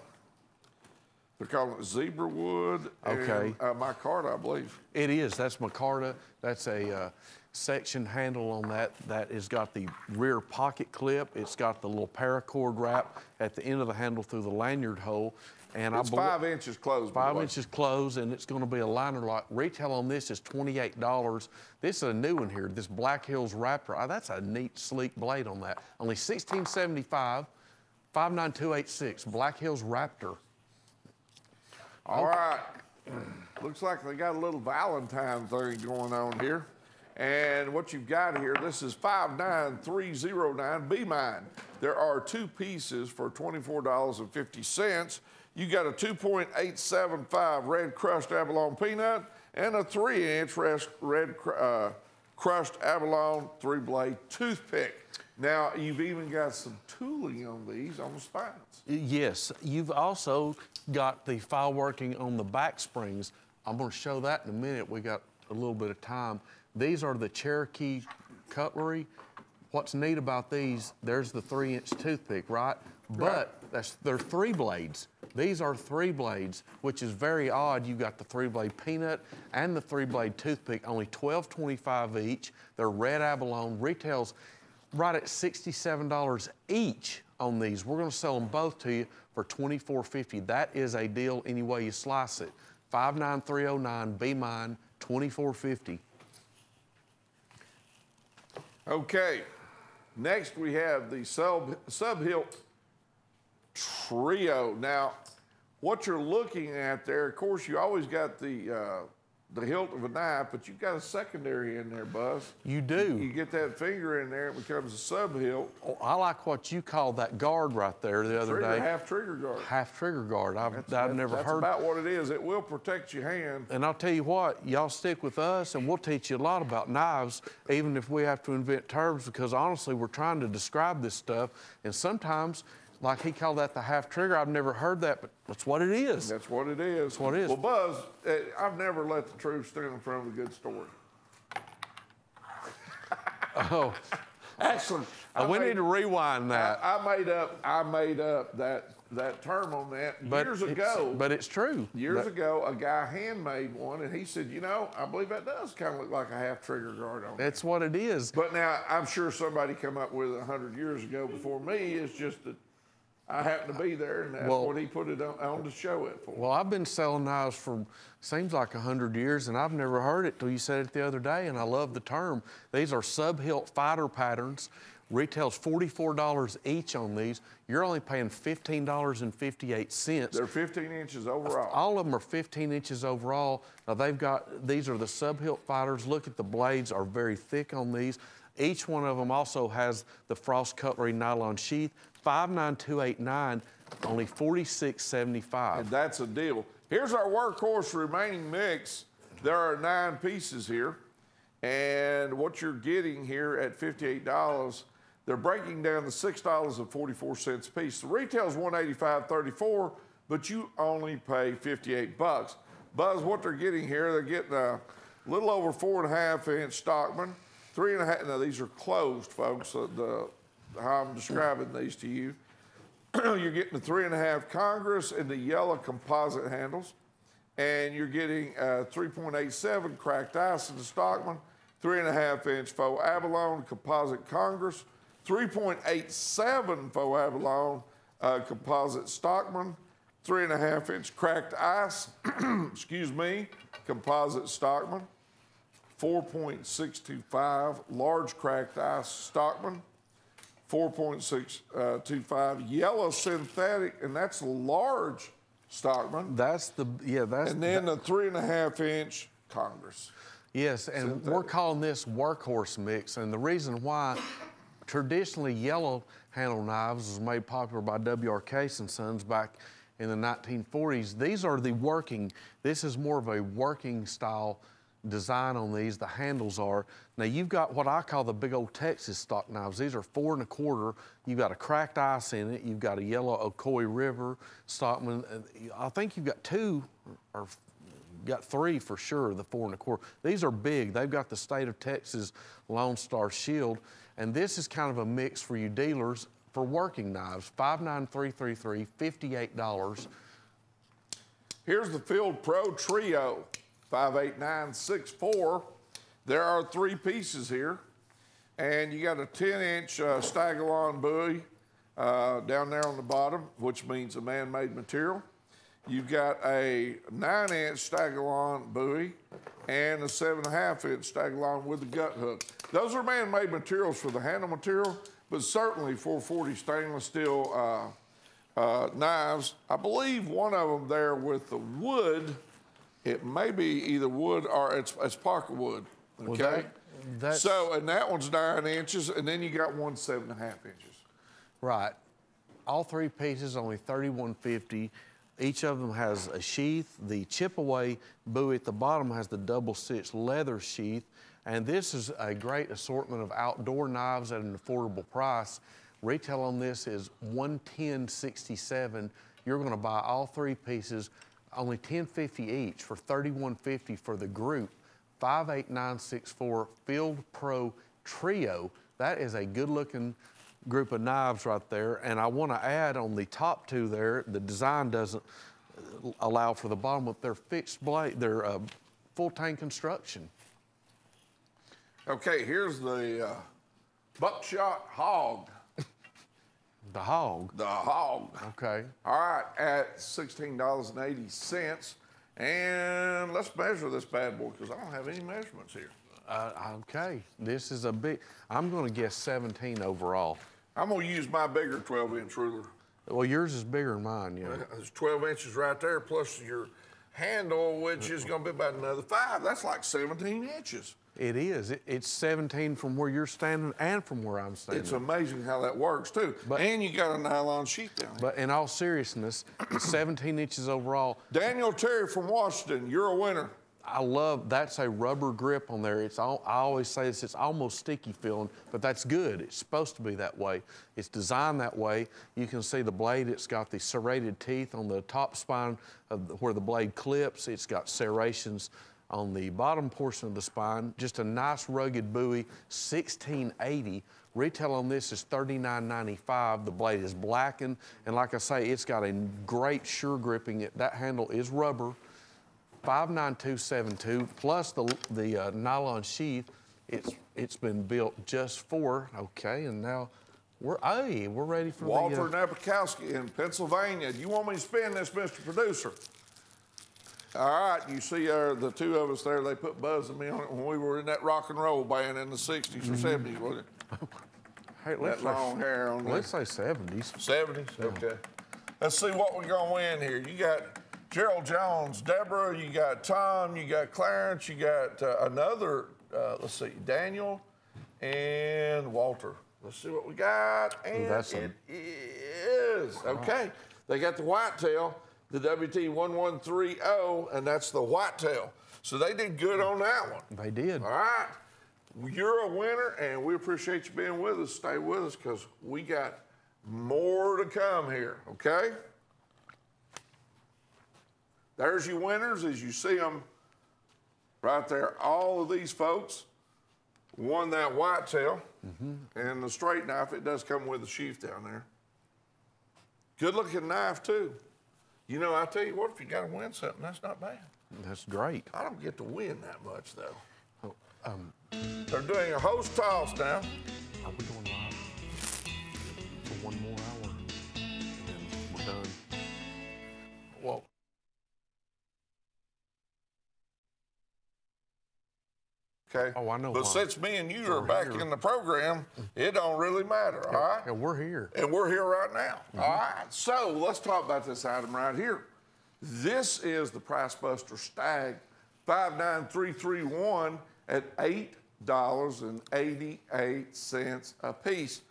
calling it zebra wood. Okay. And, micarta, I believe. It is. That's micarta. That's a section handle on that. That has got the rear pocket clip. It's got the little paracord wrap at the end of the handle through the lanyard hole. And it's 5 inches closed. 5 inches closed, and it's going to be a liner lock. Retail on this is $28. This is a new one here, this Black Hills Raptor. That's a neat, sleek blade on that. Only $16.75, 59286, Black Hills Raptor. All right. Looks like they got a little Valentine thing going on here. And what you've got here, this is 59309, be mine. There are 2 pieces for $24.50. You got a 2.875 red crushed abalone peanut and a 3-inch red crushed abalone 3-blade toothpick. Now, you've even got some tooling on these on the spines. Yes, you've also got the file working on the back springs. I'm going to show that in a minute. We got a little bit of time. These are the Cherokee Cutlery. What's neat about these, there's the 3-inch toothpick, right? But they're 3 blades. These are 3 blades, which is very odd. You've got the 3-blade peanut and the 3-blade toothpick, only $12.25 each. They're red abalone. Retails right at $67 each on these. We're going to sell them both to you for $24.50. That is a deal any way you slice it. 59309, be mine, $24.50. Okay, next we have the sub-hilt trio. Now, what you're looking at there, of course, you always got the hilt of a knife, but you've got a secondary in there, Buzz. You do. You get that finger in there, it becomes a sub-hilt. Oh, I like what you called that guard right there the other day. Half trigger guard. Half trigger guard. I've never heard. That's about what it is. It will protect your hand. And I'll tell you what, y'all stick with us and we'll teach you a lot about knives, even if we have to invent terms, because honestly, we're trying to describe this stuff. And sometimes, like he called that the half trigger, I've never heard that, but that's what it is. That's what it is. That's what it is. Well, Buzz, I've never let the truth stand in front of a good story. Oh. Actually, we need to rewind that. I made up that term on that years ago. But it's true. Years ago, a guy handmade one, and he said, you know, I believe that does kind of look like a half trigger guard on it. That's what it is. But now, I'm sure somebody come up with it 100 years ago before me. It's just that I happened to be there, and that's what he put it on to show it for. Well, I've been selling knives for, seems like 100 years, and I've never heard it till you said it the other day, and I love the term. These are sub-hilt fighter patterns. Retails $44 each on these. You're only paying $15.58. They're 15 inches overall. All of them are 15 inches overall. Now these are the sub-hilt fighters. Look at the blades, are very thick on these. Each one of them also has the Frost Cutlery nylon sheath. 59289, only $46.75. And that's a deal. Here's our workhorse remaining mix. There are 9 pieces here. And what you're getting here at $58, they're breaking down to $6.44 a piece. The retail's $185.34, but you only pay $58. Buzz, what they're getting here, they're getting a little over 4.5-inch Stockman, 3.5. Now these are closed, folks. How I'm describing these to you. You're getting the 3.5 Congress and the yellow composite handles. And you're getting 3.87 cracked ice in the Stockman, 3.5-inch faux abalone composite Congress, 3.87 faux abalone composite Stockman, 3.5-inch cracked ice, excuse me, composite Stockman, 4.625 large cracked ice Stockman, 4.625 yellow synthetic, and that's large Stockman. That's the, yeah, that's. And then the 3.5-inch Congress. Yes, and synthetic. We're calling this workhorse mix, and the reason why traditionally yellow handle knives was made popular by W.R. Case and Sons back in the 1940s. These are the working, this is more of a working style design on these, the handles are. Now you've got what I call the big old Texas stock knives. These are 4 1/4. You've got a cracked ice in it. You've got a yellow Ocoee River Stockman. I think you've got 2 or got 3 for sure, the 4 1/4. These are big. They've got the state of Texas Lone Star Shield. And this is kind of a mix for you dealers for working knives. $59333, $58. Here's the Field Pro Trio, 58964. There are 3 pieces here. And you got a 10-inch Staggalon buoy down there on the bottom, which means a man-made material. You've got a 9-inch Staggalon buoy and a 7.5-inch Staggalon with a gut hook. Those are man-made materials for the handle material, but certainly 440 stainless steel knives. I believe one of them there with the wood, it may be either wood or it's pocket wood, okay? Well, so, and that one's 9 inches, and then you got one 7.5 inches. Right. All 3 pieces, only $31.50. Each of them has a sheath. The chip-away buoy at the bottom has the double-stitch leather sheath. And this is a great assortment of outdoor knives at an affordable price. Retail on this is $110.67. You're going to buy all 3 pieces, only $10.50 each for $31.50 for the group. 58964 Field Pro Trio. That is a good-looking group of knives right there. And I want to add on the top 2 there, the design doesn't allow for the bottom, but they're fixed blade, they're full tank construction. Okay, here's the buckshot hog. The hog. The hog. Okay. All right, at $16.80. And let's measure this bad boy because I don't have any measurements here. Okay, this is a big, I'm going to guess 17 overall. I'm going to use my bigger 12-inch ruler. Well, yours is bigger than mine, yeah. There's 12 inches right there, plus your handle, which is going to be about another 5. That's like 17 inches. It is. It's 17 from where you're standing and from where I'm standing. It's amazing how that works, too. And you got a nylon sheath down here. But in all seriousness, it's 17 inches overall. Daniel Terry from Washington, you're a winner. I love, that's a rubber grip on there. I always say this, it's almost sticky feeling, but that's good. It's supposed to be that way. It's designed that way. You can see the blade, it's got the serrated teeth on the top spine of where the blade clips. It's got serrations on the bottom portion of the spine. Just a nice rugged buoy, $16.80. Retail on this is $39.95. The blade is blackened, and like I say, it's got a great sure gripping. That handle is rubber. 59272 plus the nylon sheath. It's been built just for. Okay, and now we're ready for Walter Napakowski in Pennsylvania. Do you want me to spin this, Mr. Producer? All right, you see the 2 of us there, they put Buzz and me on it when we were in that rock and roll band in the 60s or 70s, wasn't it? Hey, that long hair on there. Let's say 70s. 70s? Okay. Let's see what we're going to win here. You got Gerald Jones, Deborah, you got Tom, you got Clarence, you got another, let's see, Daniel and Walter. Let's see what we got. And it is. Okay. They got the whitetail, the WT1130, and that's the whitetail. So they did good on that one. They did. All right. You're a winner, and we appreciate you being with us. Stay with us because we got more to come here, okay? There's your winners as you see them right there. All of these folks won that whitetail and the straight knife. It does come with a sheath down there. Good looking knife too. You know, I tell you what, if you got to win something, that's not bad. That's great. I don't get to win that much though. Oh, They're doing a hose toss now. are we going live for one more hour? And then we're done. Well, Okay. Oh, I know But why. since me and you are We're back here. in the program, it don't really matter, all right? and we're here. And we're here right now. All right. So let's talk about this item right here. This is the Price Buster Stag 59331 at $8.88 a piece.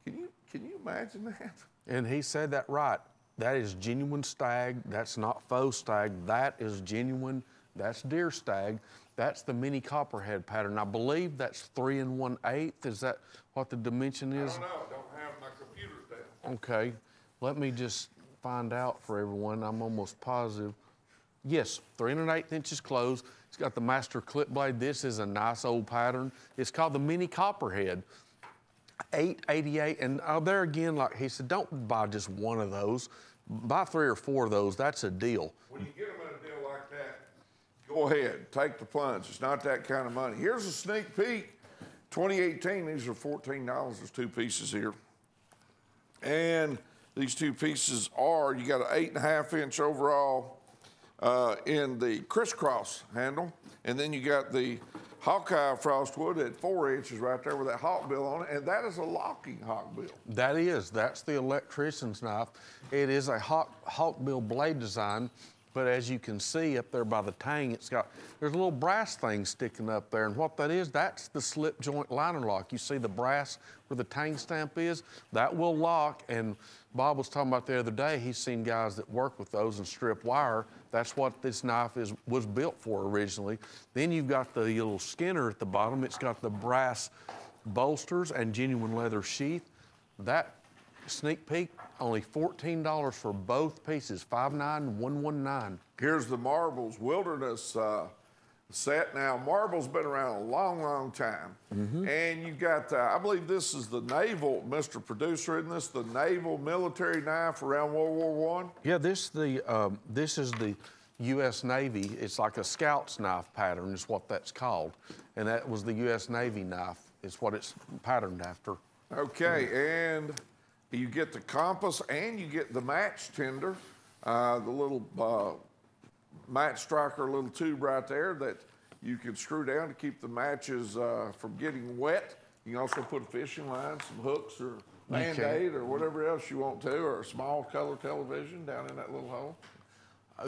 Can you imagine that? And he said that right. That is genuine stag. That's not faux stag. That is genuine. That's deer stag. That's the mini copperhead pattern. I believe that's 3 1/8. Is that what the dimension is? I don't know. I don't have my computers down. Okay. Let me just find out for everyone. I'm almost positive. Yes, 3 1/8 inches closed. It's got the master clip blade. This is a nice old pattern. It's called the mini copperhead. $8.88, and there again, like he said, don't buy just one of those. Buy 3 or 4 of those. That's a deal. When you get them at a deal like that, go ahead, take the plunge. It's not that kind of money. Here's a sneak peek. 2018, these are $14. There's 2 pieces here. And these 2 pieces are, you got an 8.5 inch overall in the crisscross handle. And then you got the Hawkeye frostwood at 4 inches right there with that hawk bill on it. And that is a locking hawk bill. That is. That's the electrician's knife. It is a hawkbill blade design, but as you can see up there by the tang, there's a little brass thing sticking up there, and what that is, that's the slip joint liner lock. You see the brass where the tang stamp is? That will lock, and Bob was talking about the other day, he's seen guys that work with those and strip wire. That's what this knife was built for originally. Then you've got the little skinner at the bottom. It's got the brass bolsters and genuine leather sheath. That sneak peek, only $14 for both pieces, 59119. Here's the Marbles Wilderness set. Now, Marbles been around a long, long time. And you got, I believe this is the naval, Mr. Producer, isn't this the naval military knife around World War I? Yeah, this is the U.S. Navy. It's like a scout's knife pattern is what that's called. And that was the U.S. Navy knife is what it's patterned after. Okay, and you get the compass and you get the match tender, the little match striker little tube right there that you can screw down to keep the matches from getting wet. You can also put a fishing line, some hooks or Band-Aid or whatever else you want to, or a small color television down in that little hole.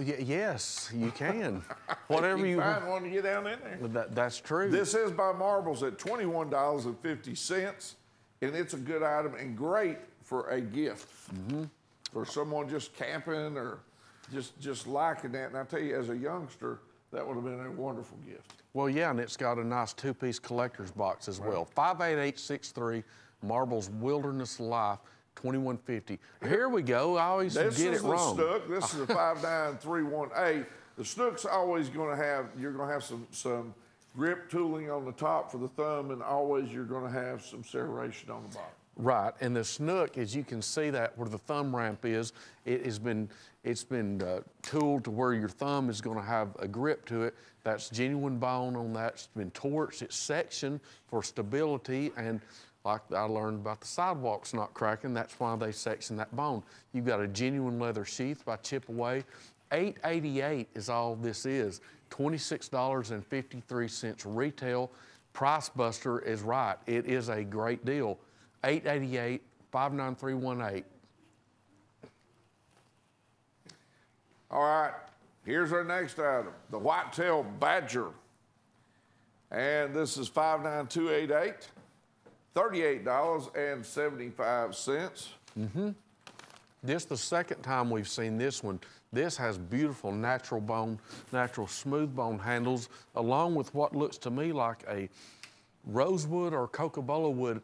Yes, you can. Whatever you find one to get down in there. That's true. This is by Marbles at $21.50, and it's a good item and great for a gift for someone just camping or just liking that. And I tell you, as a youngster, that would have been a wonderful gift. Well, yeah, and it's got a nice 2-piece collector's box as well. 58863 Marbles Wilderness Life, $21.50. Here we go. I always get it wrong. This is the Snook. This is the 59318. The Snook's always going to have, you're going to have some grip tooling on the top for the thumb, and always you're going to have some serration on the bottom. Right, and the Snook, as you can see that where the thumb ramp is, it's been tooled to where your thumb is going to have a grip to it. That's genuine bone on that. It's been torched. It's sectioned for stability, and like I learned about the sidewalks not cracking, that's why they section that bone. You've got a genuine leather sheath by Chip-Away. $8.88 is all this is. $26.53 retail. Price Buster is right. It is a great deal. $8.88, 59318. All right, here's our next item, the Whitetail Badger. And this is 59288, $38.75. This is the second time we've seen this one. This has beautiful natural smooth bone handles, along with what looks to me like a rosewood or cocobolo wood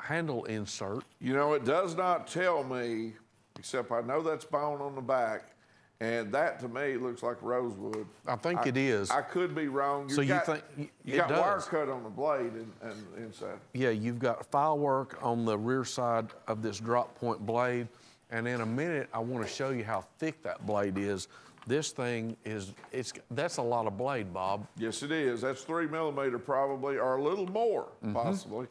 handle insert. You know, it does not tell me, except I know that's bone on the back, and that to me looks like rosewood. I think it is. I could be wrong. So you think you got wire cut on the blade and inside? Yeah, you've got file work on the rear side of this drop point blade, And in a minute, I want to show you how thick that blade is. This thing is, that's a lot of blade, Bob. Yes, it is. That's 3 millimeter probably, or a little more, possibly.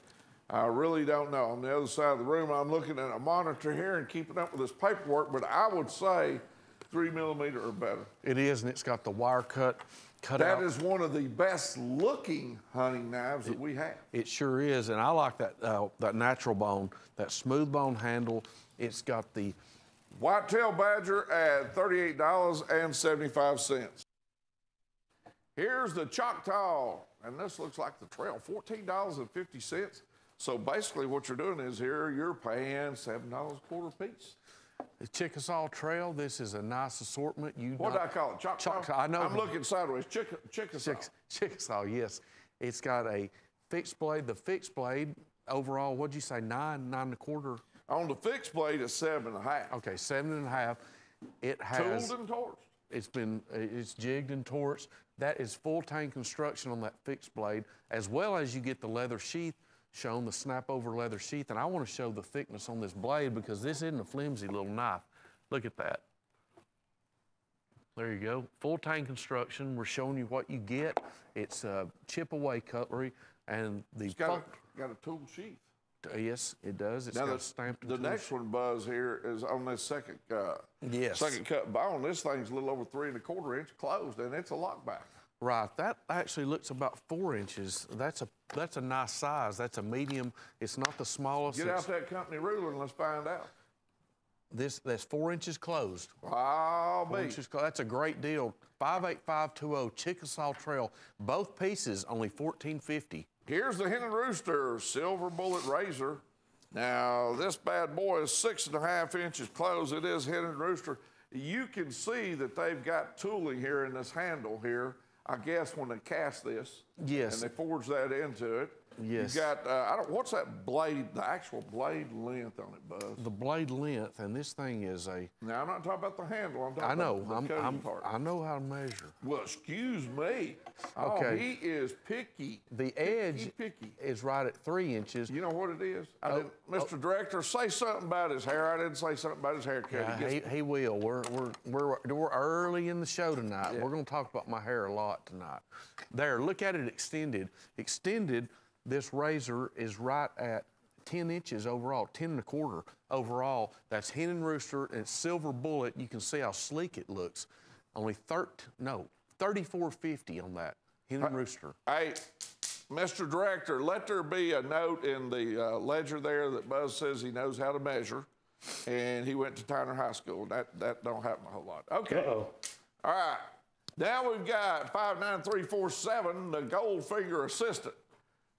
I really don't know. On the other side of the room, I'm looking at a monitor here and keeping up with this paperwork, but I would say 3 millimeter or better. It is, and it's got the wire cut out. That is one of the best looking hunting knives that we have. It sure is, and I like that, that natural bone, that smooth bone handle. It's got the Whitetail Badger at $38.75. Here's the Choctaw, and this looks like the trail, $14.50. So basically what you're doing is here, you're paying $7 a quarter piece. The Chickasaw Trail, this is a nice assortment. What do I call it? Choctaw? I know. I'm looking sideways. Chickasaw. Chickasaw, yes. It's got a fixed blade. The fixed blade, overall, what'd you say, 9 and a quarter? On the fixed blade, it's 7.5. Okay, 7.5. It has... Tooled and torched. It's jigged and torched. That is full tang construction on that fixed blade, as well as you get the leather sheath shown, the snap over leather sheath. And I want to show the thickness on this blade because this isn't a flimsy little knife. Look at that. There you go. Full tang construction. We're showing you what you get. It's chip away cutlery, and it's got a tool sheath. Yes, it does. It's got stamped. The next one, Buzz, here is on this second cut bone. This thing's a little over 3 1/4 inch closed, and it's a lockback. That actually looks about 4 inches. That's a nice size. That's a medium. It's not the smallest. Get out that company ruler and let's find out. That's 4 inches closed. I'll be. That's a great deal. 58520 Chickasaw Trail. Both pieces only $14.50. Here's the Hen and Rooster Silver Bullet Razor. Now, this bad boy is 6.5 inches closed. It is Hen and Rooster. You can see that they've got tooling here in this handle here, I guess, when they cast this. Yes. And they forge that into it. Yes. You got, what's that blade, the actual blade length on it, Buzz? The blade length, and this thing is a... Now, I'm not talking about the handle. I'm talking about the cutting part. I know how to measure. Well, excuse me. Okay. Oh, he is picky. The edge is right at 3 inches. You know what it is? Mr. Director, say something about his hair. I didn't say something about his haircut. Yeah, he will. We're early in the show tonight. Yeah. We're going to talk about my hair a lot tonight. There, look at it extended. Extended, this razor is right at 10 inches overall, 10 1/4 overall. That's Hen and Rooster, and it's silver bullet. You can see how sleek it looks. Only $34.50 on that, Hen and Rooster. Hey, Mr. Director, let there be a note in the ledger there that Buzz says he knows how to measure, and he went to Tyner High School. That don't happen a whole lot. Okay. Uh-oh. All right. Now we've got 59347, the Goldfinger Assistant.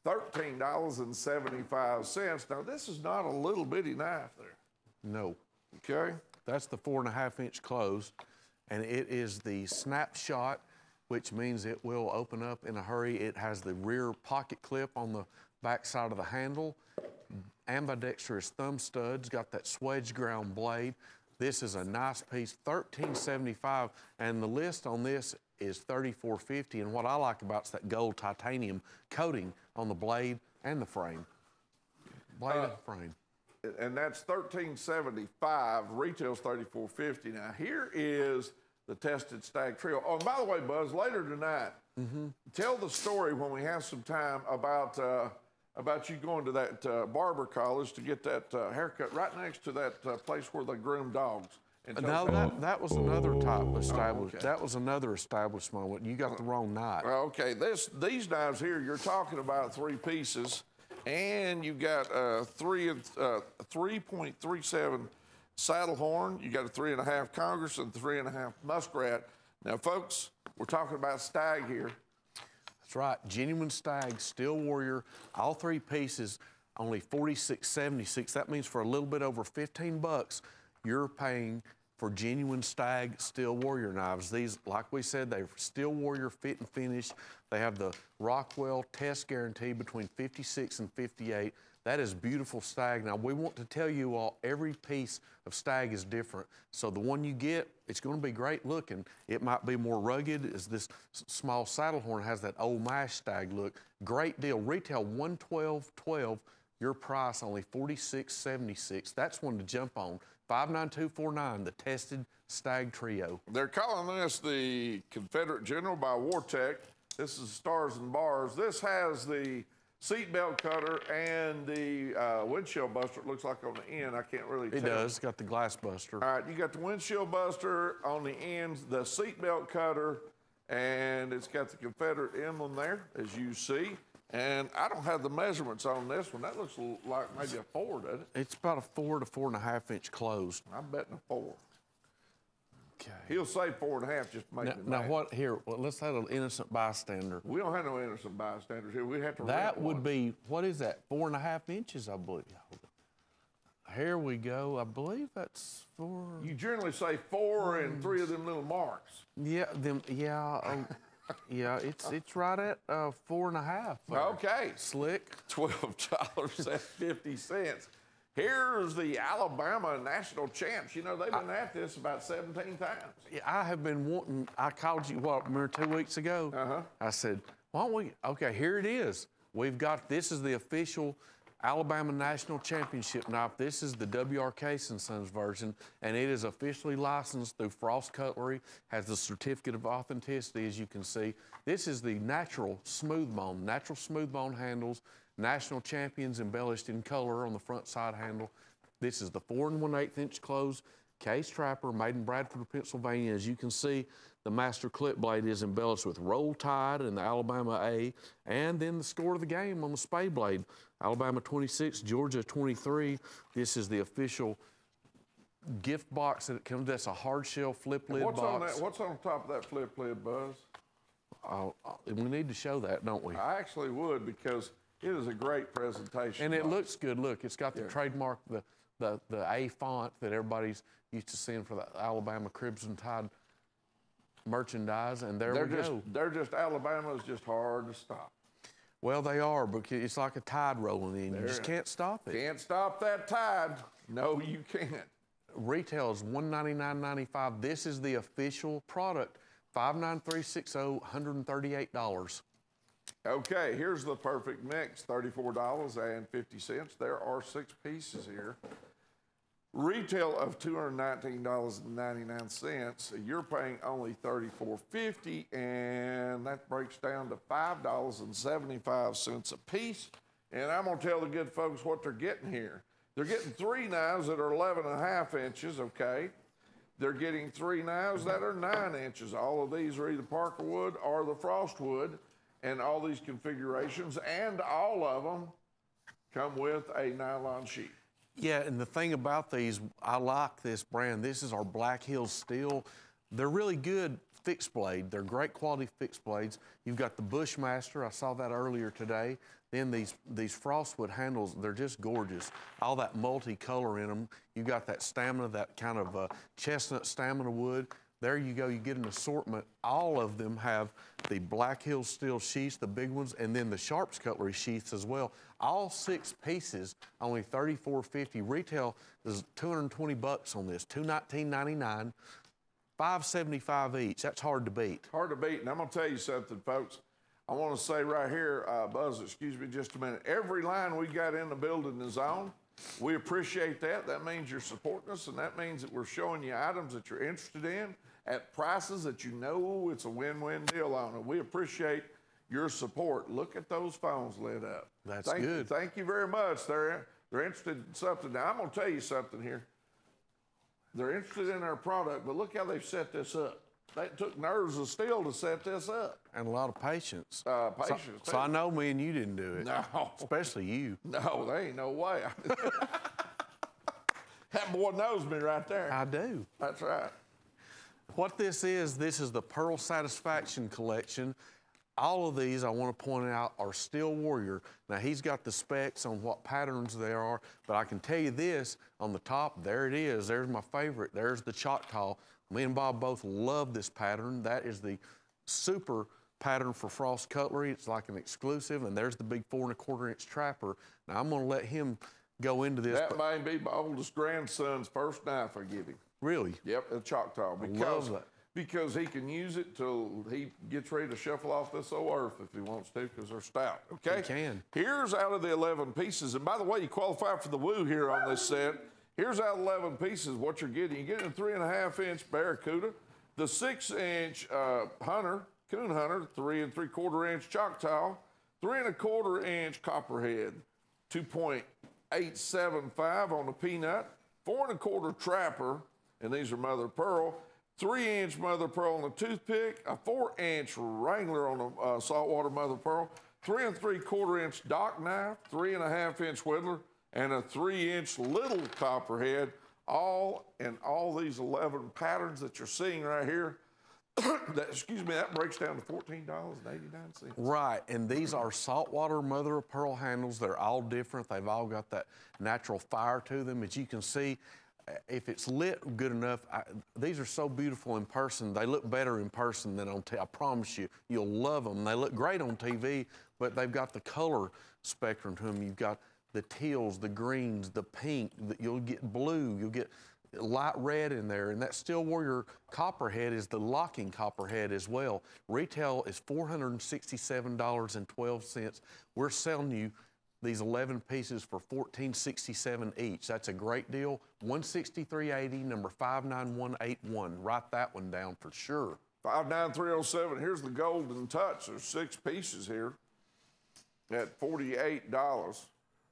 $13.75. Now, this is not a little bitty knife there. No. Okay. That's the 4.5 inch closed, and it is the snapshot, which means it will open up in a hurry. It has the rear pocket clip on the back side of the handle, ambidextrous thumb studs, got that swedge ground blade. This is a nice piece, $13.75, and the list on this is $34.50, and what I like about it's that gold titanium coating on the blade and the frame. Blade and the frame. And that's $13.75, retails $34.50. Now, here is the Tested Stag Trio. Oh, and by the way, Buzz, later tonight, tell the story when we have some time about you going to that barber college to get that haircut right next to that place where they groom dogs. No, that was another type of establishment. Okay. That was another establishment. You got the wrong knife. Okay, these knives here, you're talking about 3 pieces, and you got 3.37 saddle horn. You got a 3.5 Congress and 3.5 muskrat. Now, folks, we're talking about stag here. That's right, genuine stag, steel warrior, all 3 pieces, only $46.76. That means for a little bit over 15 bucks, you're paying for genuine stag steel warrior knives. These, like we said, they're steel warrior fit and finish. They have the Rockwell test guarantee between 56 and 58. That is beautiful stag. Now, we want to tell you all, every piece of stag is different. So the one you get, it's going to be great looking. It might be more rugged, as this small saddle horn has that old mash stag look. Great deal. Retail $112.12. Your price only $46.76. That's one to jump on. 59249, the tested stag trio. They're calling this the Confederate General by Wartech. This is Stars and Bars. This has the seatbelt cutter and the windshield buster. It looks like on the end. I can't really tell. It does. It's got the glass buster. All right, you got the windshield buster on the ends, the seatbelt cutter, and it's got the Confederate emblem there, as you see. And I don't have the measurements on this one. That looks like maybe a 4, doesn't it? It's about a 4 to 4.5 inch closed. I'm betting a 4. Okay. He'll say 4.5 just to make me Now mad. what here? Well, let's have an innocent bystander. We don't have no innocent bystanders here. We have to That rent would one. be, what is that? 4.5 inches, I believe. Here we go. I believe that's 4. You generally say 4 and 3 of them little marks. Yeah, yeah. It's right at 4.5. Okay. Slick. $12.50. Here's the Alabama national champs. You know, they've been at this about 17 times. Yeah, I have been wanting. I called you remember 2 weeks ago. I said, why don't we? Okay, here it is. We've got this is the official Alabama National Championship knife. This is the W.R. Case & Sons version, and it is officially licensed through Frost Cutlery, has the certificate of authenticity, as you can see. This is the natural smooth bone handles, national champions embellished in color on the front side handle. This is the 4 1/8 inch closed case trapper made in Bradford, Pennsylvania. As you can see, the master clip blade is embellished with Roll Tide and the Alabama A, and then the score of the game on the spade blade. Alabama 26, Georgia 23. This is the official gift box that it comes. That's a hard shell flip lid box. On that? What's on top of that flip lid, Buzz? We need to show that, don't we? I actually would, because it is a great presentation. And it looks good. Look, it's got the trademark, the A font that everybody's used to seeing for the Alabama Crimson Tide merchandise, and there we go. They're just, Alabama's just hard to stop. Well, they are, because it's like a tide rolling in. You just can't stop it. Can't stop that tide. No, you can't. Retail is $199.95. This is the official product. $59360, $138. Okay, here's the perfect mix, $34.50. There are 6 pieces here. Retail of $219.99. You're paying only $34.50, and that breaks down to $5.75 a piece. And I'm gonna tell the good folks what they're getting here. They're getting 3 knives that are 11.5 inches, okay? They're getting 3 knives that are 9 inches. All of these are either Parker wood or the Frost wood, and all these configurations, and all of them come with a nylon sheath. Yeah, and the thing about these, I like this brand. This is our Black Hills Steel. They're really good fixed blade. They're great quality fixed blades. You've got the Bushmaster. I saw that earlier today. Then these Frostwood handles, they're just gorgeous. All that multicolor in them. You got that stamina, that kind of chestnut stamina wood. There you go, you get an assortment. All of them have the Black Hills Steel sheaths, the big ones, and then the Sharps Cutlery sheaths as well. All 6 pieces, only $34.50. Retail is $220 on this, $219.99, $575 each. That's hard to beat. Hard to beat, and I'm gonna tell you something, folks. I wanna say right here, Buzz, excuse me just a minute. Every line we got in the building is on. We appreciate that. That means you're supporting us, and that means that we're showing you items that you're interested in at prices that you know it's a win-win deal on. And we appreciate your support. Look at those phones lit up. That's good. Thank you very much. They're interested in something. Now, I'm going to tell you something here. They're interested in our product, but look how they've set this up. They took nerves of steel to set this up. And a lot of patience. Patience. So I know me and you didn't do it. No. Especially you. No, there ain't no way. That boy knows me right there. I do. That's right. What this is the Pearl Satisfaction Collection. All of these, I want to point out, are Steel Warrior. Now, he's got the specs on what patterns there are, but I can tell you this, on the top, there it is. There's my favorite. There's the Choctaw. Me and Bob both love this pattern. That is the super pattern for Frost Cutlery. It's like an exclusive, and there's the big 4 1/4 inch trapper. Now, I'm going to let him go into this. That may be my oldest grandson's first knife I give him. Really? Yep, a Choctaw. Because he can use it till he gets ready to shuffle off this old earth if he wants to, because they're stout, okay? He can. Here's out of the 11 pieces, and by the way, you qualify for the woo here on this set. Here's out 11 pieces what you're getting. You're getting a 3.5-inch Barracuda, the 6-inch Coon Hunter, 3 3/4-inch Choctaw, 3 1/4-inch Copperhead, 2.875 on the Peanut, 4 1/4 Trapper, and these are mother of pearl, 3-inch mother of pearl on the Toothpick, a 4-inch Wrangler on the saltwater mother of pearl, 3 3/4-inch Dock Knife, 3 1/2-inch Whittler, and a 3-inch little Copperhead, all in all these 11 patterns that you're seeing right here. That breaks down to $14.89. Right, and these are saltwater mother of pearl handles. They're all different. They've all got that natural fire to them. As you can see, if it's lit good enough, these are so beautiful in person. They look better in person than on TV. I promise you, you'll love them. They look great on TV, but they've got the color spectrum to them. You've got the teals, the greens, the pink, you'll get blue, you'll get light red in there, and that Steel Warrior Copperhead is the locking Copperhead as well. Retail is $467.12. We're selling you these 11 pieces for $14.67 each. That's a great deal. $163.80, number 59181. Write that one down for sure. 59307. Here's the Golden Touch. There's 6 pieces here at $48.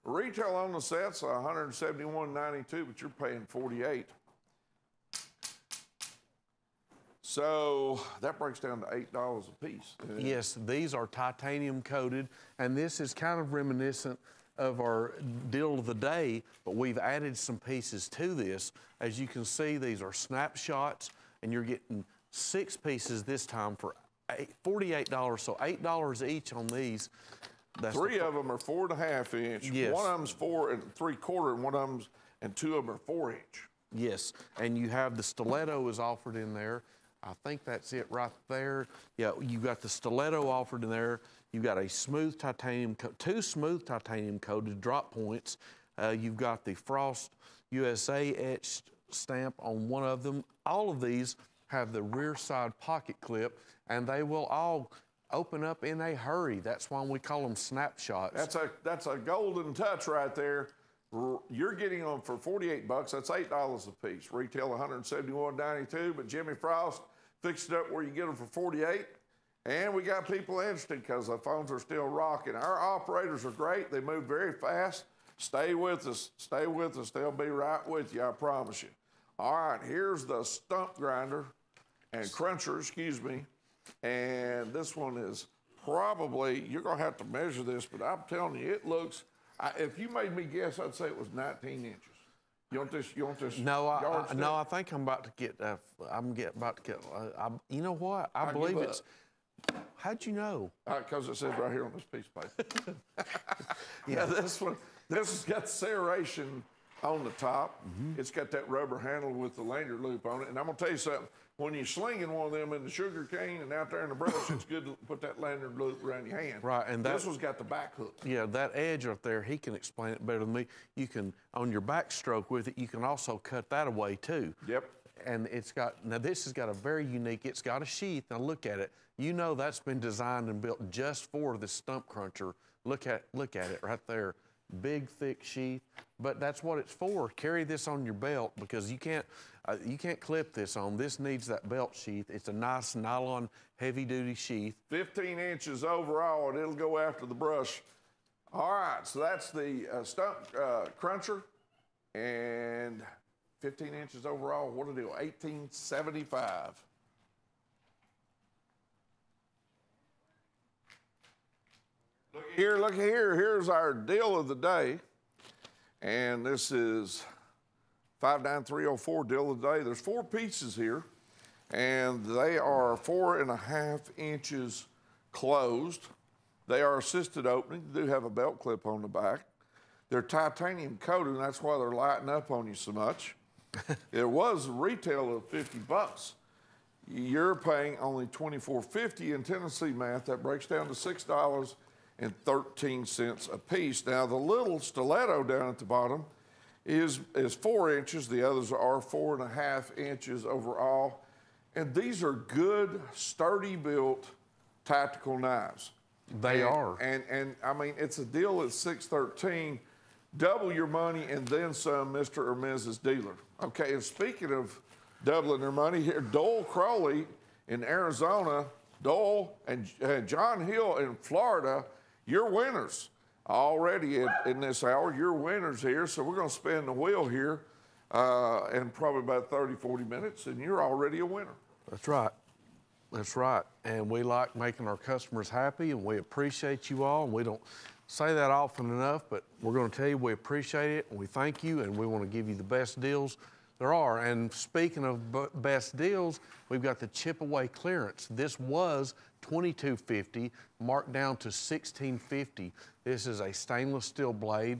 Retail on the set's $171.92, but you're paying $48. So that breaks down to $8 a piece. Yes, these are titanium coated, and this is kind of reminiscent of our deal of the day, but we've added some pieces to this. As you can see, these are snapshots, and you're getting 6 pieces this time for $48, so $8 each on these. That's 3 of them are 4 1/2-inch. Yes. One of them's 4 3/4, and one of them's, and 2 of them are 4-inch. Yes, and you have the stiletto is offered in there. I think that's it right there. Yeah, you got the stiletto offered in there. You've got a smooth titanium, 2 smooth titanium coated drop points. You've got the Frost USA etched stamp on one of them. All of these have the rear side pocket clip, and they will all open up in a hurry. That's why we call them snapshots. That's a Golden Touch right there. You're getting them for $48. That's $8 a piece. Retail $171.92, but Jimmy Frost fixed it up where you get them for $48. And we got people interested because the phones are still rocking. Our operators are great. They move very fast. Stay with us. Stay with us. They'll be right with you, I promise you. All right, here's the stump grinder and cruncher, excuse me. And this one is probably, you're going to have to measure this, but I'm telling you, it looks, if you made me guess, I'd say it was 19 inches. You want this? No, I think I'm about to get. You know what? I believe it's. How'd you know? Because it says right here on this piece of paper. Yeah, this has got serration on the top. It's got that rubber handle with the lanyard loop on it. And I'm gonna tell you something. When you're slinging one of them in the sugar cane and out there in the brush, it's good to put that lanyard loop around your hand. Right, and this one's got the back hook. Yeah, that edge up there, he can explain it better than me. You can, on your backstroke with it, you can also cut that away too. Yep. And it's got, now this has got a very unique, it's got a sheath. Now look at it. You know that's been designed and built just for the stump cruncher. Look at it right there. Big, thick sheath, but that's what it's for. Carry this on your belt because you can't clip this on. This needs that belt sheath. It's a nice nylon, heavy-duty sheath. 15 inches overall, and it'll go after the brush. All right, so that's the stump cruncher, and 15 inches overall. What a deal, $18.75. Look here. Here's our deal of the day. And this is 59304 deal of the day. There's 4 pieces here, and they are 4 1/2 inches closed. They are assisted opening. They do have a belt clip on the back. They're titanium coated, and that's why they're lighting up on you so much. It was a retail of $50. You're paying only $24.50 in Tennessee math. That breaks down to $6.13 a piece. Now, the little stiletto down at the bottom is 4 inches. The others are 4 1/2 inches overall. And these are good, sturdy built tactical knives. They are. And I mean, it's a deal at $6.13. Double your money and then some, Mr. or Mrs. Dealer. Okay, and speaking of doubling their money, here, Dole Crowley in Arizona, Dole and John Hill in Florida, you're winners already in this hour. You're winners here, so we're going to spin the wheel here in probably about 30, 40 minutes, and you're already a winner. That's right. That's right. And we like making our customers happy, and we appreciate you all. And we don't say that often enough, but we're going to tell you we appreciate it, and we thank you, and we want to give you the best deals there are. And speaking of best deals, we've got the chip away clearance. This was $22.50, marked down to $16.50. This is a stainless steel blade.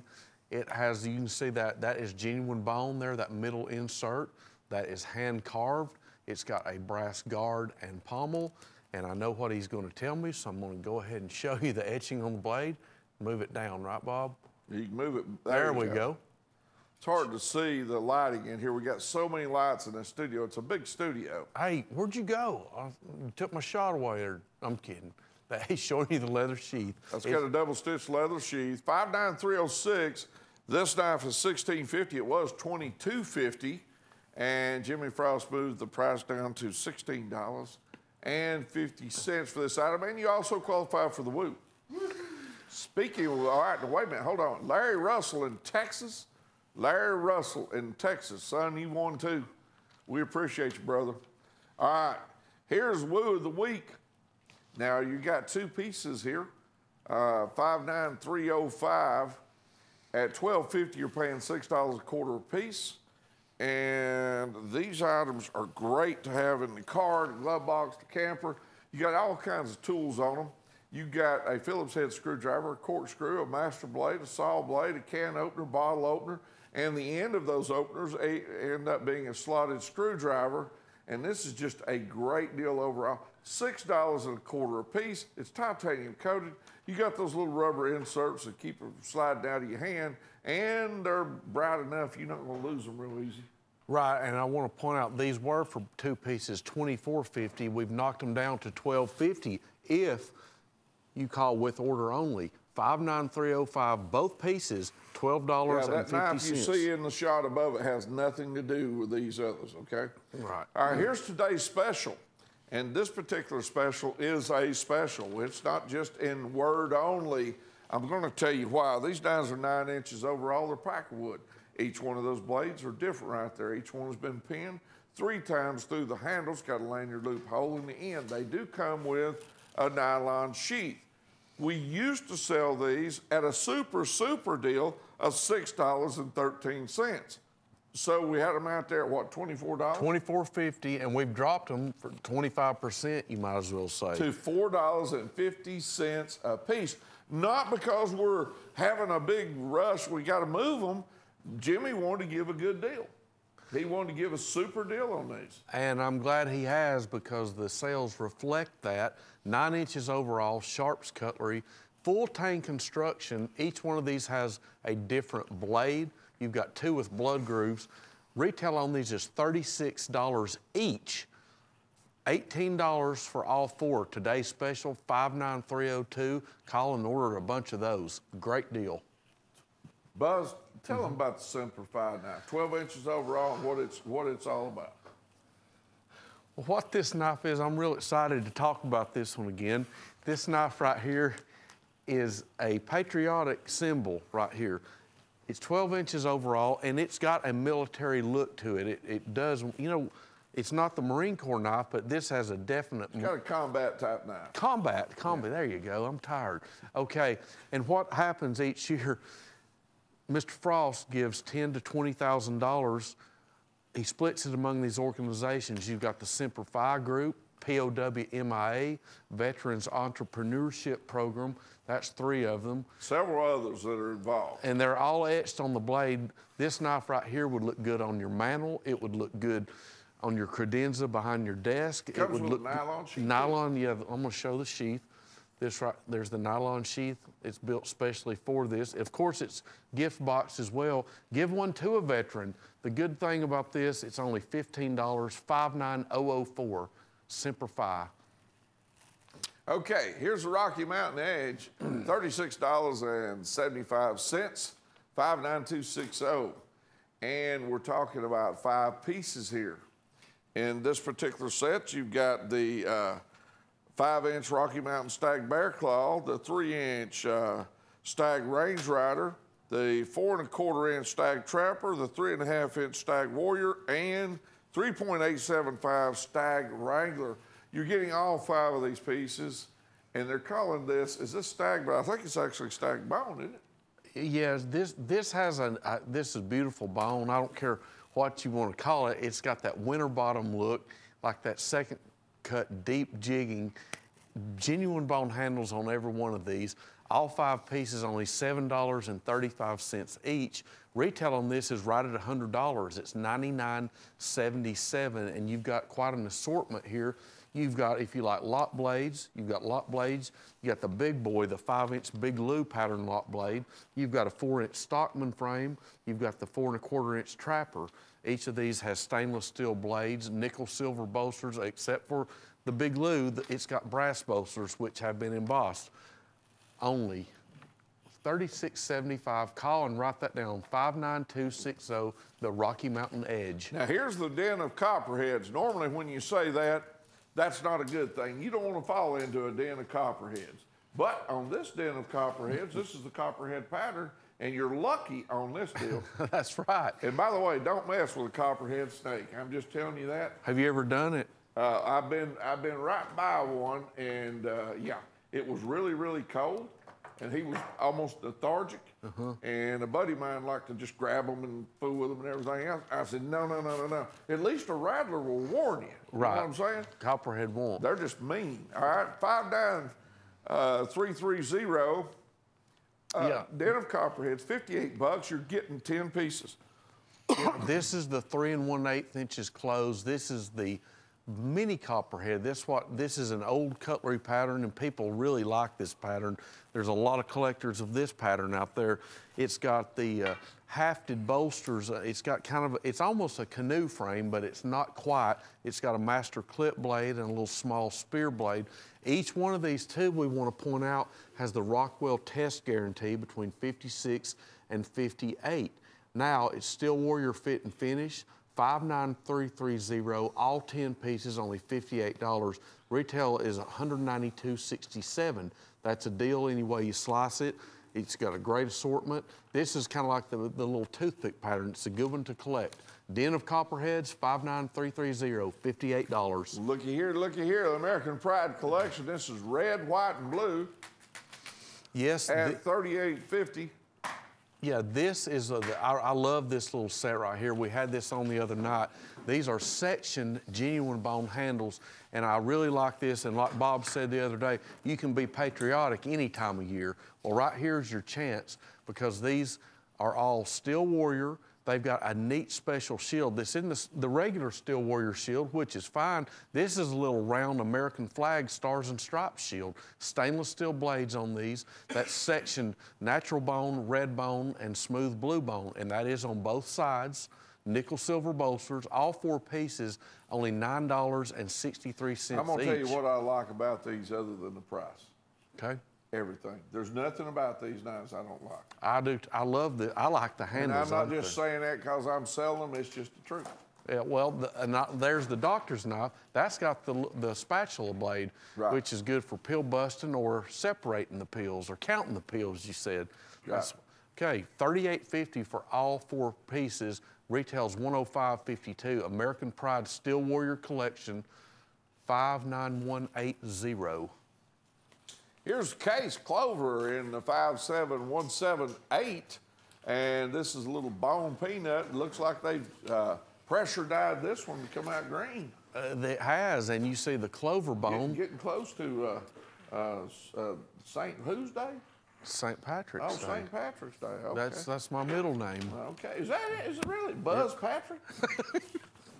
It has, you can see that is genuine bone there, that middle insert. That is hand carved. It's got a brass guard and pommel, and I know what he's going to tell me, so I'm going to go ahead and show you the etching on the blade. Move it down, right, Bob? You can move it. There we go. It's hard to see the lighting in here. We got so many lights in the studio. It's a big studio. Hey, where'd you go? You took my shot away there. I'm kidding. He's showing you the leather sheath. It's got a double-stitch leather sheath. 59306. This knife is $16.50. It was $22.50. And Jimmy Frost moved the price down to $16.50 for this item. And you also qualify for the Whoop. Speaking of, all right, wait a minute, hold on. Larry Russell in Texas. Larry Russell in Texas. Son, you won too. We appreciate you, brother. All right, here's Woo of the Week. Now, you got two pieces here. 59305. At $12.50, you're paying $6 a quarter a piece. And these items are great to have in the car, the glove box, the camper. You got all kinds of tools on them. You got a Phillips head screwdriver, a corkscrew, a master blade, a saw blade, a can opener, bottle opener, and the end of those openers end up being a slotted screwdriver. And this is just a great deal overall. $6 and a quarter a piece. It's titanium coated. You got those little rubber inserts that keep them sliding down to your hand, and they're bright enough you're not going to lose them real easy. Right, and I want to point out these were for two pieces, $24.50. We've knocked them down to $12.50 if you call with order only. 59305, both pieces, $12.50. Yeah, that knife you see in the shot above it has nothing to do with these others, okay? Right. All right, here's today's special. And this particular special is a special. It's not just in word only. I'm going to tell you why. These knives are 9 inches overall. They're Packer wood. Each one of those blades are different right there. Each one has been pinned 3 times through the handles. Got a lanyard loop hole in the end. They do come with a nylon sheath. We used to sell these at a super deal of $6.13. So we had them out there at what, $24? $24.50, and we've dropped them for 25%, you might as well say. To $4.50 a piece. Not because we're having a big rush, we got to move them. Jimmy wanted to give a good deal. He wanted to give a super deal on these. And I'm glad he has, because the sales reflect that. 9 inches overall, Sharp's cutlery, full tang construction. Each one of these has a different blade. You've got 2 with blood grooves. Retail on these is $36 each. $18 for all 4. Today's special, 59302. Call and order a bunch of those. Great deal. Buzz, tell them about the Simplified knife. 12 inches overall and what it's all about. Well, what this knife is, I'm real excited to talk about this one again. This knife right here is a patriotic symbol right here. It's 12 inches overall, and it's got a military look to it. It does, you know, it's not the Marine Corps knife, but this has a definite... It's got a combat type knife. Combat, yeah. There you go, I'm tired. Okay, and what happens each year, Mr. Frost gives $10,000 to $20,000. He splits it among these organizations. You've got the Simplify Group, POWMIA, Veterans Entrepreneurship Program. That's 3 of them. Several others that are involved. And they're all etched on the blade. This knife right here would look good on your mantle. It would look good on your credenza behind your desk. It comes would with look a nylon sheath? Nylon, yeah. I'm going to show the sheath. This right, there's the nylon sheath. It's built specially for this. Of course, it's gift box as well. Give one to a veteran. The good thing about this, it's only $15, 59004. Simplify. Okay, here's the Rocky Mountain Edge, $36.75. 59260. And we're talking about 5 pieces here. In this particular set, you've got the 5-inch Rocky Mountain Stag Bear Claw, the 3-inch Stag Range Rider, the 4 1/4-inch Stag Trapper, the 3 1/2-inch Stag Warrior, and 3.875 Stag Wrangler. You're getting all 5 of these pieces, and they're calling this, is this Stag, but I think it's actually Stag Bone, isn't it? Yes, this has this is beautiful bone. I don't care what you want to call it. It's got that winter bottom look, like that second cut deep jigging, genuine bone handles on every one of these. All 5 pieces only $7.35 each. Retail on this is right at $100. It's $99.77, and you've got quite an assortment here. You've got, if you like lock blades, you've got lock blades. You got the big boy, the 5-inch Big Lou pattern lock blade. You've got a 4-inch Stockman frame. You've got the 4 1/4-inch Trapper. Each of these has stainless steel blades, nickel silver bolsters, except for the Big Lou, it's got brass bolsters, which have been embossed. Only $36.75. Call and write that down, 59260, the Rocky Mountain Edge. Now here's the den of copperheads. Normally when you say that, that's not a good thing. You don't want to fall into a den of copperheads. But on this den of copperheads, this is the copperhead pattern, and you're lucky on this deal. That's right. And by the way, don't mess with a copperhead snake. I'm just telling you that. Have you ever done it? I've been right by one, and yeah, it was really, really cold, and he was almost lethargic. And a buddy of mine liked to just grab them and fool with them and everything else. I said, no. At least a rattler will warn you. Right. You know what I'm saying? Copperhead won't. They're just mean. All right, 59330. Yeah. Den of copperheads, $58. You're getting 10 pieces. This is the 3 1/8 inches closed. This is the mini copperhead. This is an old cutlery pattern, and people really like this pattern. There's a lot of collectors of this pattern out there. It's got the hafted bolsters. It's got it's almost a canoe frame, but it's not quite. It's got a master clip blade and a little small spear blade. Each one of these, too, we want to point out, has the Rockwell test guarantee between 56 and 58. Now, it's still Warrior fit and finish. 59330, all 10 pieces, only $58. Retail is $192.67. That's a deal any way you slice it. It's got a great assortment. This is kind of like the little toothpick pattern. It's a good one to collect. Den of Copperheads, 59330, $58. Looky here, the American Pride collection. This is red, white, and blue. Yes. At $38.50. Yeah, this is, I love this little set right here. We had this on the other night. These are sectioned genuine bone handles, and I really like this. And like Bob said the other day, you can be patriotic any time of year. Well, right here's your chance, because these are all Steel Warrior. They've got a neat special shield. This isn't the regular Steel Warrior shield, which is fine. This is a little round American flag stars and stripes shield. Stainless steel blades on these. That's sectioned natural bone, red bone, and smooth blue bone, and that is on both sides. Nickel silver bolsters, all 4 pieces, only $9.63 each. I'm gonna tell you what I like about these other than the price. Okay. Everything. There's nothing about these knives I don't like. I do. I love I like the handles. And I'm not just saying that because I'm selling them. It's just the truth. Yeah, well, there's the doctor's knife. That's got the spatula blade, right, which is good for pill busting or separating the pills or counting the pills, you said. Right. Okay, $38.50 for all 4 pieces. Retails $105.52. American Pride Steel Warrior Collection, 59180. Here's Case Clover in the 57178, and this is a little bone peanut. It looks like they've pressure dyed this one to come out green. It has, and you see the clover bone. Getting close to St. whose Day? St. Patrick's Day. Oh, St. Patrick's Day. Okay. That's my middle name. Okay, is that it? Is it really Buzz Patrick?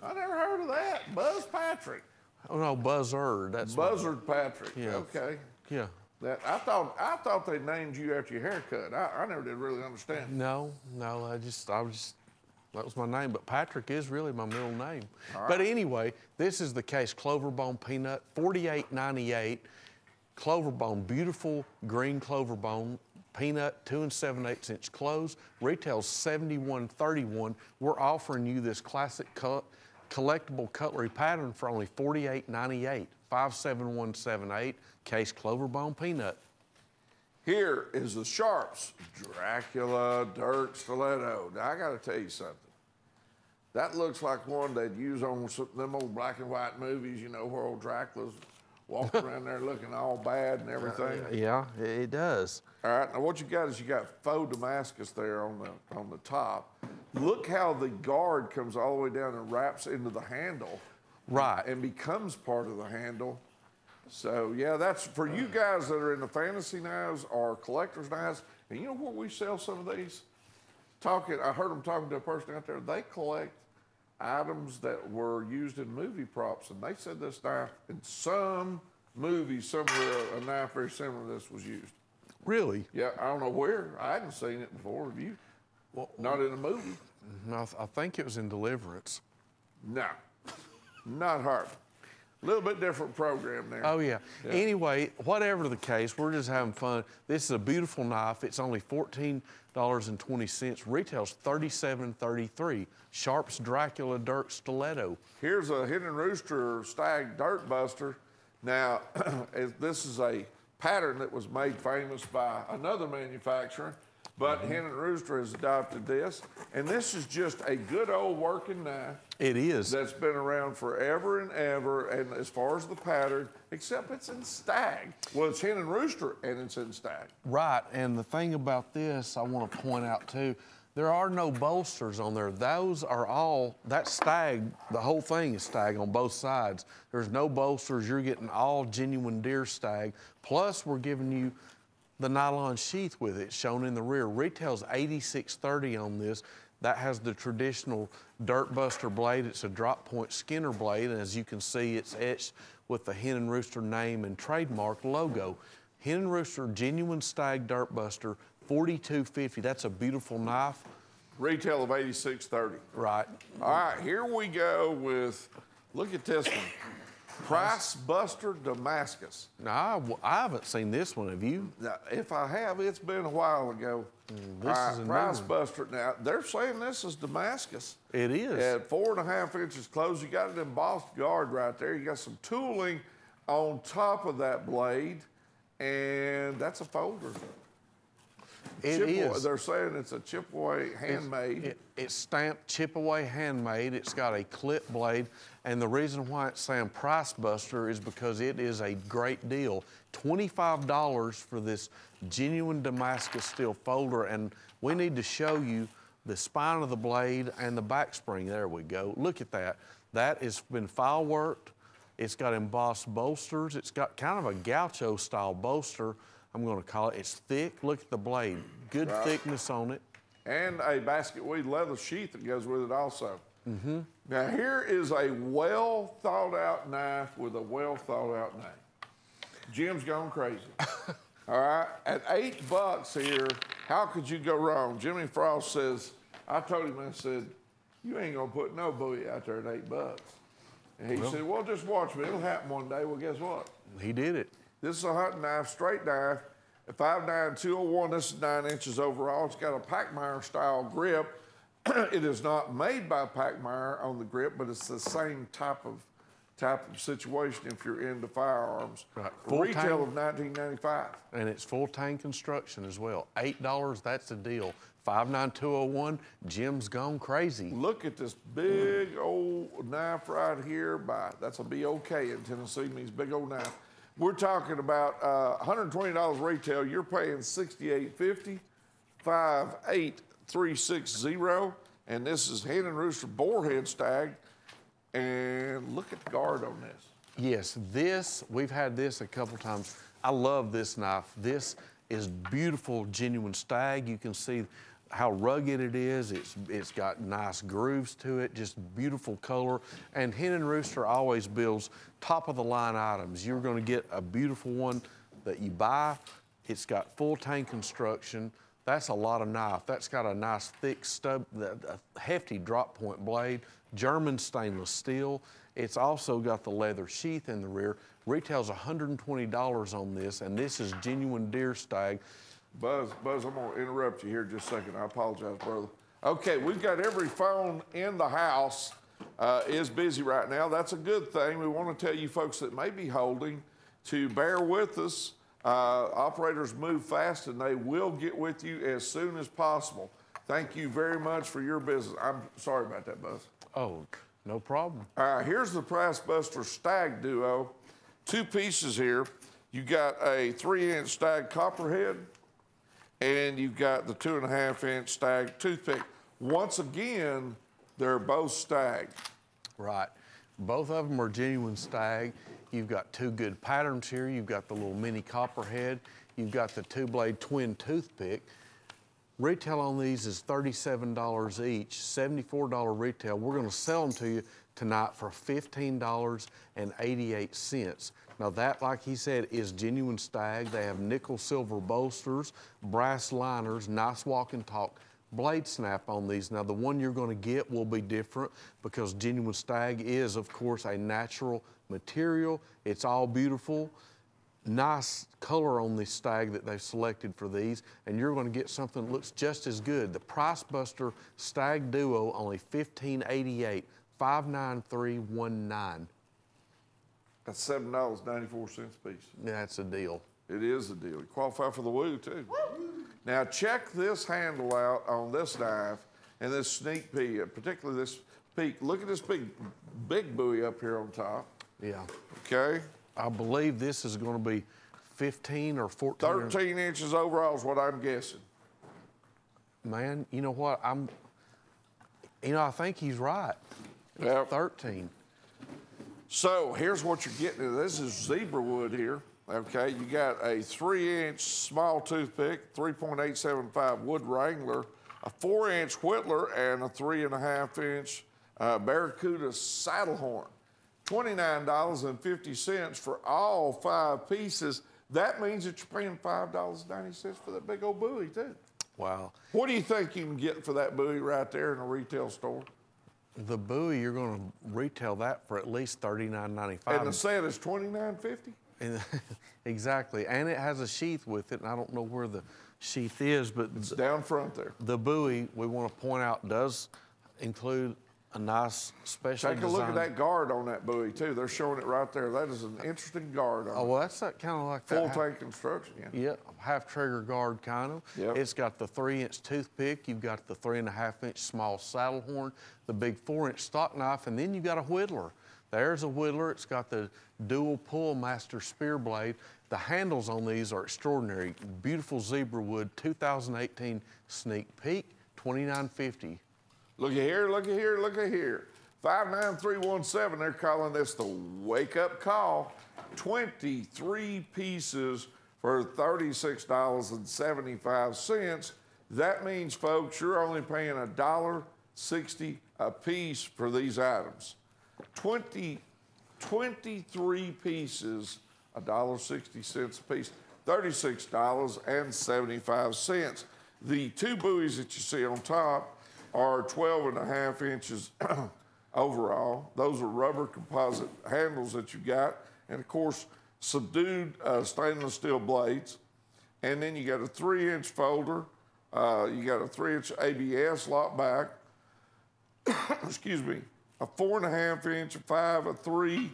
I never heard of that. Buzz Patrick. Oh no, Buzzard. That's Buzzard Patrick. Yeah. Okay. Yeah. I thought they named you after your haircut. I never did really understand. No, that was my name, but Patrick is really my middle name. All right. But anyway, this is the Case Clover Bone Peanut, $48.98. Clover bone, beautiful green clover bone. peanut 2 7/8 inch close. Retails $71.31. We're offering you this classic collectible cutlery pattern for only $48.98. 57178, case Cloverbone peanut. Here is the Sharps Dracula Dirt Stiletto. Now, I got to tell you something. That looks like one they'd use on some, them old black and white movies, you know, where old Dracula's walking around there looking all bad and everything. Yeah, it does. All right, now what you got is you got faux Damascus there on the top. Look how the guard comes all the way down and wraps into the handle. Right. And becomes part of the handle. So, yeah, that's for you guys that are in the fantasy knives or collector's knives. And you know where we sell some of these? I heard them talking to a person out there. They collect items that were used in movie props. And they said this knife, in some movie, somewhere, a knife very similar to this was used. Really? Yeah, I don't know where. I hadn't seen it before. Have you? Well, not in a movie. No, I think it was in Deliverance. No, not hard. A little bit different program there. Oh, yeah. Anyway, whatever the case, we're just having fun. This is a beautiful knife. It's only $14.20. Retails $37.33. Sharps Dracula Dirt Stiletto. Here's a Hen and Rooster Stag Dirt Buster. Now, this is a pattern that was made famous by another manufacturer, but Hen and Rooster has adopted this. And this is just a good old working knife. It is. That's been around forever and ever, and as far as the pattern, except it's in stag. Well, it's Hen and Rooster, and it's in stag. Right, and the thing about this, I want to point out too, there are no bolsters on there. Those are all, that stag, the whole thing is stag on both sides. There's no bolsters. You're getting all genuine deer stag. Plus, we're giving you the nylon sheath with it shown in the rear. Retails $86.30 on this. That has the traditional Dirt Buster blade. It's a drop point Skinner blade, and as you can see, it's etched with the Hen and Rooster name and trademark logo. Hen and Rooster Genuine Stag Dirt Buster, $42.50. That's a beautiful knife. Retail of $86.30. Right. All right, here we go with, look at this one. Price Buster Damascus. Now, I haven't seen this one. Have you? Now, if I have, it's been a while ago. This is a Price new one. Buster. Now, they're saying this is Damascus. It is. At 4.5 inches close, you got an embossed guard right there. You got some tooling on top of that blade, and that's a folder. It is. They're saying it's a chip away handmade. It's stamped chip away handmade. It's got a clip blade. And the reason why it's saying Price Buster is because it is a great deal. $25 for this genuine Damascus steel folder. And we need to show you the spine of the blade and the back spring. There we go. Look at that. That has been file worked. It's got embossed bolsters. It's got kind of a gaucho style bolster, I'm going to call it. It's thick. Look at the blade. Good thickness on it. And a basket weed leather sheath that goes with it also. Now here is a well thought out knife with a well thought out name. Jim's gone crazy. All right, at $8 here, how could you go wrong? Jimmy Frost says, I told him, I said, you ain't gonna put no buoy out there at $8. And he said, well, just watch me, it'll happen one day. Well, guess what? He did it. This is a hunting knife, straight knife, a 5.9 201. This is 9 inches overall. It's got a Packmeyer style grip. It is not made by Packmeyer on the grip, but it's the same type of situation if you're into firearms. Right. Retail of $19.95. And it's full tank construction as well. $8, that's a deal. 59201, Jim's gone crazy. Look at this big old knife right here. That's a BOK in Tennessee, means big old knife. We're talking about $120 retail. You're paying $68.50, 58360, and this is Hen and Rooster Boarhead Stag. And look at the guard on this. Yes, we've had this a couple times. I love this knife. This is beautiful, genuine stag. You can see how rugged it is. It's got nice grooves to it, just beautiful color. And Hen and Rooster always builds top of the line items. You're gonna get a beautiful one that you buy. It's got full tank construction. That's a lot of knife. That's got a nice thick stub, a hefty drop point blade, German stainless steel. It's also got the leather sheath in the rear. Retails $120 on this, and this is genuine deer stag. Buzz, I'm gonna interrupt you here just a second. I apologize, brother. Okay, we've got every phone in the house is busy right now. That's a good thing. We want to tell you folks that may be holding to bear with us. Operators move fast and they will get with you as soon as possible. Thank you very much for your business. I'm sorry about that, Buzz. Oh, no problem. Here's the Price Buster Stag Duo. 2 pieces here. You got a 3-inch Stag Copperhead, and you've got the 2.5-inch Stag Toothpick. Once again, they're both Stag. Right. Both of them are genuine Stag. You've got 2 good patterns here. You've got the little mini Copperhead. You've got the 2-blade twin toothpick. Retail on these is $37 each, $74 retail. We're gonna sell them to you tonight for $15.88. Now that, like he said, is genuine Stag. They have nickel silver bolsters, brass liners, nice walk and talk blade snap on these. Now the one you're gonna get will be different because genuine Stag is, of course, a natural material. It's all beautiful. Nice color on this Stag that they've selected for these, and you're going to get something that looks just as good. The Price Buster Stag Duo, only $15.88, $59319. That's $7.94 a piece. That's a deal. It is a deal. You qualify for the woo, too. Woo. Now, check this handle out on this knife and this sneak peek, particularly this peak. Look at this big buoy up here on top. Yeah. Okay. I believe this is going to be 15 or 14. 13 inches overall is what I'm guessing. Man, you know what? I think he's right. Yep. 13. So here's what you're getting. This is zebra wood here. Okay, you got a 3-inch small toothpick, 3.875 wood wrangler, a 4-inch whittler, and a 3.5-inch Barracuda saddle horn. $29.50 for all 5 pieces. That means that you're paying $5.90 for that big old buoy, too. Wow. What do you think you can get for that buoy right there in a retail store? The buoy, you're going to retail that for at least $39.95. And the set is $29.50? Exactly. And it has a sheath with it, and I don't know where the sheath is, but it's down front there. The buoy, we want to point out, does include a nice special Take a look at that guard on that buoy, too. They're showing it right there. That is an interesting guard on it. Oh, well, that's kind of like full that. tank construction, yeah. Yeah, half trigger guard kind of. Yep. It's got the 3-inch toothpick. You've got the 3.5-inch small saddle horn, the big 4-inch stock knife, and then you've got a whittler. There's a whittler. It's got the dual pull master spear blade. The handles on these are extraordinary. Beautiful zebra wood, 2018 sneak peek, $29.50. Look at here, look at here, look at here. 59317, they're calling this the wake-up call. 23 pieces for $36.75. That means, folks, you're only paying $1.60 a piece for these items. 23 pieces, $1.60 a piece, $36.75. The 2 buoys that you see on top are 12.5 inches overall. Those are rubber composite handles that you got. And of course, subdued stainless steel blades. And then you got a 3-inch folder. You got a 3-inch ABS lock back. Excuse me. A 4.5-inch, a 5, a 3,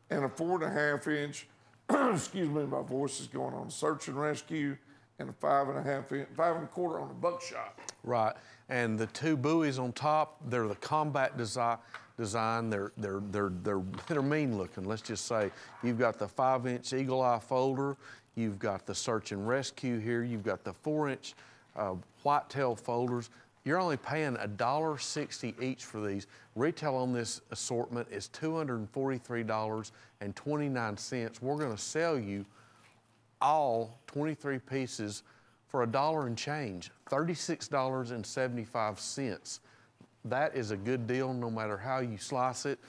and a 4.5-inch. Excuse me, my voice is going on. Search and rescue, and a 5.5-inch, 5.25 on the buckshot. Right, and the 2 buoys on top, they're the combat design. They're mean looking. Let's just say you've got the 5-inch eagle eye folder. You've got the search and rescue here. You've got the 4-inch whitetail folders. You're only paying $1.60 each for these. Retail on this assortment is $243.29. We're going to sell you all 23 pieces for $1 and change, $36.75. That is a good deal no matter how you slice it.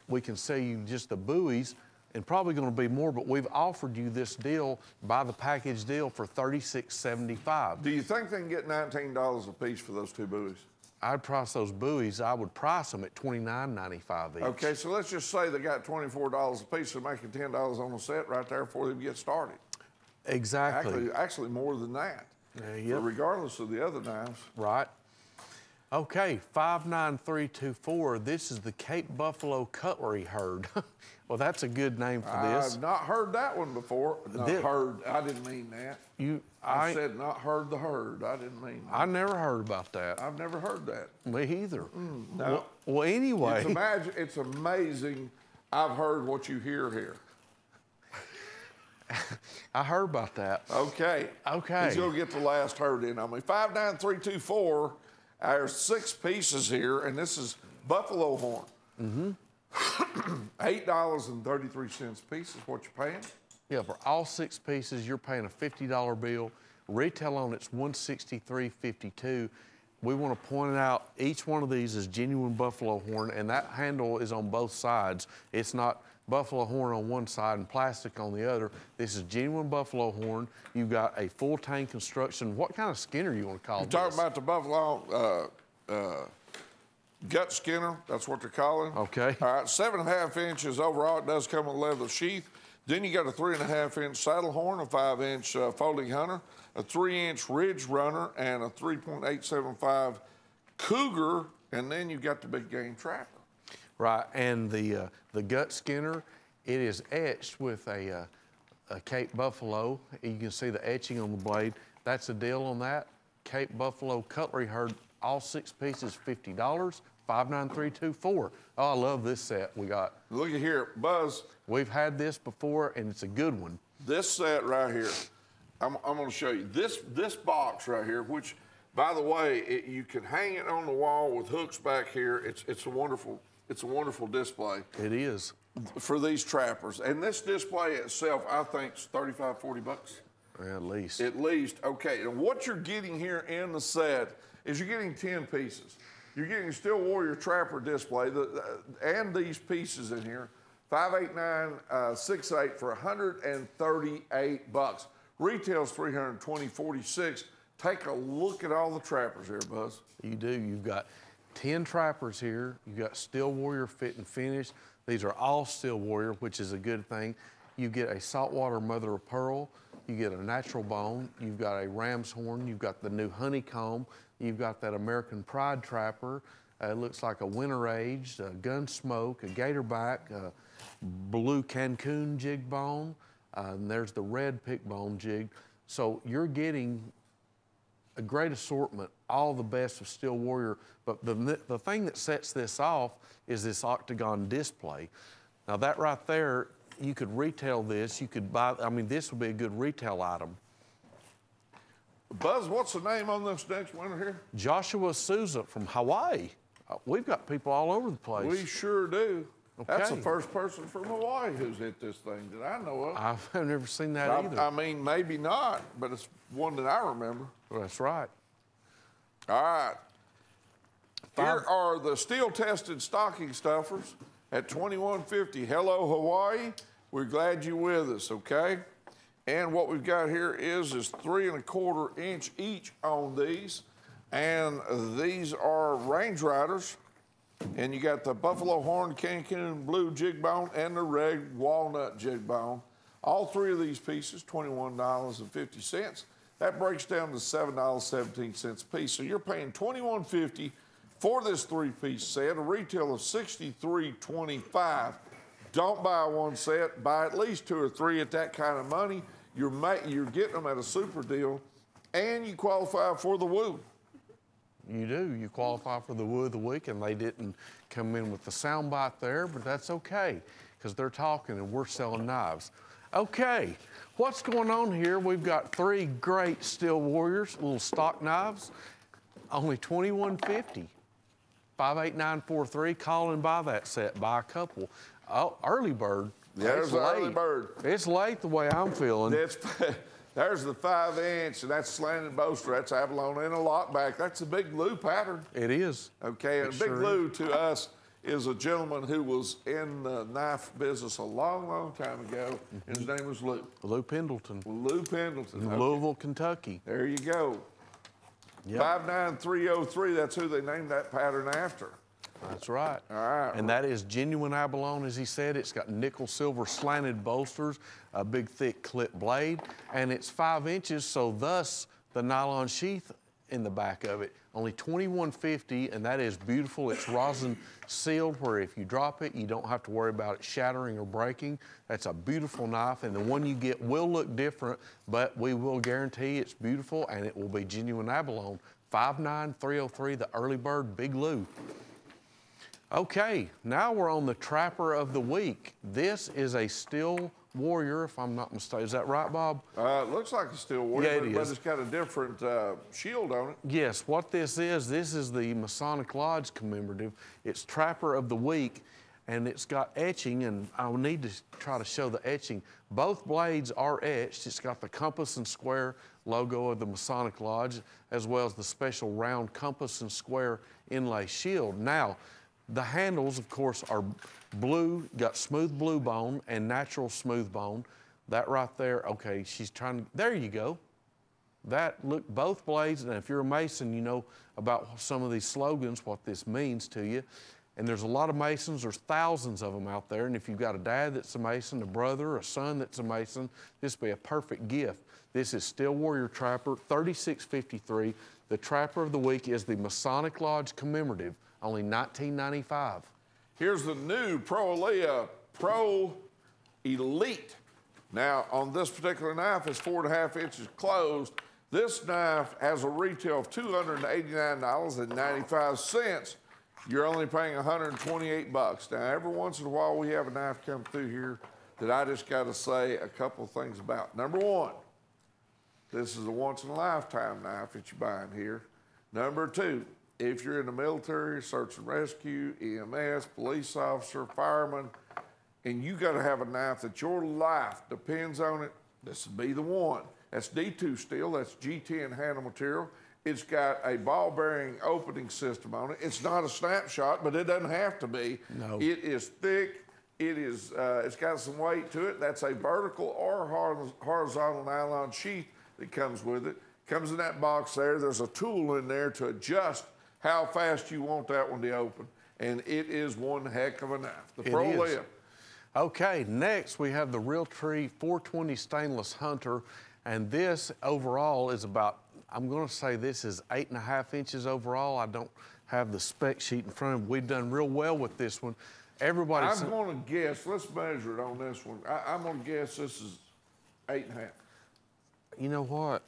We can sell you just the buoys, and probably going to be more, but we've offered you this deal, buy the package deal, for $36.75. Do you think they can get $19 a piece for those 2 buoys? I'd price those buoys, I would price them at $29.95 each. Okay, so let's just say they got $24 a piece, so making $10 on the set right there before they get started. Exactly. Actually more than that. Yep. Regardless of the other knives. Right. Okay, 59324. This is the Cape Buffalo Cutlery Herd. Well, that's a good name for this. I've not heard that one before. Not heard. I didn't mean that. I said not heard the herd. I didn't mean that. I never heard about that. I've never heard that. Me either. No. Well, anyway. It's amazing. I've heard what you hear here. I heard about that. Okay. Okay. He's going to get the last herd in on me. 59324. There's 6 pieces here, and this is buffalo horn. $8.33 a piece is what you're paying. Yeah, for all 6 pieces, you're paying a $50 bill. Retail on it's $163.52. We want to point out each one of these is genuine buffalo horn, and that handle is on both sides. It's not buffalo horn on one side and plastic on the other. This is genuine buffalo horn. You've got a full tank construction. What kind of skinner you want to call this? You're talking about the buffalo gut skinner. That's what they're calling. Okay. All right, 7.5 inches overall. It does come with a leather sheath. Then you got a 3.5-inch saddle horn, a 5-inch folding hunter, a 3-inch ridge runner, and a 3.875 cougar, and then you got the big game trapper. Right, and the gut skinner, it is etched with a Cape Buffalo. You can see the etching on the blade. That's the deal on that. Cape Buffalo Cutlery Herd, all 6 pieces, $50, 59324. Oh, I love this set we got. Look at here, Buzz. We've had this before, and it's a good one. This set right here, I'm going to show you. This box right here, which, by the way, you can hang it on the wall with hooks back here. It's a wonderful display. It is. For these trappers. And this display itself, I think, is $35, $40. At least. At least, okay. And what you're getting here in the set is you're getting 10 pieces. You're getting a Steel Warrior Trapper display and these pieces in here, 58968 for $138. Retails $320, $46. Take a look at all the trappers here, Buzz. You do. You've got 10 trappers here. You've got Steel Warrior fit and finish. These are all Steel Warrior, which is a good thing. You get a saltwater mother of pearl. You get a natural bone. You've got a ram's horn. You've got the new honeycomb. You've got that American Pride trapper. It looks like a winter-aged, a gun smoke, a gatorback, a blue Cancun jig bone, and there's the red pick bone jig. So you're getting a great assortment, all the best of Steel Warrior. But the thing that sets this off is this octagon display. Now that right there, you could retail this. You could buy, I mean, this would be a good retail item. Buzz, what's the name on this next winner here? Joshua Souza from Hawaii. We've got people all over the place. We sure do. Okay. That's the first person from Hawaii who's hit this thing that I know of. I've never seen that either. I mean, maybe not, but it's one that I remember. That's right. All right. Here are the steel-tested stocking stuffers at $21.50. Hello, Hawaii. We're glad you're with us, okay? And what we've got here is 3¼ inch each on these. And these are Range Riders. And you got the Buffalo Horn, Cancun Blue jig bone, and the red walnut jig bone. All 3 of these pieces, $21.50. That breaks down to $7.17 a piece. So you're paying $21.50 for this 3-piece set, a retail of $63.25. Don't buy one set, buy at least 2 or 3 at that kind of money. You're getting them at a super deal, and you qualify for the woo. You do. You qualify for the Woo of the Week, and they didn't come in with the sound bite there, but that's okay, because they're talking and we're selling knives. Okay, what's going on here? We've got 3 great Steel Warriors, little stock knives, only $21.50. 58943. Call and buy that set. Buy a couple. Oh, early bird. Yeah, there's the early bird. It's late the way I'm feeling. There's the 5-inch, and that's slanted bolster. That's abalone and a lockback. That's a Big Lou pattern. It is. Okay, and Big Lou to us is a gentleman who was in the knife business a long, long time ago, and his name was Lou. Lou Pendleton. Lou Pendleton. In Louisville, Kentucky. There you go. Yep. 59303, that's who they named that pattern after. That's right. All right. And that is genuine abalone, as he said. It's got nickel silver slanted bolsters, a big thick clip blade, and it's 5 inches, so thus the nylon sheath in the back of it. Only $21.50, and that is beautiful. It's rosin sealed, where if you drop it, you don't have to worry about it shattering or breaking. That's a beautiful knife, and the one you get will look different, but we will guarantee it's beautiful, and it will be genuine abalone. 59303, the early bird, Big Lou. Okay, now we're on the Trapper of the Week. This is a Steel Warrior, if I'm not mistaken. Is that right, Bob? It looks like a Steel Warrior, Yeah, it but is. it's got a different shield on it. Yes, what this is the Masonic Lodge commemorative. It's Trapper of the Week, and it's got etching, and I'll need to try to show the etching. Both blades are etched. It's got the compass and square logo of the Masonic Lodge, as well as the special round compass and square inlay shield. Now, the handles, of course, are blue, got smooth blue bone and natural smooth bone. That right there, okay, she's trying to, there you go. That, look, both blades, and if you're a Mason, you know about some of these slogans, what this means to you. And there's a lot of Masons, there's thousands of them out there, and if you've got a dad that's a Mason, a brother, a son that's a Mason, this would be a perfect gift. This is Steel Warrior Trapper, $36.53. The Trapper of the Week is the Masonic Lodge commemorative, only $19.95. Here's the new Pro Pro Elite. Now, on this particular knife, it's 4.5 inches closed. This knife has a retail of $289.95. You're only paying $128. Now, every once in a while, we have a knife come through here that I just got to say a couple of things about. Number one, this is a once-in-a-lifetime knife that you're buying here. Number two, if you're in the military, search and rescue, EMS, police officer, fireman, and you got to have a knife that your life depends on it, this would be the one. That's D2 steel, that's G10 handle material. It's got a ball bearing opening system on it. It's not a snapshot, but it doesn't have to be. No. It is thick. It's got some weight to it. That's a vertical or horizontal nylon sheath that comes with it. Comes in that box there. There's a tool in there to adjust how fast you want that one to open. And it is one heck of a knife. The Pro Lip. Okay, next we have the Realtree 420 Stainless Hunter. And this overall is about, I'm going to say this is 8.5 inches overall. I don't have the spec sheet in front of me. We've done real well with this one. Everybody's... I'm going to guess, let's measure it on this one. I'm going to guess this is 8.5. You know what?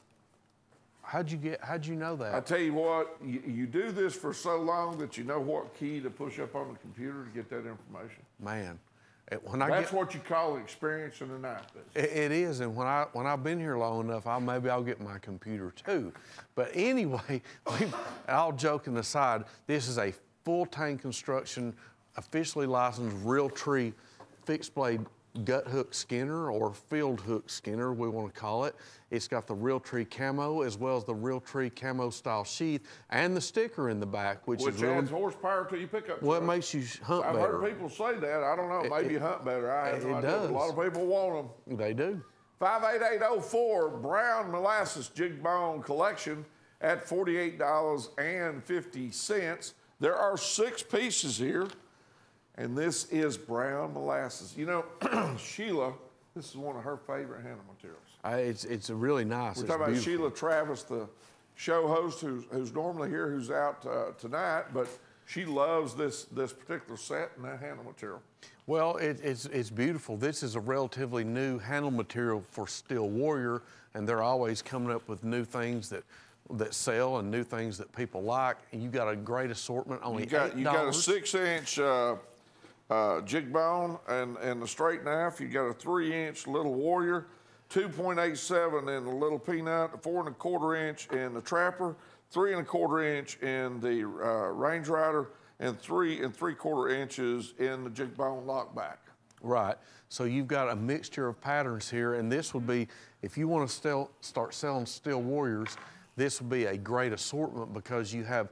How'd you know that? I tell you what, you do this for so long that you know what key to push up on the computer to get that information. Man, that's what you call experience in the knife business. It is, and when I've been here long enough, maybe I'll get my computer too. But anyway, all joking aside, this is a full tank construction, officially licensed Realtree fixed blade gut hook skinner or field hook skinner, we want to call it. It's got the Realtree camo as well as the Realtree camo style sheath and the sticker in the back, which adds horsepower to your pickup truck. Well, it makes you hunt better. I've heard people say that. I don't know. Maybe you hunt better. I have no idea. Does. A lot of people want them. They do. 58804 Brown Molasses Jig Bone Collection at $48.50. There are 6 pieces here. And this is brown molasses. You know, Sheila, this is one of her favorite handle materials. It's really nice. We're talking about Sheila Travis, the show host who's normally here, who's out tonight, but she loves this particular set and that handle material. Well, it's beautiful. This is a relatively new handle material for Steel Warrior, and they're always coming up with new things that sell and new things that people like. And you got a great assortment. Only $8. You got a 6-inch jig bone and the straight knife. You got a 3-inch little Warrior, 2.87 in the little Peanut, 4.25 inch in the Trapper, 3.25 inch in the Range Rider, and 3 3/4 inches in the jig bone lockback. Right. So you've got a mixture of patterns here, and this would be, if you want to start selling Steel Warriors, this would be a great assortment because you have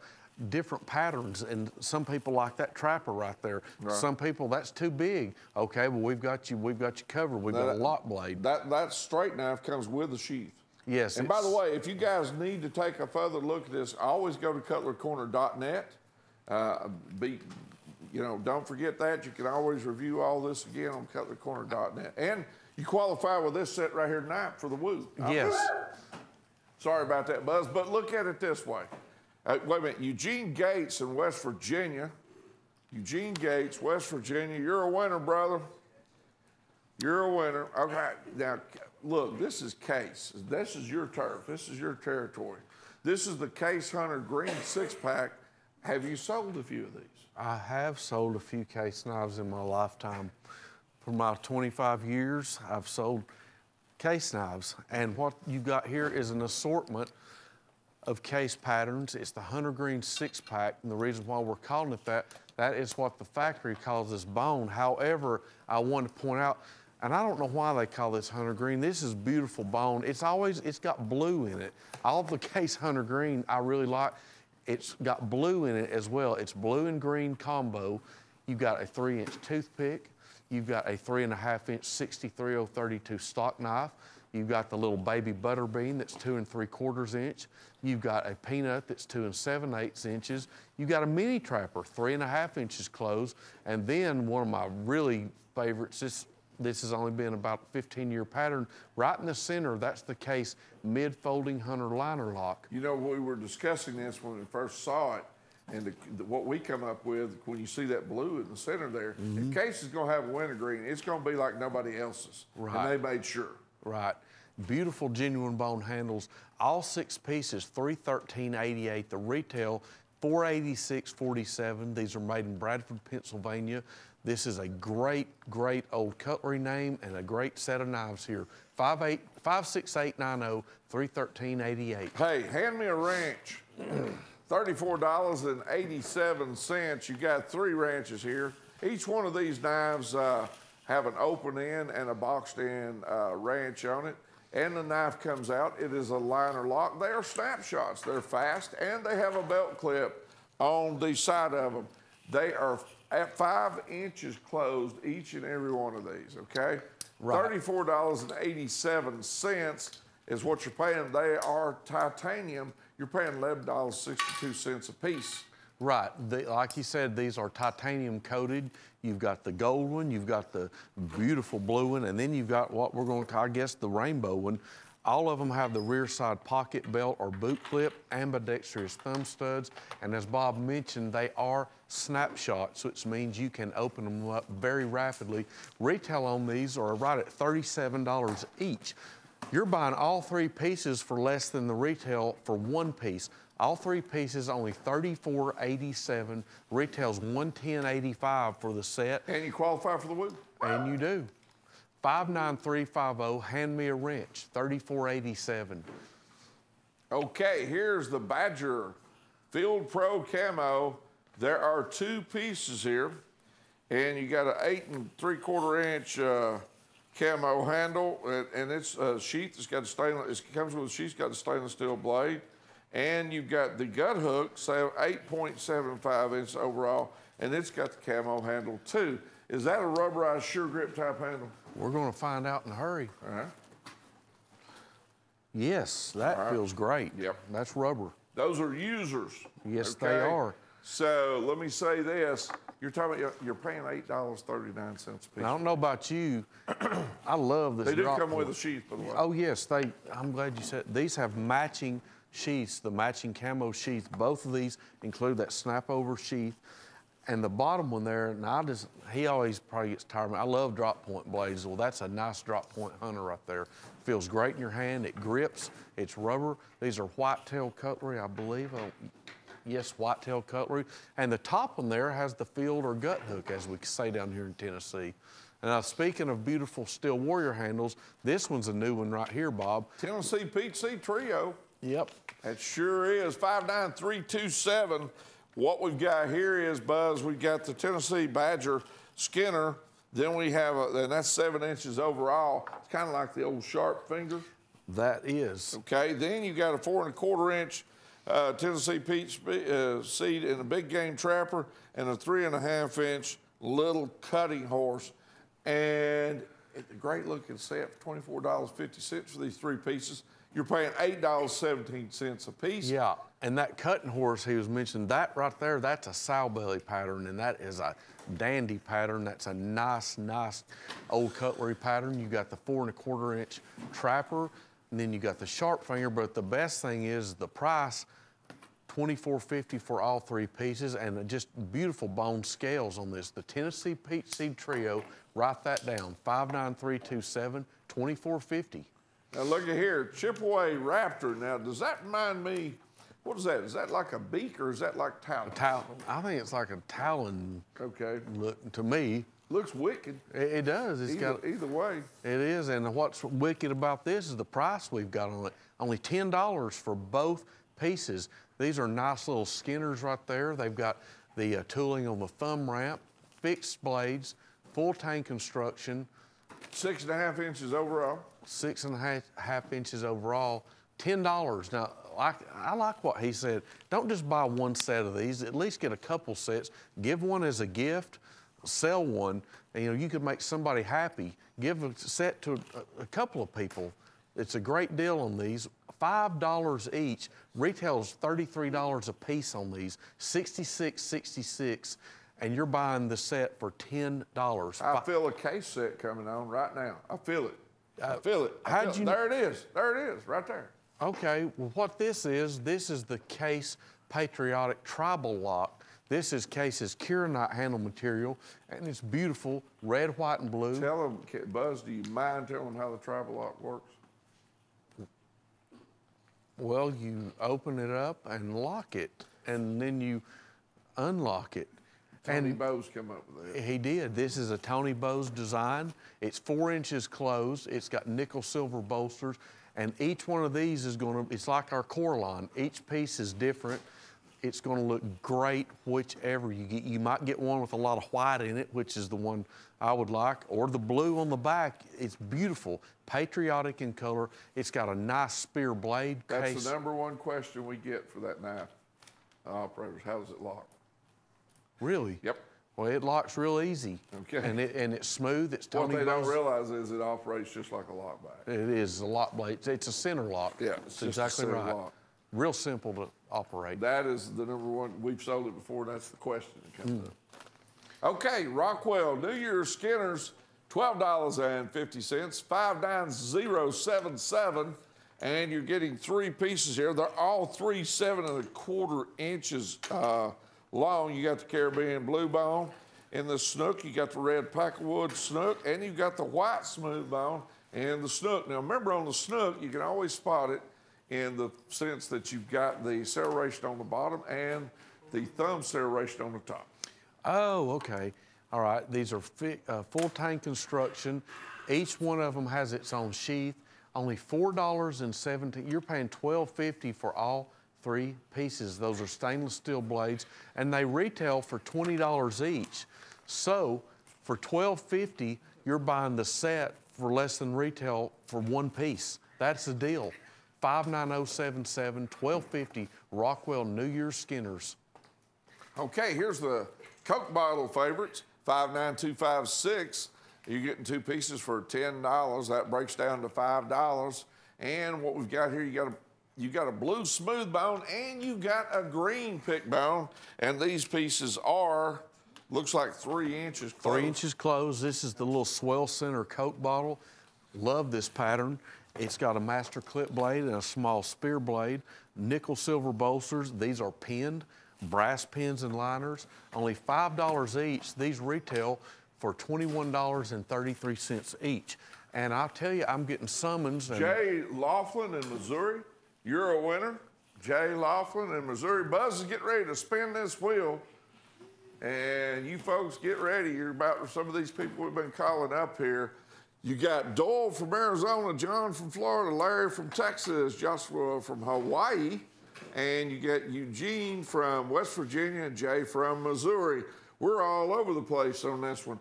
different patterns, and some people like that Trapper right there. Right. Some people, that's too big. Okay, well, we've got you covered. We've got a lock blade. That straight knife comes with the sheath. Yes. And by the way, if you guys need to take a further look at this, always go to cutlerycorner.net. you know, don't forget that. You can always review all this again on cutlerycorner.net. And you qualify with this set right here tonight for the Woo. Yes. Sorry about that, Buzz, but look at it this way. Wait a minute, Eugene Gates in West Virginia. Eugene Gates, West Virginia, you're a winner, brother. You're a winner. Okay, now, look, this is Case. This is your turf. This is your territory. This is the Case Hunter Green 6-pack. Have you sold a few of these? I have sold a few case knives in my lifetime. For my 25 years, I've sold case knives. And what you got here is an assortment of case patterns. It's the Hunter Green 6-pack, and the reason why we're calling it that, that is what the factory calls this bone. However, I want to point out, and I don't know why they call this Hunter Green. This is beautiful bone. It's got blue in it. All the case Hunter Green I really like. It's got blue in it as well. It's blue and green combo. You've got a 3-inch toothpick. You've got a 3.5-inch 63032 stock knife. You've got the little baby butter bean that's 2 3/4 inch. You've got a peanut that's 2 7/8 inches. You've got a mini trapper, 3.5 inches closed. And then one of my really favorites, this has only been about a 15-year pattern. Right in the center, that's the Case mid-folding Hunter liner lock. You know, we were discussing this when we first saw it, and what we come up with when you see that blue in the center there, if Case is going to have a wintergreen, it's going to be like nobody else's. Right. And they made sure. Right. Beautiful genuine bone handles. All 6 pieces, $313.88. The retail, $486.47. These are made in Bradford, Pennsylvania. This is a great, great old cutlery name and a great set of knives here. 56890, $313.88. Hey, hand me a wrench. $34.87. You got 3 wrenches here. Each one of these knives have an open end and a boxed in wrench on it. And the knife comes out. It is a liner lock. They are snapshots. They're fast, and they have a belt clip on the side of them. They are at 5 inches closed, each and every one of these, okay? Right. $34.87 is what you're paying. They are titanium. You're paying $11.62 a piece. Right, like you said, these are titanium coated. You've got the gold one, you've got the beautiful blue one, and then you've got what we're going to call, I guess, the rainbow one. All of them have the rear side pocket belt or boot clip, ambidextrous thumb studs, and as Bob mentioned, they are snapshots, which means you can open them up very rapidly. Retail on these are right at $37 each. You're buying all 3 pieces for less than the retail for 1 piece. All 3 pieces only $34.87. Retails $110.85 for the set. And you qualify for the Woo. And you do. 59350, hand me a wrench, $34.87. Okay, here's the Badger Field Pro Camo. There are 2 pieces here, and you got an 8 3/4 inch camo handle, and it's a sheath. It's got a stainless. It comes with a sheath. It's got a stainless steel blade. And you've got the gut hook, so 8.75 inches overall, and it's got the camo handle too. Is that a rubberized sure grip type handle? We're going to find out in a hurry. All right. Yes, that feels great. Yep. That's rubber. Those are users. Yes, okay? They are. So let me say this. You're talking about, you're paying $8.39 a piece. I don't know about you. I love this. They do come with a sheath, by the way. Oh, yes. I'm glad you said. These have matching sheaths, the matching camo sheath. Both of these include that snap over sheath. And the bottom one there, and he always probably gets tired of me. I love drop point blades. Well, that's a nice drop point hunter right there. Feels great in your hand. It grips. It's rubber. These are whitetail cutlery, I believe. Yes, whitetail cutlery. And the top one there has the field or gut hook, as we say down here in Tennessee. And now, speaking of beautiful Steel Warrior handles, this one's a new one right here, Bob. Tennessee Pete C Trio. Yep. That sure is. 59327. What we've got here is, Buzz, we've got the Tennessee Badger Skinner. Then we have, and that's 7 inches overall. It's kind of like the old sharp finger. That is. Okay, then you got a 4 1/4 inch Tennessee Peach seed and a big game trapper and a 3.5 inch little cutting horse. And it's a great looking set for $24.50 for these 3 pieces. you're paying $8.17 a piece. Yeah, and that cutting horse he was mentioning, that right there, that's a sow belly pattern, and that is a dandy pattern. That's a nice old cutlery pattern. You got the 4 1/4 inch trapper, and then you got the sharp finger, but the best thing is the price, $24.50 for all 3 pieces, and just beautiful bone scales on this. The Tennessee Peach Seed Trio, write that down, 59327, $24.50. Now look at here, Chipaway Raptor. Now, does that remind me, what is that? Is that like a beak or is that like talon? I think it's like a talon. Okay. Look to me. Looks wicked. It does. It's Either way. It is, and what's wicked about this is the price we've got on it. Only $10 for both pieces. These are nice little skinners right there. They've got the tooling on the thumb ramp, fixed blades, full tank construction. 6.5 inches overall. 6.5 inches overall, $10. Now, I like what he said. Don't just buy one set of these. At least get a couple sets. Give one as a gift. Sell one. And, you know, you could make somebody happy. Give a set to a couple of people. It's a great deal on these. $5 each. Retails $33 a piece on these. $66.66. And you're buying the set for $10. I feel a case set coming on right now. I feel it. I feel it. How'd you? There it is. There it is, right there. Okay, well, what this is the Case Patriotic Tribal Lock. This is Case's Kieranite handle material, and it's beautiful, red, white, and blue. Tell them, Buzz, do you mind telling them how the tribal lock works? Well, you open it up and lock it, and then you unlock it. Tony Bowes come up with that. He did. This is a Tony Bowes design. It's 4 inches closed. It's got nickel silver bolsters, and each one of these is it's like our core line. Each piece is different. It's gonna look great whichever you get. You might get one with a lot of white in it, which is the one I would like, or the blue on the back. It's beautiful, patriotic in color. It's got a nice spear blade case. That's the #1 question we get for that knife, operators. How does it lock? Really? Yep. Well, it locks real easy. Okay. And it's smooth. It's Tony What they don't Bowes. realize is it operates just like a lock back. It is a lock blade. It's a center lock. Yeah, it's just a exactly center right. lock. Real simple to operate. That is the #1. We've sold it before. That's the question that comes up. Okay, Rockwell New Year's Skinners, $12.50, 59077, and you're getting 3 pieces here. They're all 3 7 1/4 inches long. You got the Caribbean blue bone. In the snook, you got the red packerwood snook, and you got the white smooth bone and the snook. Now, remember on the snook, you can always spot it in the sense that you've got the serration on the bottom and the thumb serration on the top. Oh, okay. All right. These are full tank construction. Each one of them has its own sheath. Only $4.17. You're paying $12.50 for all 3 pieces. Those are stainless steel blades, and they retail for $20 each. So for $12.50, you're buying the set for less than retail for 1 piece. That's the deal. 59077, $12.50, Rockwell New Year's Skinners. Okay, here's the Coke bottle favorites, 59256. You're getting 2 pieces for $10. That breaks down to $5. And what we've got here, you got a blue smooth bone and you got a green pick bone. And these pieces are, looks like 3 inches closed. 3 inches closed. This is the little swell center Coke bottle. Love this pattern. It's got a master clip blade and a small spear blade, nickel silver bolsters. These are pinned, brass pins and liners. Only $5 each. These retail for $21.33 each. And I'll tell you, I'm getting summons. Jay Laughlin in Missouri, you're a winner. Jay Laughlin in Missouri. Buzz is getting ready to spin this wheel. And you folks get ready. You're about some of these people we've been calling up here. You got Doyle from Arizona, John from Florida, Larry from Texas, Joshua from Hawaii, and you get Eugene from West Virginia and Jay from Missouri. We're all over the place on this one.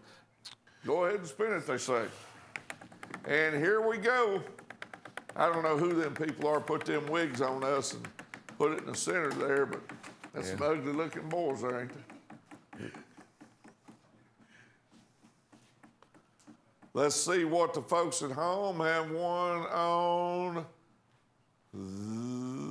Go ahead and spin it, they say. And here we go. I don't know who them people are, put them wigs on us and put it in the center there, but that's some ugly looking boys there, ain't they? Let's see what the folks at home have won on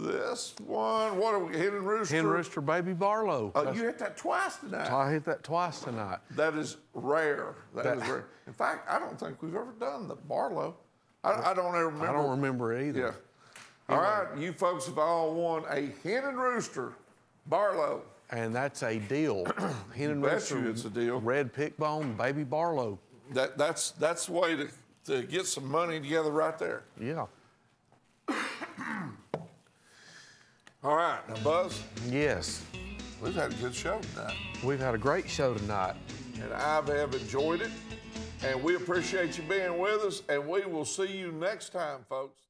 This one, what are we, Hen and Rooster? Hen Rooster Baby Barlow. Oh, you hit that twice tonight. I hit that twice tonight. That is rare. That is rare. In fact, I don't think we've ever done the Barlow. I don't ever remember. I don't remember it either. Yeah. All right, you folks have all won a Hen and Rooster Barlow. And that's a deal. Hen and Bet Rooster, you it's a deal. Red Pickbone, Baby Barlow. That's the way to get some money together right there. Yeah. All right, now Buzz, Yes. we've had a good show tonight. We've had a great show tonight. And I have enjoyed it. And we appreciate you being with us. And we will see you next time, folks.